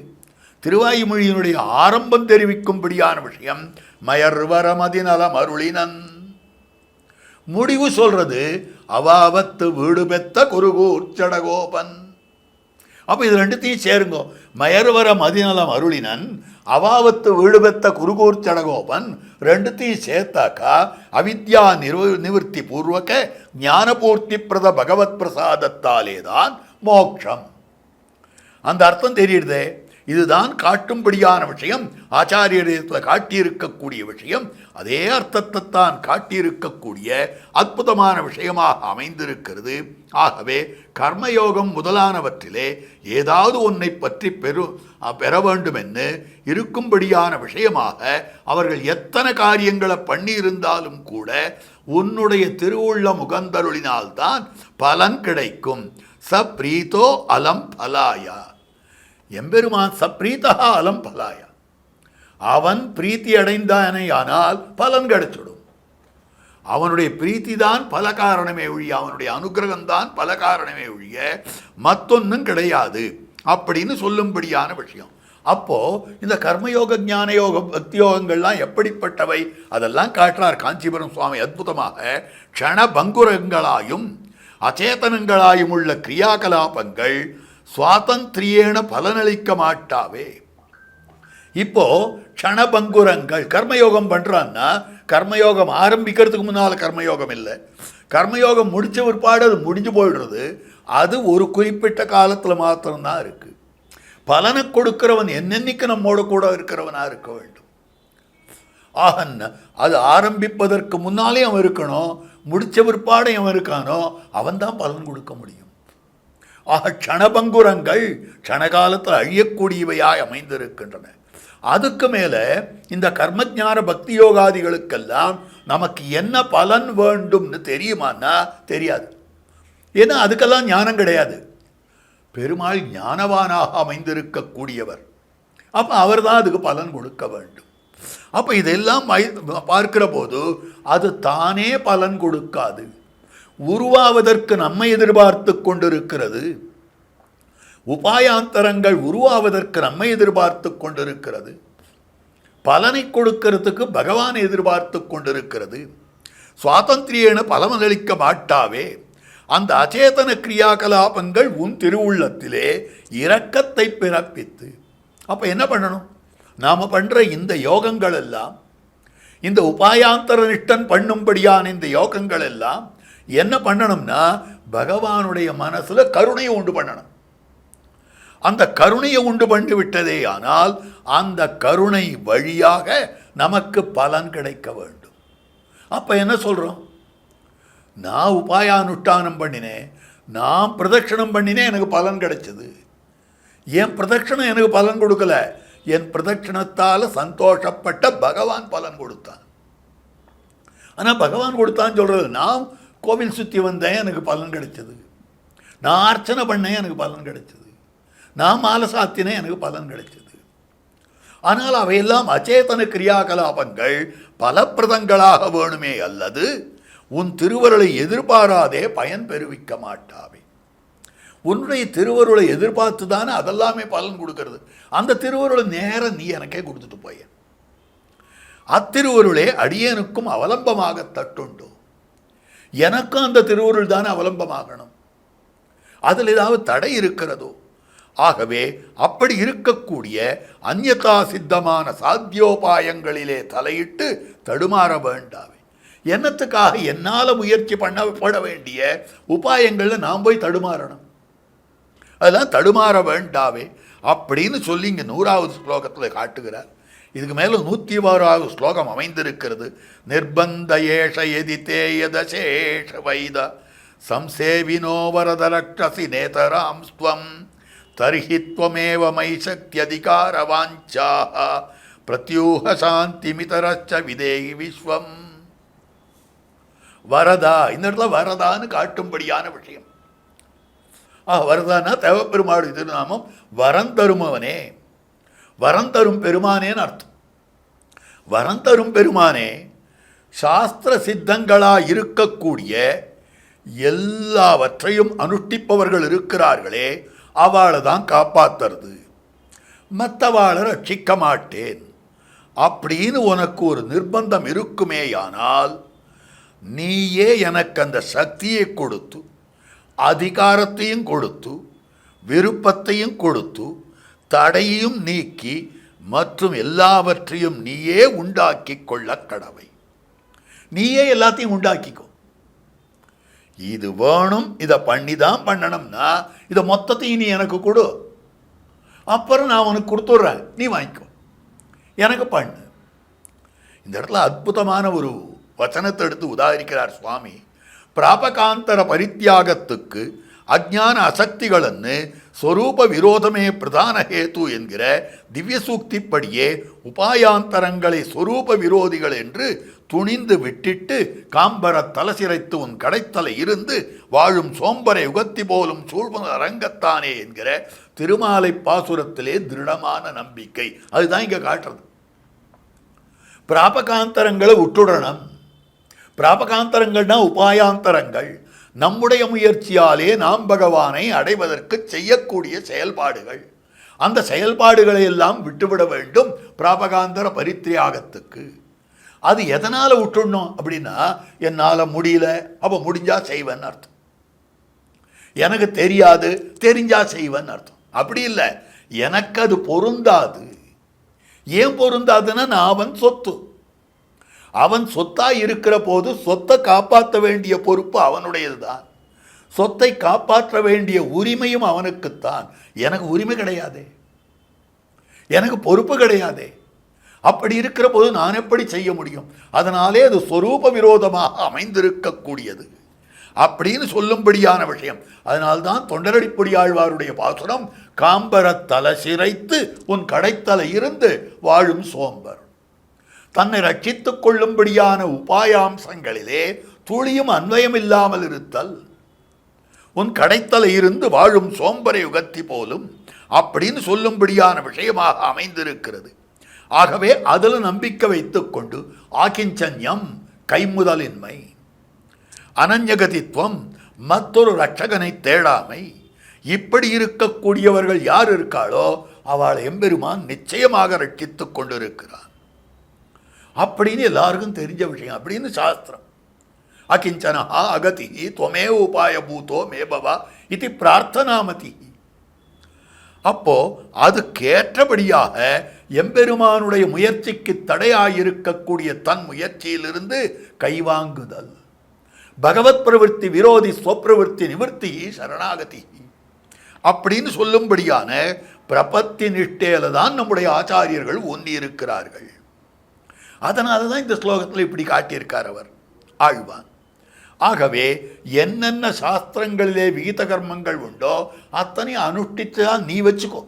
திருவாய்மொழியினுடைய ஆரம்பம் தெரிவிக்கும்படியான விஷயம் மயர்வரமதிநலம் அருளினன். முடிவு சொல்றது அவாவத்து வீடு பெத்த குருகூர் சடகோபன். அப்போ இது ரெண்டுத்தையும் சேருங்க. மயர்வர மதிநலம் அருளினன், அவாவத்து வீடு பெத்த குருகூர் சடகோபன், ரெண்டுத்தையும் சேர்த்தாக்கா அவித்யா நிவர்த்தி பூர்வக ஞானபூர்த்தி பிரத பகவத் பிரசாதத்தாலே தான் மோட்சம். அந்த அர்த்தம் தெரியுதே. இதுதான் காட்டும்படியான விஷயம். ஆச்சாரியத்தில் காட்டியிருக்கக்கூடிய விஷயம் அதே அர்த்தத்தை தான் காட்டியிருக்கக்கூடிய அற்புதமான விஷயமாக அமைந்திருக்கிறது. ஆகவே கர்மயோகம் முதலானவற்றிலே ஏதாவது ஒன்றை பற்றி பெற வேண்டும் என்று இருக்கும்படியான விஷயமாக அவர்கள் எத்தனை காரியங்களை பண்ணியிருந்தாலும் கூட உன்னுடைய திருவுள்ள முகந்தருளினால்தான் பலன் கிடைக்கும். ச பிரீதோ அலம் பலாயா. எம்பெருமான் சப்ரீதா அலம் பலாயா. அவன் பிரீத்தி அடைந்தானே ஆனால் பலன் கிடைச்சிடும். அவனுடைய பிரீத்தி தான் பல காரணமே ஒழிய, அவனுடைய அனுகிரகம்தான் பல காரணமே ஒழிய மத்தொன்னும் கிடையாது அப்படின்னு சொல்லும்படியான விஷயம். அப்போ இந்த கர்மயோக ஞான யோக பக்தி யோகங்கள்லாம் எப்படிப்பட்டவை அதெல்லாம் காட்டுறார் காஞ்சிபுரம் சுவாமி அற்புதமாக. க்ஷண பங்குரங்களாயும் அச்சேதனங்களாயும் உள்ள கிரியாகலாபங்கள் சுவாதந்திரியேன பலனளிக்க மாட்டாவே. இப்போ க்ஷணபங்குரங்கள் கர்மயோகம் பண்றான்னா கர்மயோகம் ஆரம்பிக்கிறதுக்கு முன்னால் கர்மயோகம் இல்லை, கர்மயோகம் முடிச்ச பிற்பாடு அது முடிஞ்சு போயிடுறது. அது ஒரு குறிப்பிட்ட காலத்தில் மாத்திரம்தான் இருக்கு. பலனை கொடுக்கிறவன் என்னென்னைக்கு நம்மோட கூட இருக்கிறவனா இருக்க வேண்டும். அது ஆரம்பிப்பதற்கு முன்னாலே அவன் இருக்கணும், முடிச்ச பிற்பாடு அவன் இருக்கானோ அவன் தான் பலன் கொடுக்க முடியும். க்ஷணபங்குரங்கள் க்ஷணகாலத்தில் அழியக்கூடியவையாய் அமைந்திருக்கின்றன. அதுக்கு மேலே இந்த கர்மஞான பக்தி யோகாதிகளுக்கெல்லாம் நமக்கு என்ன பலன் வேண்டும்னு தெரியுமான்னா தெரியாது. ஏன்னா அதுக்கெல்லாம் ஞானம் கிடையாது. பெருமாள் ஞானவானாக அமைந்திருக்கக்கூடியவர். அப்போ அவர் தான் அதுக்கு பலன் கொடுக்க வேண்டும். அப்போ இதெல்லாம் பார்க்கிற போது அது தானே பலன் கொடுக்காது. உருவாவதற்கு நம்மை எதிர்பார்த்து கொண்டிருக்கிறது. உபாயாந்தரங்கள் உருவாவதற்கு நம்மை எதிர்பார்த்து கொண்டிருக்கிறது. பலனை கொடுக்கிறதுக்கு பகவான் எதிர்பார்த்து கொண்டிருக்கிறது. சுவாதந்திரியேன பலமளிக்க மாட்டாவே. அந்த அச்சேதன கிரியாகலாபங்கள் உன் திருவுள்ளத்திலே இரக்கத்தை பிறப்பித்து. அப்போ என்ன பண்ணணும்? நாம் பண்ணுற இந்த யோகங்கள் எல்லாம், இந்த உபாயாந்தர நிஷ்டன் பண்ணும்படியான இந்த யோகங்கள் எல்லாம் என்ன பண்ணணும்னா பகவானுடைய மனசில் கருணையை உண்டு பண்ணணும். அந்த கருணையை உண்டு பண்ணி விட்டதே ஆனால் அந்த கருணை வழியாக நமக்கு பலன் கிடைக்க வேண்டும். அப்போ என்ன சொல்கிறோம்? நான் உபாயானுஷ்டானம் பண்ணினேன், நான் பிரதட்சணம் பண்ணினேன், எனக்கு பலன் கிடைச்சது. என் பிரதட்சணம் எனக்கு பலன் கொடுக்கல, என் பிரதட்சணத்தால் சந்தோஷப்பட்ட பகவான் பலன் கொடுத்தான். ஆனால் பகவான் கொடுத்தான்னு சொல்கிறது, நான் கோவில் சுற்றி வந்தேன் எனக்கு பலன் கிடைச்சது, நான் அர்ச்சனை பண்ணேன் எனக்கு பலன் கிடைச்சது, நான் மாலை சாத்தினேன் எனக்கு பலன் கிடைச்சது. ஆனால் அவையெல்லாம் அச்சேதன கிரியாகலாபங்கள் பலப்பிரதங்களாக வேணுமே அல்லது உன் திருவருளை எதிர்பாராதே பயன் பெறுவிக்க மாட்டாவே. உன்னுடைய திருவருளை எதிர்பார்த்து தானே அதெல்லாமே பலன் கொடுக்கறது. அந்த திருவருளை நேரம் நீ எனக்கே கொடுத்துட்டு போய. அத்திருவருளே அடியனுக்கும் அவலம்பமாக தட்டுண்டோ. எனக்கும் அந்த திருவருள் தானே அவலம்பமாகணும். அதில் ஏதாவது தடை இருக்கிறதோ? ஆகவே அப்படி இருக்கக்கூடிய அந்யதா சித்தமான சாத்தியோபாயங்களிலே தலையிட்டு தடுமாற வேண்டாவே. என்னத்துக்காக என்னால் முயற்சி பண்ணப்பட வேண்டிய உபாயங்களில் நாம் போய் தடுமாறணும்? அதெல்லாம் தடுமாற வேண்டாவே அப்படின்னு சொல்லி இங்கே 100வது ஸ்லோகத்தில் காட்டுகிறார். இதுக்கு மேலே 106வது ஸ்லோகம் அமைந்திருக்கிறது. நிர்பந்த ஏஷ எதி தேயதசேஷ வைத சம்சேவினோ வரதரக்ஷசி நேதராம் ஸ்வம் தர்ஹி த்வமேவ மை சக்தியதிகார வாஞ்சாஹ பிரத்யூஹ சாந்திமிதரச்ச விதேகி விஸ்வம். வரதா, இந்த இடத்துல வரதான்னு காட்டும்படியான விஷயம். வரதானா தேவப்பெருமாள் திருநாமம். வரம் தருமவனே, வரம் தரும் பெருமானேன்னு அர்த்தம். வரம் தரும் பெருமானே, சாஸ்திர சித்தங்களாக இருக்கக்கூடிய எல்லாவற்றையும் அனுஷ்டிப்பவர்கள் இருக்கிறார்களே அவளை தான் காப்பாற்றுறது, மற்றவாளை ரட்சிக்க மாட்டேன் அப்படின்னு உனக்கு ஒரு நிர்பந்தம் இருக்குமேயானால் நீயே எனக்கு அந்த சக்தியை கொடுத்து, அதிகாரத்தையும் கொடுத்து, விருப்பத்தையும் கொடுத்து, தடையையும் நீக்கி மற்றும் எல்லாவற்றையும் நீயே உண்டாக்கி கொள்ள கடவை. நீயே எல்லாத்தையும் உண்டாக்கிக்கோ. இது வேணும், இதை பண்ணி தான் பண்ணணும்னா இதை மொத்தத்தையும் நீ எனக்கு கொடு, அப்புறம் நான் உனக்கு கொடுத்துட்றேன், நீ வாங்கிக்கோ, எனக்கு பண்ணு. இந்த இடத்துல அற்புதமான ஒரு வச்சனத்தை எடுத்து உதாரிக்கிறார் சுவாமி. பிராபகாந்தர பரித்தியாகத்துக்கு அஜ்ஞான அசக்திகளன்னு ஸ்வரூப விரோதமே பிரதான ஹேத்து என்கிற திவ்ய சூக்திப்படியே உபாயாந்தரங்களை ஸ்வரூப விரோதிகள் என்று துணிந்து விட்டிட்டு காம்பர தலசிரைத்து உன் கடைத்தலை இருந்து வாழும் சோம்பரை யுகத்தி போலும் சூழ்ம அரங்கத்தானே என்கிற திருமாலை பாசுரத்திலே திருடமான நம்பிக்கை. அதுதான் இங்கே காட்டுறது. பிராபகாந்தரங்களை விட்டுடணும். பிராபகாந்தரங்கள்னா உபாயாந்தரங்கள், நம்முடைய முயற்சியாலே நாம் பகவானை அடைவதற்கு செய்யக்கூடிய செயல்பாடுகள். அந்த செயல்பாடுகளை எல்லாம் விட்டுவிட வேண்டும் பிராபகாந்தர பரித்தியாகத்துக்கு. அது எதனால் விட்டுடணும் அப்படின்னா, என்னால் முடியல, அப்போ முடிஞ்சா செய்வேன்னு அர்த்தம். எனக்கு தெரியாது, தெரிஞ்சா செய்வேன்னு அர்த்தம். அப்படி இல்லை, எனக்கு அது பொருந்தாது. ஏன் பொருந்தாதுன்னா, நான் அவன் சொத்து. அவன் சொத்தாக இருக்கிற போது சொத்தை காப்பாற்ற வேண்டிய பொறுப்பு அவனுடையது தான். சொத்தை காப்பாற்ற வேண்டிய உரிமையும் அவனுக்குத்தான். எனக்கு உரிமை கிடையாதே, எனக்கு பொறுப்பு கிடையாதே. அப்படி இருக்கிற போது நான் எப்படி செய்ய முடியும்? அதனாலே அது சொரூப விரோதமாக அமைந்திருக்கக்கூடியது அப்படின்னு சொல்லும்படியான விஷயம். அதனால்தான் தொண்டரடிப்பொடி ஆழ்வாருடைய பாசுரம், காம்பர தல சிரைத்து உன் கடைத்தலை இருந்து வாழும் சோம்பர். தன்னை ரட்சித்துக் கொள்ளும்படியான உபாயாம்சங்களிலே துளியும் அன்வயம் இல்லாமல் இருத்தல், உன் கடைத்தலை இருந்து வாழும் சோம்பரை யுகத்தி போலும் அப்படின்னு சொல்லும்படியான விஷயமாக அமைந்திருக்கிறது. ஆகவே அதில் நம்பிக்கை வைத்துக் கொண்டு ஆகிஞ்சன்யம் கைமுதலின்மை, அனன்யகதித்துவம் மற்றொரு ரட்சகனை தேடாமை, இப்படி இருக்கக்கூடியவர்கள் யார் இருக்காளோ அவளை எம்பெருமான் நிச்சயமாக ரட்சித்துக் கொண்டிருக்கிறார் அப்படின்னு எல்லாருக்கும் தெரிஞ்ச விஷயம். அப்படின்னு சாஸ்திரம். அகிஞ்சனா அகதி துவமே உபாய பூதோ மேபவா இது பிரார்த்தனாமதி. அப்போ அதுக்கேற்றபடியாக எம்பெருமானுடைய முயற்சிக்கு தடையாயிருக்கக்கூடிய தன் முயற்சியிலிருந்து கைவாங்குதல், பகவத் பிரவருத்தி விரோதி ஸ்வப்பிரவருத்தி நிவர்த்தி சரணாகதி அப்படின்னு சொல்லும்படியான பிரபத்தி நிஷ்டையில தான் நம்முடைய ஆச்சாரியர்கள் ஒன்றி இருக்கிறார்கள். அதனால தான் இந்த ஸ்லோகத்தில் இப்படி காட்டியிருக்கார் அவர் ஆழ்வான். ஆகவே என்னென்ன சாஸ்திரங்களிலே விகித கர்மங்கள் உண்டோ அத்தனை அனுஷ்டித்து தான் நீ வச்சுக்கோ.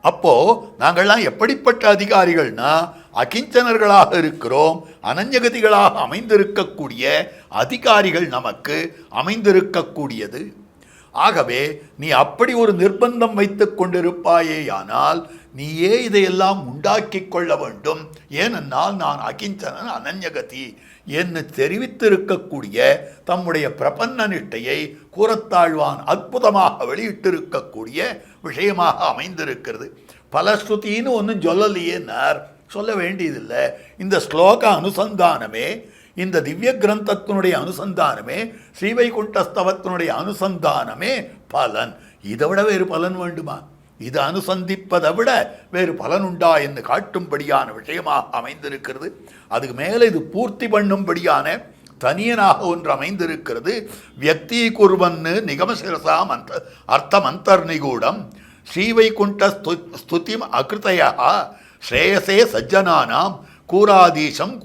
அப்போ நாங்கள்லாம் எப்படிப்பட்ட அதிகாரிகள்னா அகிஞ்சனர்களாக இருக்கிறோம், அனன்யகதிகளாக அமைந்திருக்கக்கூடிய அதிகாரிகள் நமக்கு அமைந்திருக்கக்கூடியது. ஆகவே நீ அப்படி ஒரு நிர்பந்தம் வைத்துக் கொண்டிருப்பாயேயானால் நீயே இதையெல்லாம் உண்டாக்கி கொள்ள வேண்டும். ஏனென்றால் நான் அகிஞ்சனன் அனன்யகதி என்று தெரிவித்திருக்கக்கூடிய தம்முடைய பிரபன்ன நிஷ்டையை கூறத்தாழ்வான் அற்புதமாக வெளியிட்டிருக்கக்கூடிய விஷயமாக அமைந்திருக்கிறது. பலஸ்ருதின்னு ஒன்றும் சொல்லலையேன்னார், சொல்ல வேண்டியதில்லை. இந்த ஸ்லோக அனுசந்தானமே, இந்த திவ்ய கிரந்தத்தினுடைய அனுசந்தானமே, ஸ்ரீவைகுண்டஸ்தவத்தினுடைய அனுசந்தானமே பலன். இதை விட வேறு பலன் வேண்டுமா? இது அனுசந்திப்பதை விட வேறு பலனுண்டா என்று காட்டும்படியான விஷயமாக அமைந்திருக்கிறது. அதுக்கு மேலே இது பூர்த்தி பண்ணும்படியான தனியனாக ஒன்று அமைந்திருக்கிறது. வியக்தி குர்வன்னு நிகமசிரசாம் அர்த்தம் அந்தர்நிகூடம் ஸ்ரீவைகுண்ட ஸ்துதிம் அகிருதயா ஸ்ரேயசே சஜ்ஜனானாம் கூராதீசம்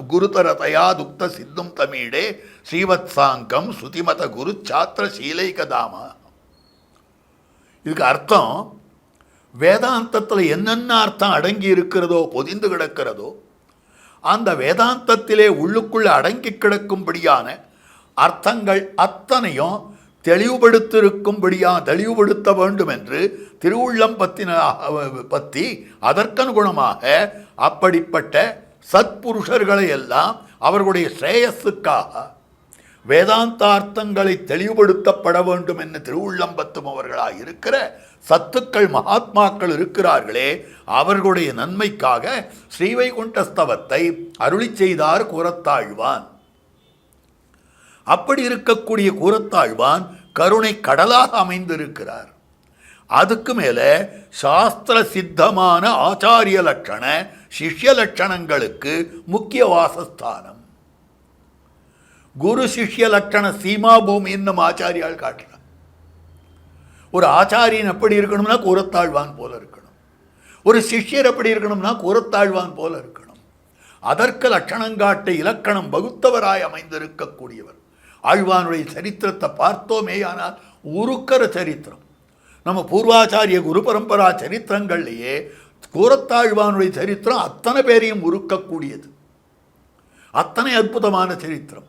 குருதரதயா துக்த சித்தும் தமிழே ஸ்ரீவத்சாங்கம் ஸ்ருதிமத குரு சாத்திர சீலைகதாமா. இதுக்கு அர்த்தம், வேதாந்தத்தில் என்னென்ன அர்த்தம் அடங்கி இருக்கிறதோ, பொதிந்து கிடக்கிறதோ, அந்த வேதாந்தத்திலே உள்ளுக்குள்ளே அடங்கி கிடக்கும்படியான அர்த்தங்கள் அத்தனையும் தெளிவுபடுத்த வேண்டும் என்று திருவுள்ளம் பற்றி அதற்கனுகுணமாக அப்படிப்பட்ட சத்புருஷர்களை எல்லாம் அவர்களுடைய ஸ்ரேயஸுக்காக வேதாந்தார்த்தங்களை தெளிவுபடுத்தப்பட வேண்டும் என்று திருவுள்ளம் பத்தும் அவர்களாக இருக்கிற சத்துக்கள் மகாத்மாக்கள் இருக்கிறார்களே, அவர்களுடைய நன்மைக்காக ஸ்ரீவைகுண்டஸ்தவத்தை அருளி செய்தார் கூறத்தாழ்வான். அப்படி இருக்கக்கூடிய கூறத்தாழ்வான் கருணை கடலாக அமைந்திருக்கிறார். அதுக்கு மேலே சாஸ்திர சித்தமான ஆச்சாரிய லட்சண சிஷ்ய லட்சணங்களுக்கு முக்கிய வாசஸ்தானம். குரு சிஷ்ய லட்சண சீமா பூமி என்னும் ஆச்சாரியால் காட்டுறார். ஒரு ஆச்சாரியன் எப்படி இருக்கணும்னா கூறத்தாழ்வான் போல இருக்கணும், ஒரு சிஷ்யர் எப்படி இருக்கணும்னா கூறத்தாழ்வான் போல இருக்கணும். அதற்கு லட்சணங்காட்ட இலக்கணம் வகுத்தவராய் அமைந்திருக்கக்கூடியவர். ஆழ்வானுடைய சரித்திரத்தை பார்த்தோமேயானால் உருக்கர சரித்திரம். நம்ம பூர்வாச்சாரிய குரு பரம்பரா சரித்திரங்கள்லேயே கூறத்தாழ்வானுடைய சரித்திரம் அத்தனை பேரையும் உருக்கக்கூடியது. அத்தனை அற்புதமான சரித்திரம்.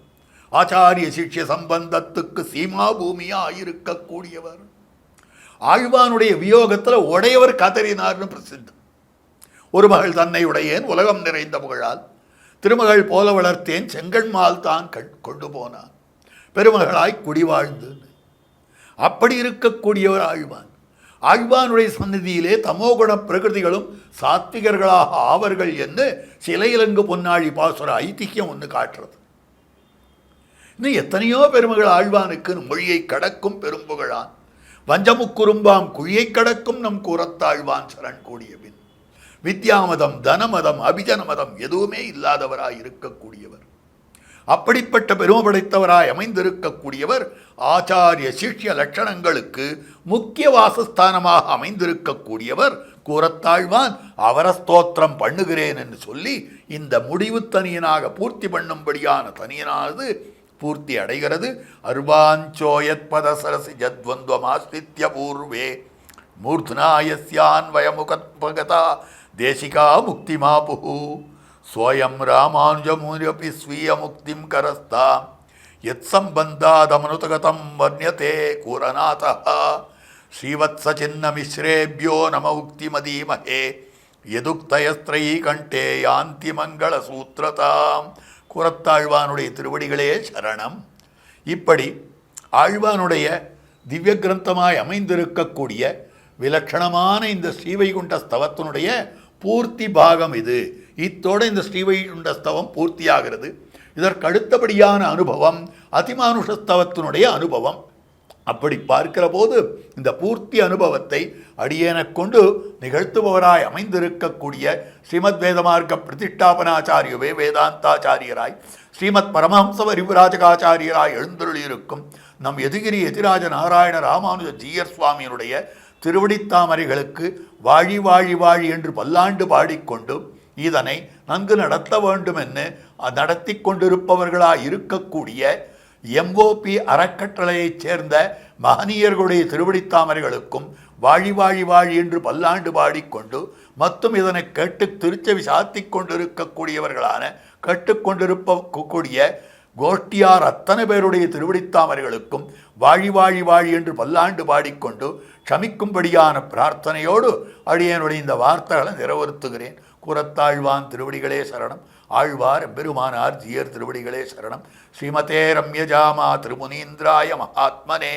ஆச்சாரிய சிஷ்ய சம்பந்தத்துக்கு சீமா பூமியாக இருக்கக்கூடியவர். ஆழ்வானுடைய வியோகத்தில் உடையவர் கதறினார்னு பிரசித்தம். ஒரு மகள் தன்னை உடையேன் உலகம் நிறைந்த புகழால் திருமகள் போல வளர்த்தேன் செங்கண்மால் தான் கொண்டு போனான் பெருமகளாய் குடிவாழ்ந்து. அப்படி இருக்கக்கூடியவர் ஆழ்வான். ஆழ்வானுடைய சந்நிதியிலே தமோகுண பிரகிருதிகளும் சாத்விகர்களாக ஆவர்கள் என்று சிலையிலங்கு பொன்னாழி பாசுர ஐதிஹ்யம் ஒன்று காட்டுறது. இன்னும் எத்தனையோ பெருமகள் ஆழ்வானுக்கு மொழியை கடக்கும் பெரும்புகழான் வஞ்சமுக்குறும்பாம் குழியை கடக்கும் நம் கூறத்தாழ்வான் சரண் கூடிய பின் வித்யாமதம் தனமதம் அபிஜன மதம் எதுவுமே இல்லாதவராய் இருக்கக்கூடியவர். அப்படிப்பட்ட பெருமை படைத்தவராய் அமைந்திருக்கக்கூடியவர் ஆச்சாரிய சிஷ்ய லட்சணங்களுக்கு முக்கிய வாசஸ்தானமாக அமைந்திருக்கக்கூடியவர் கூறத்தாழ்வான் அவர ஸ்தோத்திரம் பண்ணுகிறேன் என்று சொல்லி இந்த முடிவு தனியனாக பூர்த்தி பண்ணும்படியான தனியனானது பூர்த்தி அடைகிறது. அர்வாஞ்சோயத் பதசரசி ஜத்வந்த்வமாஸ்தித்ய பூர்வே மூர்த்னாயஸ்யான்வயமுகத்பகதா தேசிகா முக்திமாபுஹு ஸ்வயம் ராமானுஜமுனிரபி ஸ்வீய முக்திம் கரஸ்தாம் யத் சம்பந்தாதமனுதகதம் வர்ணியதே கூரநாதः ஸ்ரீவத்ஸசின்ன மிஸ்ரேபியோ நம உக்திமதீமஹே யதுக்தயஸ்திரயீ கண்டே யாந்தி மங்கள சூத்ரதாம். கூறத்தாழ்வானுடைய திருவடிகளே சரணம். இப்படி ஆழ்வானுடைய திவ்ய கிரந்தமாய் அமைந்திருக்கக்கூடிய விலட்சணமான இந்த ஸ்ரீவைகுண்ட ஸ்தவத்தினுடைய பூர்த்தி பாகம் இது. இத்தோடு இந்த ஸ்ரீவைகுண்ட ஸ்தவம் பூர்த்தியாகிறது. இதற்கு அடுத்தபடியான அனுபவம் அதிமானுஷஸ்தவத்தினுடைய அனுபவம். அப்படி பார்க்கிற போது இந்த பூர்த்தி அனுபவத்தை அடியேனக் கொண்டு நிகழ்த்துபவராய் அமைந்திருக்கக்கூடிய ஸ்ரீமத் வேதமார்க்க பிரதிஷ்டாபனாச்சாரியவே வேதாந்தாச்சாரியராய் ஸ்ரீமத் பரமஹம்ச பரிவிராஜகாச்சாரியராய் எழுந்தருளியிருக்கும் நம் எதிகிரி எதிராஜ நாராயண ராமானுஜ ஜீயர் சுவாமியினுடைய திருவடித்தாமரைகளுக்கு வாழி வாழி வாழி என்று பல்லாண்டு பாடிக்கொண்டு இதனை நன்கு நடத்த வேண்டும் என்று நடத்தி கொண்டிருப்பவர்களாய் இருக்கக்கூடிய எம்ஓபி அறக்கட்டளையைச் சேர்ந்த மகனீயர்களுடைய திருவடித்தாமரைகளுக்கும் வாழி வாழி வாழி என்று பல்லாண்டு பாடிக்கொண்டு மற்றும் இதனை கேட்டு திருச்செவி சாத்தி கொண்டிருக்கக்கூடியவர்களான கேட்டுக்கொண்டிருக்கக்கூடிய கோஷ்டியார் அத்தனை பேருடைய திருவடித்தாமரைகளுக்கும் வாழி வாழி வாழி என்று பல்லாண்டு பாடிக்கொண்டு க்ஷமிக்கும்படியான பிரார்த்தனையோடு அடியனுடைய இந்த வார்த்தைகளை நிறைவேற்றுகிறேன். கூறத்தாழ்வான் திருவடிகளே சரணம். ஆழ்வார் எம்பெருமானார் ஜீயர் திருவடிகளே சரணம். ஸ்ரீமதே ரம்யஜாமா திருமுனீந்திராய மகாத்மனே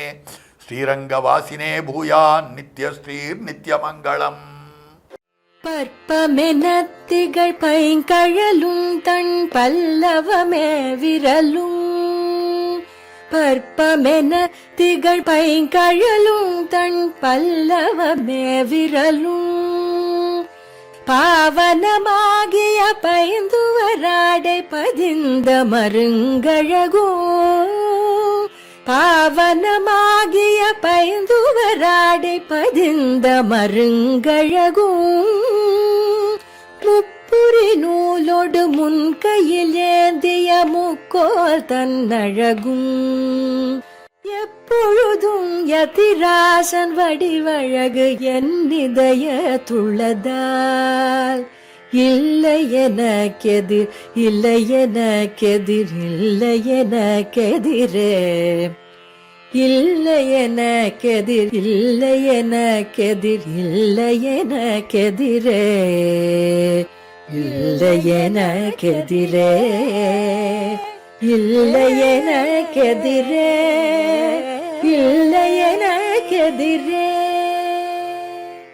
ஸ்ரீரங்கவாசினே பூயான் நித்யஸ்ரீர் நித்யமங்களம். பற்பமென திகழ் பைங்கழலும் தன் பல்லவமே விரலும் பற்பமென திகழ் பைங்கழலும் தன் பல்லவமே விரலும் பாவனமாகிய பைந்துவராடை பதிந்த மருங்கழகோ பாவனமாகிய பைந்துவராடை பதிந்த மருங்கழகும் முப்புரி நூலோடு முன்கையில் ஏந்திய முக்கோல் தன்னழகும் எப்பொழுதும் யதிராசன் வடிவழகு என் இதயத்துள்ளதால் இல்லை எனக்கெதிர் இல்லை எனக்கெதிர் இல்லை எனக்கெதிரே இல்லை எனக்கெதிர் இல்லை எனக்கெதிர் இல்லை எனக்கெதிரே இல்லை எனக்கெதிரே இல்லை எனக்கெதிரே இல்லை எனக்கெதிரே